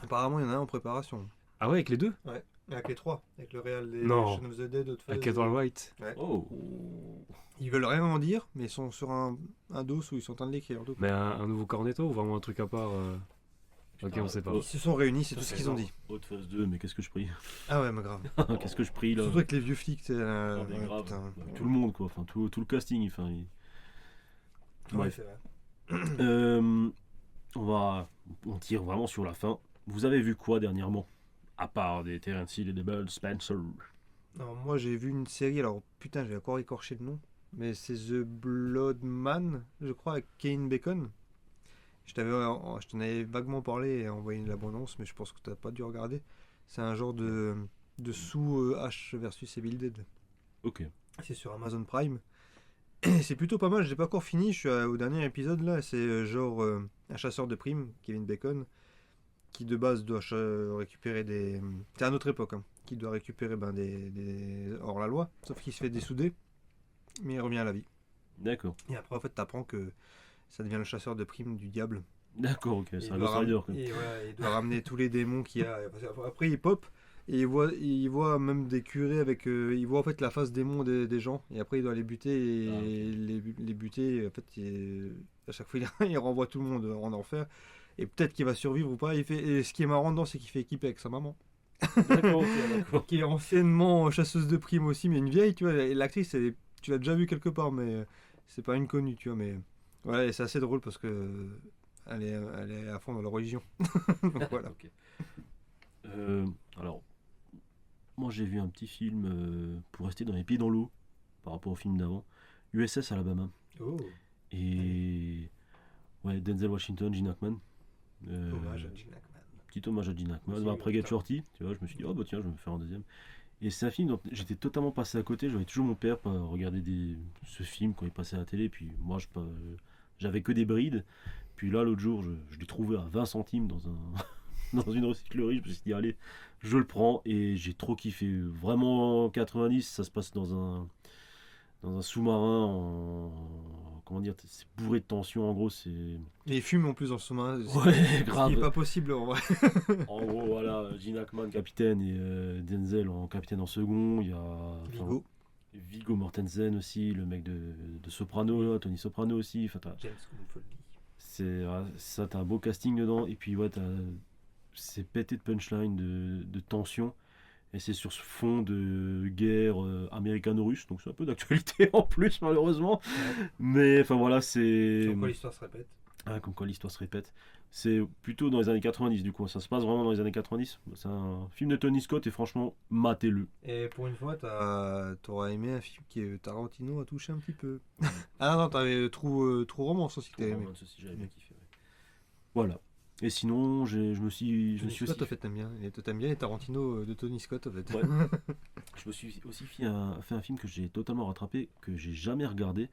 [SPEAKER 5] Apparemment, il y en a un en préparation.
[SPEAKER 4] Ah ouais, avec les deux?
[SPEAKER 5] Avec les 3. Avec le Real des
[SPEAKER 4] Non.
[SPEAKER 5] Shaun of the Dead, Hot Fuzz.
[SPEAKER 4] Avec Edward White.
[SPEAKER 3] Oh.
[SPEAKER 5] Ils veulent rien en dire, mais ils sont sur un dos où ils sont en train de l'écrire. Donc,
[SPEAKER 4] Mais un nouveau Cornetto ou vraiment un truc à part Ok, on sait pas.
[SPEAKER 5] ils se sont réunis, c'est tout ce qu'ils ont dit.
[SPEAKER 3] Hot Fuzz 2, mais qu'est-ce que je prie.
[SPEAKER 5] Ah ouais, mais grave.
[SPEAKER 3] Qu'est-ce que je prie là.
[SPEAKER 5] Surtout avec les vieux flics, c'est.
[SPEAKER 3] Ah, mais
[SPEAKER 5] ouais,
[SPEAKER 3] grave.
[SPEAKER 5] putain.
[SPEAKER 3] Tout le monde quoi, enfin tout le casting. Enfin,
[SPEAKER 5] Ouais,
[SPEAKER 3] Bref.
[SPEAKER 5] c'est vrai.
[SPEAKER 3] On tire vraiment sur la fin. Vous avez vu quoi dernièrement? À part des Terence Hill et des Bud Spencer.
[SPEAKER 5] Alors, moi, j'ai vu une série, alors putain, j'ai encore écorché le nom, mais c'est The Blood Man, je crois, avec Kane Bacon. Je t'en avais vaguement parlé et envoyé la bande-annonce, mais je pense que t'as pas dû regarder. C'est un genre de sous H versus Evil Dead.
[SPEAKER 3] Ok.
[SPEAKER 5] C'est sur Amazon Prime. Et c'est plutôt pas mal, je l'ai pas encore fini, je suis au dernier épisode là, c'est genre un chasseur de primes, Kevin Bacon, qui de base doit récupérer des... C'est à notre époque, hein, qui doit récupérer des hors-la-loi, sauf qu'il se fait dessouder, mais il revient à la vie.
[SPEAKER 3] D'accord.
[SPEAKER 5] Et après en fait t'apprends que ça devient le chasseur de primes du diable.
[SPEAKER 3] D'accord, ok. C'est
[SPEAKER 5] Il
[SPEAKER 3] un
[SPEAKER 5] doit
[SPEAKER 3] Ghost Rider quoi.
[SPEAKER 5] Et ouais, il doit ramener tous les démons qu'il y a. Après, il pop et il voit même des curés avec. Il voit en fait la face démon des gens et après il doit les buter et
[SPEAKER 3] Ah, ok.
[SPEAKER 5] les buter. En fait, à chaque fois, il renvoie tout le monde en enfer et peut-être qu'il va survivre ou pas. Et ce qui est marrant dedans, c'est qu'il fait équipe avec sa maman,
[SPEAKER 3] D'accord, ok, d'accord.
[SPEAKER 5] qui est anciennement chasseuse de primes aussi, mais une vieille, tu vois. Et l'actrice, tu l'as déjà vue quelque part, mais c'est pas une connue, tu vois. Mais ouais, et c'est assez drôle parce que. Elle est à fond dans la religion. Donc voilà.
[SPEAKER 3] Ok. Alors, moi j'ai vu un petit film pour rester dans les pieds dans l'eau par rapport au film d'avant. USS Alabama.
[SPEAKER 5] Oh,
[SPEAKER 3] Et ouais, Denzel Washington, Gene Hackman.
[SPEAKER 5] hommage à Gene Hackman.
[SPEAKER 3] Petit hommage à Gene Hackman.
[SPEAKER 5] Aussi,
[SPEAKER 3] Bah, après
[SPEAKER 5] ouais,
[SPEAKER 3] Get Shorty, tu vois, je me suis dit, oh bah tiens, je vais me faire un deuxième. Et c'est un film dont j'étais totalement passé à côté. J'avais toujours mon père pour regarder ce film quand il passait à la télé. Puis moi, j'avais que des brides. Puis là, l'autre jour, je l'ai trouvé à 20 centimes dans une recyclerie. Je me suis dit, allez, je le prends. Et j'ai trop kiffé. Vraiment, 90, ça se passe dans un sous-marin. Comment dire, c'est bourré de tension. En gros, c'est.
[SPEAKER 5] Et il fume en plus dans ce moment.
[SPEAKER 3] Ouais,
[SPEAKER 5] Ce qui
[SPEAKER 3] grave.
[SPEAKER 5] n'est pas possible en vrai.
[SPEAKER 3] En gros, voilà, Gene Hackman, capitaine, et Denzel en capitaine en second. Il y a.
[SPEAKER 5] Vigo.
[SPEAKER 3] Viggo Mortensen aussi, le mec de Soprano, là, Tony Soprano aussi. Enfin,
[SPEAKER 5] James Gandolfini.
[SPEAKER 3] t'as un beau casting dedans. Et puis, ouais, c'est pété de punchline, de tension. Et c'est sur ce fond de guerre américano-russe. Donc, c'est un peu d'actualité en plus, malheureusement.
[SPEAKER 5] Ouais.
[SPEAKER 3] Mais, enfin, voilà, c'est.
[SPEAKER 5] Sur quoi l'histoire se répète.
[SPEAKER 3] Ah, comme quoi l'histoire se répète. C'est plutôt dans les années 90, du coup. Ça se passe vraiment dans les années 90. C'est un film de Tony Scott et franchement, matez-le.
[SPEAKER 5] Et pour une fois, t'auras aimé un film qui Tarantino a touché un petit peu. Ah non, t'avais True Romance aussi que t'avais aimé.
[SPEAKER 3] Romance aussi, j'avais bien kiffé, ouais. Voilà. Et sinon, je me suis
[SPEAKER 5] Tony
[SPEAKER 3] aussi
[SPEAKER 5] Scott, en fait, t'aimes bien. Et t'aimes bien les Tarantino de Tony Scott, en fait.
[SPEAKER 3] Ouais. Je me suis aussi fait un film que j'ai totalement rattrapé, que j'ai jamais regardé.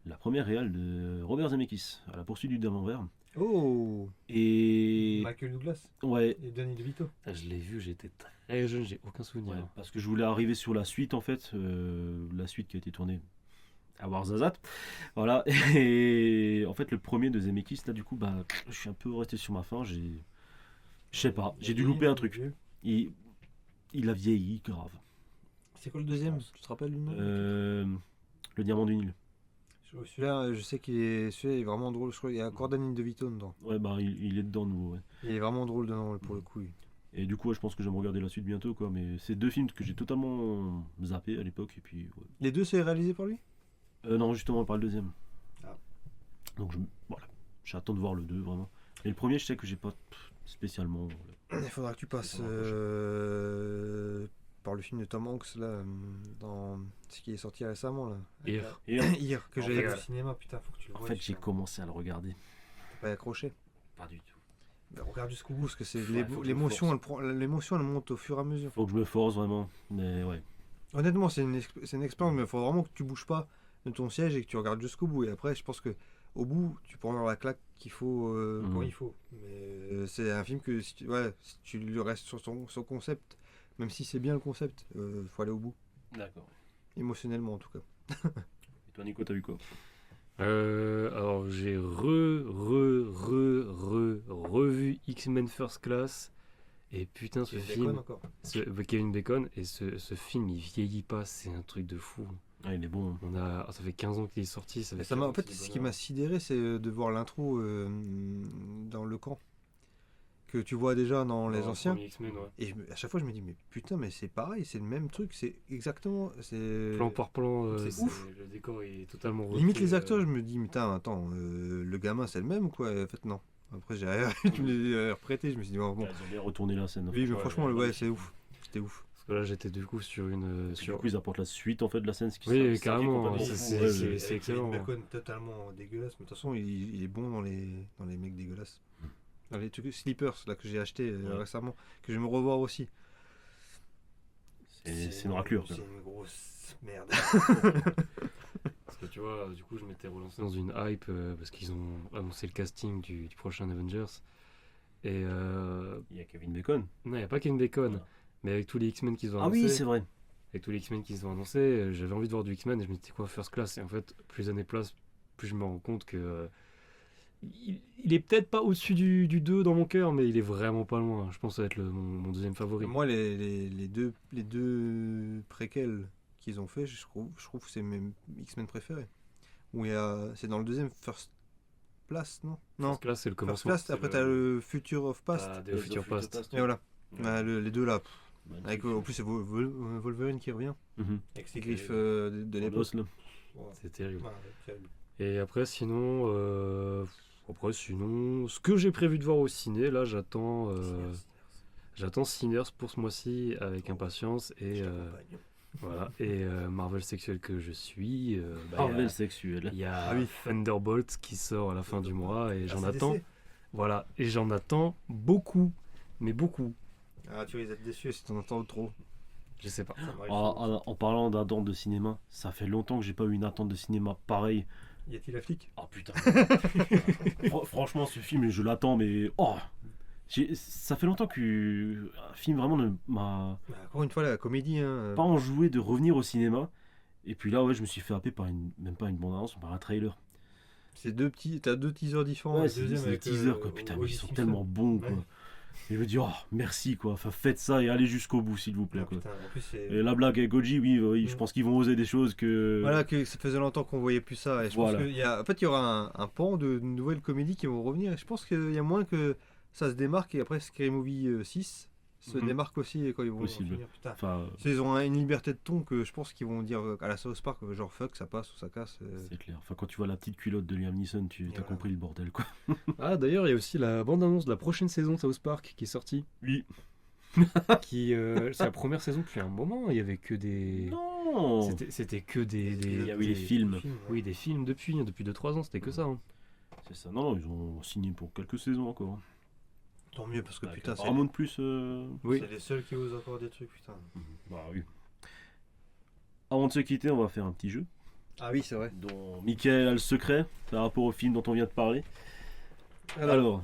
[SPEAKER 3] La première réale de Robert Zemeckis, À la poursuite du diamant vert.
[SPEAKER 5] Oh,
[SPEAKER 3] Et
[SPEAKER 5] Michael Douglas
[SPEAKER 3] ouais,
[SPEAKER 5] et Danny DeVito.
[SPEAKER 4] Ah, je l'ai vu, j'étais très jeune, j'ai aucun souvenir.
[SPEAKER 3] ouais, parce que je voulais arriver sur la suite en fait, la suite qui a été tournée à Warzazat. Voilà. Et en fait, le premier de Zemeckis, là, du coup, bah, je suis un peu resté sur ma faim. Je sais pas, j'ai dû louper un truc. Il a vieilli, grave.
[SPEAKER 5] C'est quoi le deuxième? Tu te rappelles du nom?
[SPEAKER 3] Le diamant du Nil.
[SPEAKER 5] Celui-là, je sais celui-là est vraiment drôle. Je crois qu'il y a encore Danny DeVito dedans.
[SPEAKER 3] Ouais, bah, il est dedans, nouveau, ouais.
[SPEAKER 5] Il est vraiment drôle dedans, pour le coup.
[SPEAKER 3] Et du coup, ouais, je pense que je vais me regarder la suite bientôt, quoi. Mais c'est deux films que j'ai totalement zappé à l'époque. Et puis, ouais.
[SPEAKER 5] Les deux, c'est réalisé par lui?
[SPEAKER 3] Non, justement, par le deuxième.
[SPEAKER 5] Ah.
[SPEAKER 3] Donc, voilà. J'attends de voir le 2, vraiment. Et le premier, je sais que j'ai pas spécialement.
[SPEAKER 5] Il faudra que tu passes par le film de Tom Hanks, là, dans ce qui est sorti récemment, là.
[SPEAKER 4] Here.
[SPEAKER 3] Et
[SPEAKER 5] Hier, que
[SPEAKER 3] En
[SPEAKER 5] j'avais
[SPEAKER 3] fait,
[SPEAKER 5] vu au cinéma, putain, faut que tu le
[SPEAKER 3] en
[SPEAKER 5] vois.
[SPEAKER 3] fait, j'ai commencé à le regarder.
[SPEAKER 5] T'es pas accroché.
[SPEAKER 3] Pas du tout.
[SPEAKER 5] Mais regarde jusqu'au bout, parce que c'est
[SPEAKER 3] Ouais, faut que je me
[SPEAKER 5] l'émotion, l'émotion, elle monte au fur et à mesure.
[SPEAKER 3] Faut que je me force, vraiment. Mais ouais.
[SPEAKER 5] Honnêtement, c'est une expérience, mais il faut vraiment que tu bouges pas de ton siège et que tu regardes jusqu'au bout. Et après, je pense que au bout, tu prends la claque qu'il faut quand il faut. Mais c'est un film que si tu lui restes sur son concept, même si c'est bien le concept, faut aller au bout.
[SPEAKER 3] D'accord.
[SPEAKER 5] Émotionnellement, en tout cas.
[SPEAKER 3] Et toi, Nico, t'as vu quoi?
[SPEAKER 4] Alors j'ai revu X-Men First Class Et putain, ce
[SPEAKER 5] Kevin
[SPEAKER 4] film,
[SPEAKER 5] Bacon encore.
[SPEAKER 4] Kevin Bacon, et ce film, il vieillit pas, c'est un truc de fou.
[SPEAKER 3] Ah, il est bon.
[SPEAKER 4] Ça fait 15 ans qu'il est sorti. Ça fait
[SPEAKER 5] Ça m'a, en
[SPEAKER 4] 15 ans
[SPEAKER 5] fait,
[SPEAKER 4] qu'il est
[SPEAKER 5] ce qui
[SPEAKER 4] bonheur.
[SPEAKER 5] m'a sidéré, c'est de voir l'intro dans le camp. Que tu vois déjà dans les
[SPEAKER 4] Dans le
[SPEAKER 5] anciens.
[SPEAKER 4] premier X-Men, ouais.
[SPEAKER 5] Et à chaque fois, je me dis, mais putain, mais c'est pareil, c'est le même truc, c'est exactement.
[SPEAKER 4] Plan par plan,
[SPEAKER 5] c'est ouf.
[SPEAKER 4] le décor est totalement
[SPEAKER 5] Limite
[SPEAKER 4] repris,
[SPEAKER 5] les acteurs, je me dis, mais attends, le gamin c'est le même ou quoi? En fait, non. Après, j'ai tu me l'as reprêté, je me suis dit, bon.
[SPEAKER 3] Ils ont bien retourné la scène.
[SPEAKER 5] Oui, mais
[SPEAKER 4] Ouais,
[SPEAKER 5] franchement,
[SPEAKER 4] ouais,
[SPEAKER 5] ouais,
[SPEAKER 4] ouais.
[SPEAKER 5] c'est ouf. C'était ouf.
[SPEAKER 4] Parce que là, j'étais du coup sur une.
[SPEAKER 3] Du coup, ils apportent la suite en fait de la scène. Ce qui
[SPEAKER 4] Oui,
[SPEAKER 3] ça- ça
[SPEAKER 4] carrément,
[SPEAKER 3] qui est complètement
[SPEAKER 4] ça,
[SPEAKER 3] fou.
[SPEAKER 4] c'est-
[SPEAKER 3] Ouais,
[SPEAKER 4] c'est-
[SPEAKER 3] ouais.
[SPEAKER 4] c'est excellent.
[SPEAKER 5] Kevin Bacon totalement dégueulasse, mais de toute façon, il est bon dans les mecs dégueulasses. Dans les trucs Sleepers, là, que j'ai acheté
[SPEAKER 3] Ouais.
[SPEAKER 5] récemment, que je vais me revoir aussi.
[SPEAKER 3] C'est une raclure.
[SPEAKER 5] C'est une grosse merde.
[SPEAKER 4] Parce que tu vois, du coup, je m'étais relancé dans une hype parce qu'ils ont annoncé le casting du prochain Avengers. Et
[SPEAKER 3] Il y a Kevin Bacon.
[SPEAKER 4] non, il n'y a pas Kevin Bacon,
[SPEAKER 3] Ouais.
[SPEAKER 4] mais avec tous les X-Men qu'ils ont
[SPEAKER 3] Ah
[SPEAKER 4] annoncés.
[SPEAKER 3] oui, c'est vrai.
[SPEAKER 4] Avec tous les X-Men qu'ils ont annoncés, j'avais envie de voir du X-Men et je me disais quoi, First Class. Et en fait, plus les années passent, plus je me rends compte que. Il est peut-être pas au-dessus du 2 dans mon cœur, mais il est vraiment pas loin. Je pense que ça va être mon deuxième favori.
[SPEAKER 5] Moi, les deux préquels qu'ils ont fait, je trouve que c'est mes X-Men préférés. Où c'est dans le deuxième First Place, non? Non.
[SPEAKER 4] First Class, c'est le
[SPEAKER 5] First
[SPEAKER 4] commencement.
[SPEAKER 5] Class, après t'as le Future of Past.
[SPEAKER 4] T'as The Future Past.
[SPEAKER 5] Et voilà.
[SPEAKER 3] Ouais.
[SPEAKER 5] Les deux là.
[SPEAKER 3] Magnifique.
[SPEAKER 5] Avec, en plus, c'est Wolverine qui revient.
[SPEAKER 3] Mhm.
[SPEAKER 5] Avec ses griffes de l'époque.
[SPEAKER 3] L'os, là.
[SPEAKER 4] C'est terrible.
[SPEAKER 5] Ouais, terrible.
[SPEAKER 4] Et après, sinon, ce que j'ai prévu de voir au ciné, là, j'attends Sinners pour ce mois-ci avec impatience et voilà. Et Marvel sexuel que je suis,
[SPEAKER 3] Marvel sexuel.
[SPEAKER 4] il y a
[SPEAKER 5] Ah oui.
[SPEAKER 4] Thunderbolt qui sort à la fin du mois et j'en
[SPEAKER 5] CDC.
[SPEAKER 4] attends. Voilà, et j'en attends beaucoup, mais beaucoup.
[SPEAKER 5] Ah, tu risques d'être déçu si t'en entends trop.
[SPEAKER 4] Je sais pas.
[SPEAKER 3] En parlant d'attente de cinéma, ça fait longtemps que j'ai pas eu une attente de cinéma pareille.
[SPEAKER 5] Y a-t-il la flic?
[SPEAKER 3] Oh putain. Franchement, ce film, je l'attends, mais oh, ça fait longtemps qu'un film vraiment ne m'a
[SPEAKER 5] Encore une fois, la comédie. Hein.
[SPEAKER 3] pas enjoué de revenir au cinéma. Et puis là, ouais, je me suis fait happer par même pas une bande-annonce, par un trailer.
[SPEAKER 5] T'as deux teasers différents.
[SPEAKER 3] Ouais,
[SPEAKER 5] Le
[SPEAKER 3] c'est
[SPEAKER 5] deuxième
[SPEAKER 3] des
[SPEAKER 5] avec,
[SPEAKER 3] teasers, quoi. Putain, mais
[SPEAKER 5] O.J.
[SPEAKER 3] ils sont
[SPEAKER 5] Simpson.
[SPEAKER 3] tellement bons, quoi.
[SPEAKER 5] Ouais.
[SPEAKER 3] Et je me dis, oh, merci, quoi. Enfin, faites ça et allez jusqu'au bout, s'il vous plaît,
[SPEAKER 5] Ah,
[SPEAKER 3] quoi.
[SPEAKER 5] putain, en plus, c'est.
[SPEAKER 3] Et la blague avec Goji, oui, je
[SPEAKER 5] Mm.
[SPEAKER 3] pense qu'ils vont oser des choses que.
[SPEAKER 5] Voilà, que ça faisait longtemps qu'on voyait plus ça. Et je
[SPEAKER 3] Voilà.
[SPEAKER 5] pense en fait, il y aura un pan de nouvelles comédies qui vont revenir. Et je pense qu'il y a moins que ça se démarque. Et après, Scary Movie 6 se
[SPEAKER 3] Mhm.
[SPEAKER 5] démarque aussi quand ils vont
[SPEAKER 3] Possible.
[SPEAKER 5] finir. Putain.
[SPEAKER 3] Enfin,
[SPEAKER 5] Ils ont une liberté de ton que je pense qu'ils vont dire à la South Park, genre fuck, ça passe ou ça casse.
[SPEAKER 3] c'est clair. Enfin, quand tu vois la petite culotte de Liam Neeson, tu as
[SPEAKER 5] Voilà.
[SPEAKER 3] compris le bordel, quoi.
[SPEAKER 4] Ah, d'ailleurs, il y a aussi la bande-annonce de la prochaine saison de South Park qui est sortie.
[SPEAKER 3] Oui.
[SPEAKER 4] C'est la première saison depuis un moment. Il y avait que des.
[SPEAKER 3] Non.
[SPEAKER 4] C'était que des.
[SPEAKER 3] Il y a eu les films.
[SPEAKER 4] Oui, des films depuis 2-3 ans, c'était que ça. Hein.
[SPEAKER 3] C'est ça. Non, ils ont signé pour quelques saisons encore.
[SPEAKER 5] Tant mieux parce que
[SPEAKER 3] Avec
[SPEAKER 5] putain, c'est
[SPEAKER 3] Paramount Plus.
[SPEAKER 4] Oui.
[SPEAKER 5] les seuls qui osent encore des trucs, putain.
[SPEAKER 3] Bah oui. Avant de se quitter, on va faire un petit jeu
[SPEAKER 5] Ah oui, c'est vrai.
[SPEAKER 3] dont Mickaël a le secret par rapport au film dont on vient de parler. Alors,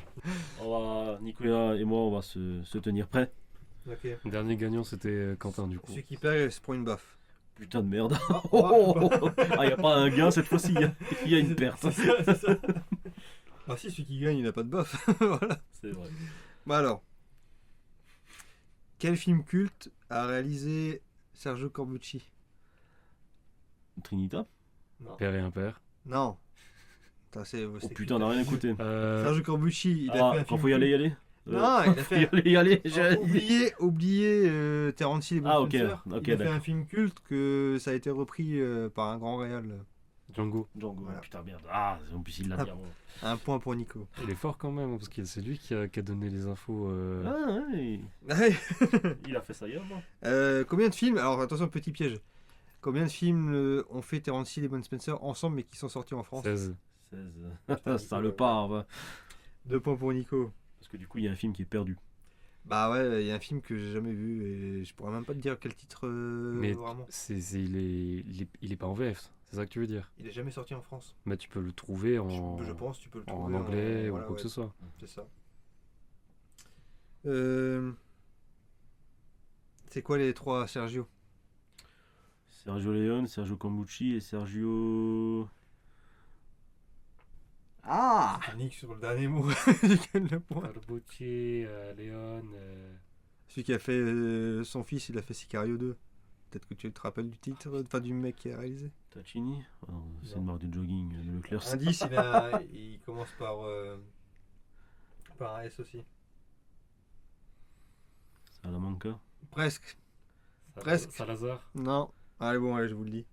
[SPEAKER 3] Nicolas et moi, on va se tenir prêts.
[SPEAKER 5] Ok.
[SPEAKER 4] Le dernier gagnant, c'était Quentin, du coup.
[SPEAKER 5] Celui qui perd, il se prend une baffe.
[SPEAKER 3] Putain de merde. Ah, y a pas un gain cette fois-ci, il y a une perte.
[SPEAKER 5] C'est ça. Ah si, celui qui gagne, il n'a pas de baffe. Voilà.
[SPEAKER 3] C'est vrai.
[SPEAKER 5] Bah alors, quel film culte a réalisé Sergio Corbucci?
[SPEAKER 3] Trinita.
[SPEAKER 4] Père et impair.
[SPEAKER 5] Non. Putain,
[SPEAKER 3] Oh putain, on a rien écouté.
[SPEAKER 5] Sergio Corbucci, il a fait un
[SPEAKER 3] Ah, quand
[SPEAKER 5] film
[SPEAKER 3] faut y aller, y
[SPEAKER 5] culte.
[SPEAKER 3] aller.
[SPEAKER 5] Non, il a fait.
[SPEAKER 3] y aller.
[SPEAKER 5] Oubliez Terence Hill et Bob
[SPEAKER 3] Ah, ok,
[SPEAKER 5] Spencer.
[SPEAKER 3] ok,
[SPEAKER 5] Il a fait
[SPEAKER 3] d'accord.
[SPEAKER 5] un film culte que ça a été repris par un grand réal.
[SPEAKER 4] Django.
[SPEAKER 3] Django.
[SPEAKER 5] Voilà.
[SPEAKER 3] Putain, merde. Ah, en plus, il l'a dit avant.
[SPEAKER 5] Un point pour Nico.
[SPEAKER 4] Il est fort quand même, hein, parce que c'est lui qui a donné les infos.
[SPEAKER 3] Ah, ouais.
[SPEAKER 5] Ouais.
[SPEAKER 3] Il a fait ça hier, non?
[SPEAKER 5] Combien de films? Alors attention, petit piège. Combien de films ont fait Terence Hill et Bob Spencer ensemble mais qui sont sortis en France?
[SPEAKER 4] 16.
[SPEAKER 3] 16. Ça le part. Va.
[SPEAKER 5] 2 points pour Nico.
[SPEAKER 3] Parce que du coup, il y a un film qui est perdu.
[SPEAKER 5] Bah ouais, il y a un film que j'ai jamais vu et je pourrais même pas te dire quel titre
[SPEAKER 4] Mais
[SPEAKER 5] vraiment.
[SPEAKER 4] il est pas en VF, c'est ça que tu veux dire?
[SPEAKER 5] Il est jamais sorti en France.
[SPEAKER 4] Mais tu peux le trouver en,
[SPEAKER 5] Je pense que tu peux le
[SPEAKER 4] en
[SPEAKER 5] trouver
[SPEAKER 4] anglais ou
[SPEAKER 5] voilà,
[SPEAKER 4] quoi que
[SPEAKER 5] ouais,
[SPEAKER 4] ce soit.
[SPEAKER 5] C'est ça. C'est quoi les trois Sergio?
[SPEAKER 3] Sergio Leone, Sergio Corbucci et Sergio.
[SPEAKER 5] Ah! Nick sur le dernier mot. Il gagne le point.
[SPEAKER 4] Corbucci, Léon,
[SPEAKER 5] Celui qui a fait son fils, il a fait Sicario 2. Peut-être que tu te rappelles du titre, enfin du mec qui a réalisé.
[SPEAKER 3] Tachini. C'est
[SPEAKER 7] Non.
[SPEAKER 3] une marque de jogging de Leclerc.
[SPEAKER 7] Indice, il commence par un S aussi.
[SPEAKER 3] Salamanca.
[SPEAKER 5] Presque. Presque.
[SPEAKER 4] Salazar.
[SPEAKER 5] Non. Allez, bon, allez, je vous le dis.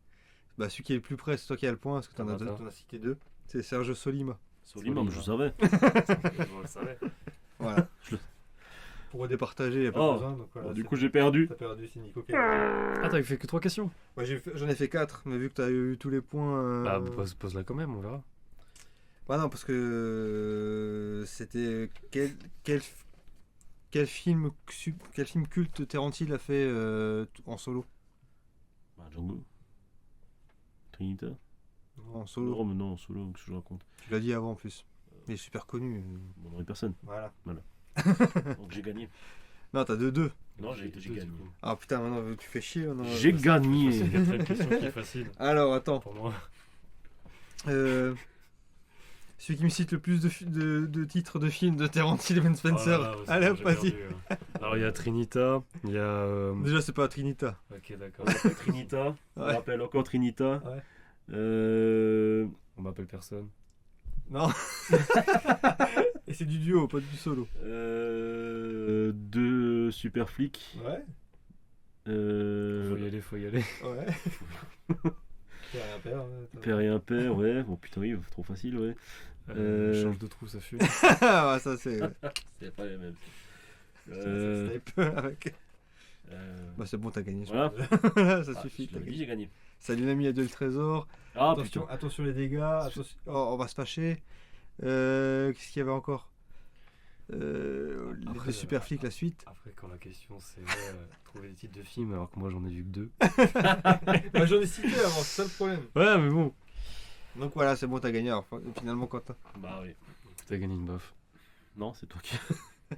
[SPEAKER 5] Bah, celui qui est le plus près, c'est toi qui as le point, parce que t'en
[SPEAKER 4] Attends.
[SPEAKER 5] as cité deux. C'est Sergio Solima.
[SPEAKER 3] Solima, mais je savais.
[SPEAKER 4] On le savait.
[SPEAKER 5] Voilà.
[SPEAKER 3] Je le-
[SPEAKER 5] Pour départager, il a pas
[SPEAKER 3] Oh.
[SPEAKER 5] besoin. Donc voilà,
[SPEAKER 3] Du
[SPEAKER 5] c'est-
[SPEAKER 3] coup, j'ai perdu.
[SPEAKER 7] T'as perdu, c'est Nico qui a
[SPEAKER 4] Attends, il fait que 3 questions.
[SPEAKER 5] Moi, j'en ai fait 4, mais vu que t'as eu tous les points.
[SPEAKER 4] Bah, pose-la quand même, on verra.
[SPEAKER 5] Bah non, parce que c'était quel film culte Tarantino a fait en solo?
[SPEAKER 3] Bah, Django. Trinita.
[SPEAKER 5] En solo.
[SPEAKER 3] Non, mais non, solo, que je raconte.
[SPEAKER 5] Tu l'as dit avant en plus. Il est super connu.
[SPEAKER 3] Bon, non, personne.
[SPEAKER 5] Voilà.
[SPEAKER 3] Donc j'ai gagné.
[SPEAKER 5] Non, t'as 2-2.
[SPEAKER 3] Non, j'ai gagné.
[SPEAKER 5] Ah putain, maintenant tu fais chier. Maintenant.
[SPEAKER 3] J'ai gagné.
[SPEAKER 4] C'est une quatrième question qui est facile
[SPEAKER 5] Alors attends.
[SPEAKER 4] pour moi.
[SPEAKER 5] Celui qui me cite le plus de titres de films de Tarantino et Ben Spencer.
[SPEAKER 4] Oh là là, c'est
[SPEAKER 5] Allez,
[SPEAKER 4] bon,
[SPEAKER 5] hop,
[SPEAKER 4] j'ai
[SPEAKER 5] vas-y.
[SPEAKER 4] perdu, Alors, il y a Trinita, il y a.
[SPEAKER 5] Déjà, c'est pas Trinita.
[SPEAKER 4] Ok, d'accord.
[SPEAKER 3] On m'appelle Trinita. On
[SPEAKER 5] Ouais.
[SPEAKER 3] m'appelle encore Trinita.
[SPEAKER 7] Ouais.
[SPEAKER 4] On m'appelle personne.
[SPEAKER 5] Non. Et c'est du duo, pas du solo.
[SPEAKER 3] Deux super flics.
[SPEAKER 7] Ouais.
[SPEAKER 4] Faut y aller.
[SPEAKER 7] Ouais. T'as rien à perdre.
[SPEAKER 3] Père et impair, ouais. Bon, putain, oui, trop facile, ouais.
[SPEAKER 4] Change de trou, ça fuit.
[SPEAKER 5] Ah, ça c'est.
[SPEAKER 3] C'est pas les mêmes.
[SPEAKER 5] Ça snipe avec. Bah, c'est bon, t'as gagné.
[SPEAKER 3] Voilà.
[SPEAKER 5] Ça
[SPEAKER 3] Ah,
[SPEAKER 5] suffit.
[SPEAKER 3] je l'avais dit, j'ai gagné.
[SPEAKER 5] Salut l'ami, a de le trésor.
[SPEAKER 3] Ah,
[SPEAKER 7] Attention,
[SPEAKER 3] putain.
[SPEAKER 7] attention les dégâts. Attention.
[SPEAKER 5] Oh, on va se fâcher. Qu'est-ce qu'il y avait encore Les
[SPEAKER 4] Après,
[SPEAKER 5] super flics, la suite.
[SPEAKER 4] Après, quand la question c'est trouver des titres de films, alors que moi j'en ai vu que 2.
[SPEAKER 7] Bah, j'en ai cité avant, c'est ça le problème.
[SPEAKER 4] Ouais, mais bon.
[SPEAKER 5] Donc voilà, c'est bon, t'as gagné. Alors, finalement, Quentin.
[SPEAKER 3] Bah oui.
[SPEAKER 4] T'as gagné une baffe.
[SPEAKER 3] Non, c'est toi qui.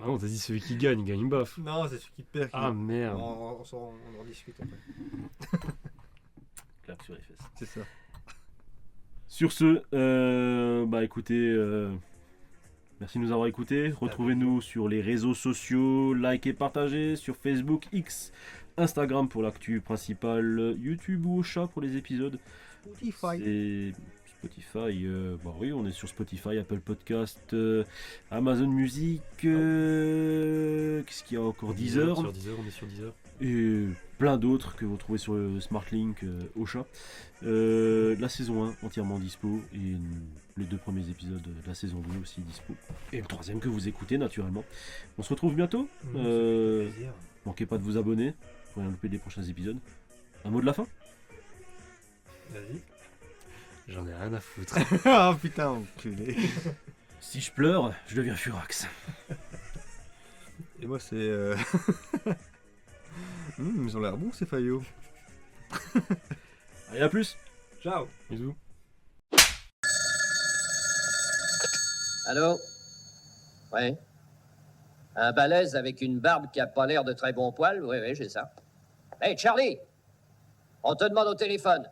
[SPEAKER 4] Ah non, t'as dit celui qui gagne, il gagne une baffe.
[SPEAKER 7] Non, c'est celui qui perd.
[SPEAKER 4] Ah merde.
[SPEAKER 5] On en discute après.
[SPEAKER 3] Claque sur les fesses.
[SPEAKER 5] C'est ça.
[SPEAKER 3] Sur ce, bah écoutez, merci de nous avoir écoutés. Retrouvez-nous sur les réseaux sociaux, likez, partagez sur Facebook, X, Instagram pour l'actu principale, YouTube ou Ocha pour les épisodes. Et Spotify, bah oui, on est sur Spotify, Apple Podcast, Amazon Music, qu'est-ce qu'il y a encore, Deezer.
[SPEAKER 4] Sur Deezer, on est sur Deezer.
[SPEAKER 3] Et plein d'autres que vous trouvez sur le SmartLink Ocha. La saison 1 entièrement dispo et les 2 premiers épisodes de la saison 2 aussi dispo. Et le 3e que vous écoutez naturellement. On se retrouve bientôt. Manquez pas de vous abonner pour rien louper des prochains épisodes. Un mot de la fin?
[SPEAKER 7] Vas-y.
[SPEAKER 4] J'en ai rien à foutre.
[SPEAKER 5] Ah putain, enculé.
[SPEAKER 3] Si je pleure, je deviens furax.
[SPEAKER 5] Et moi, c'est. Ils ont l'air bons ces faillots.
[SPEAKER 3] Allez, à plus.
[SPEAKER 7] Ciao.
[SPEAKER 4] Bisous.
[SPEAKER 8] Allô? Ouais. Un balèze avec une barbe qui a pas l'air de très bon poil? Oui, oui, j'ai ça. Hey, Charlie! On te demande au téléphone.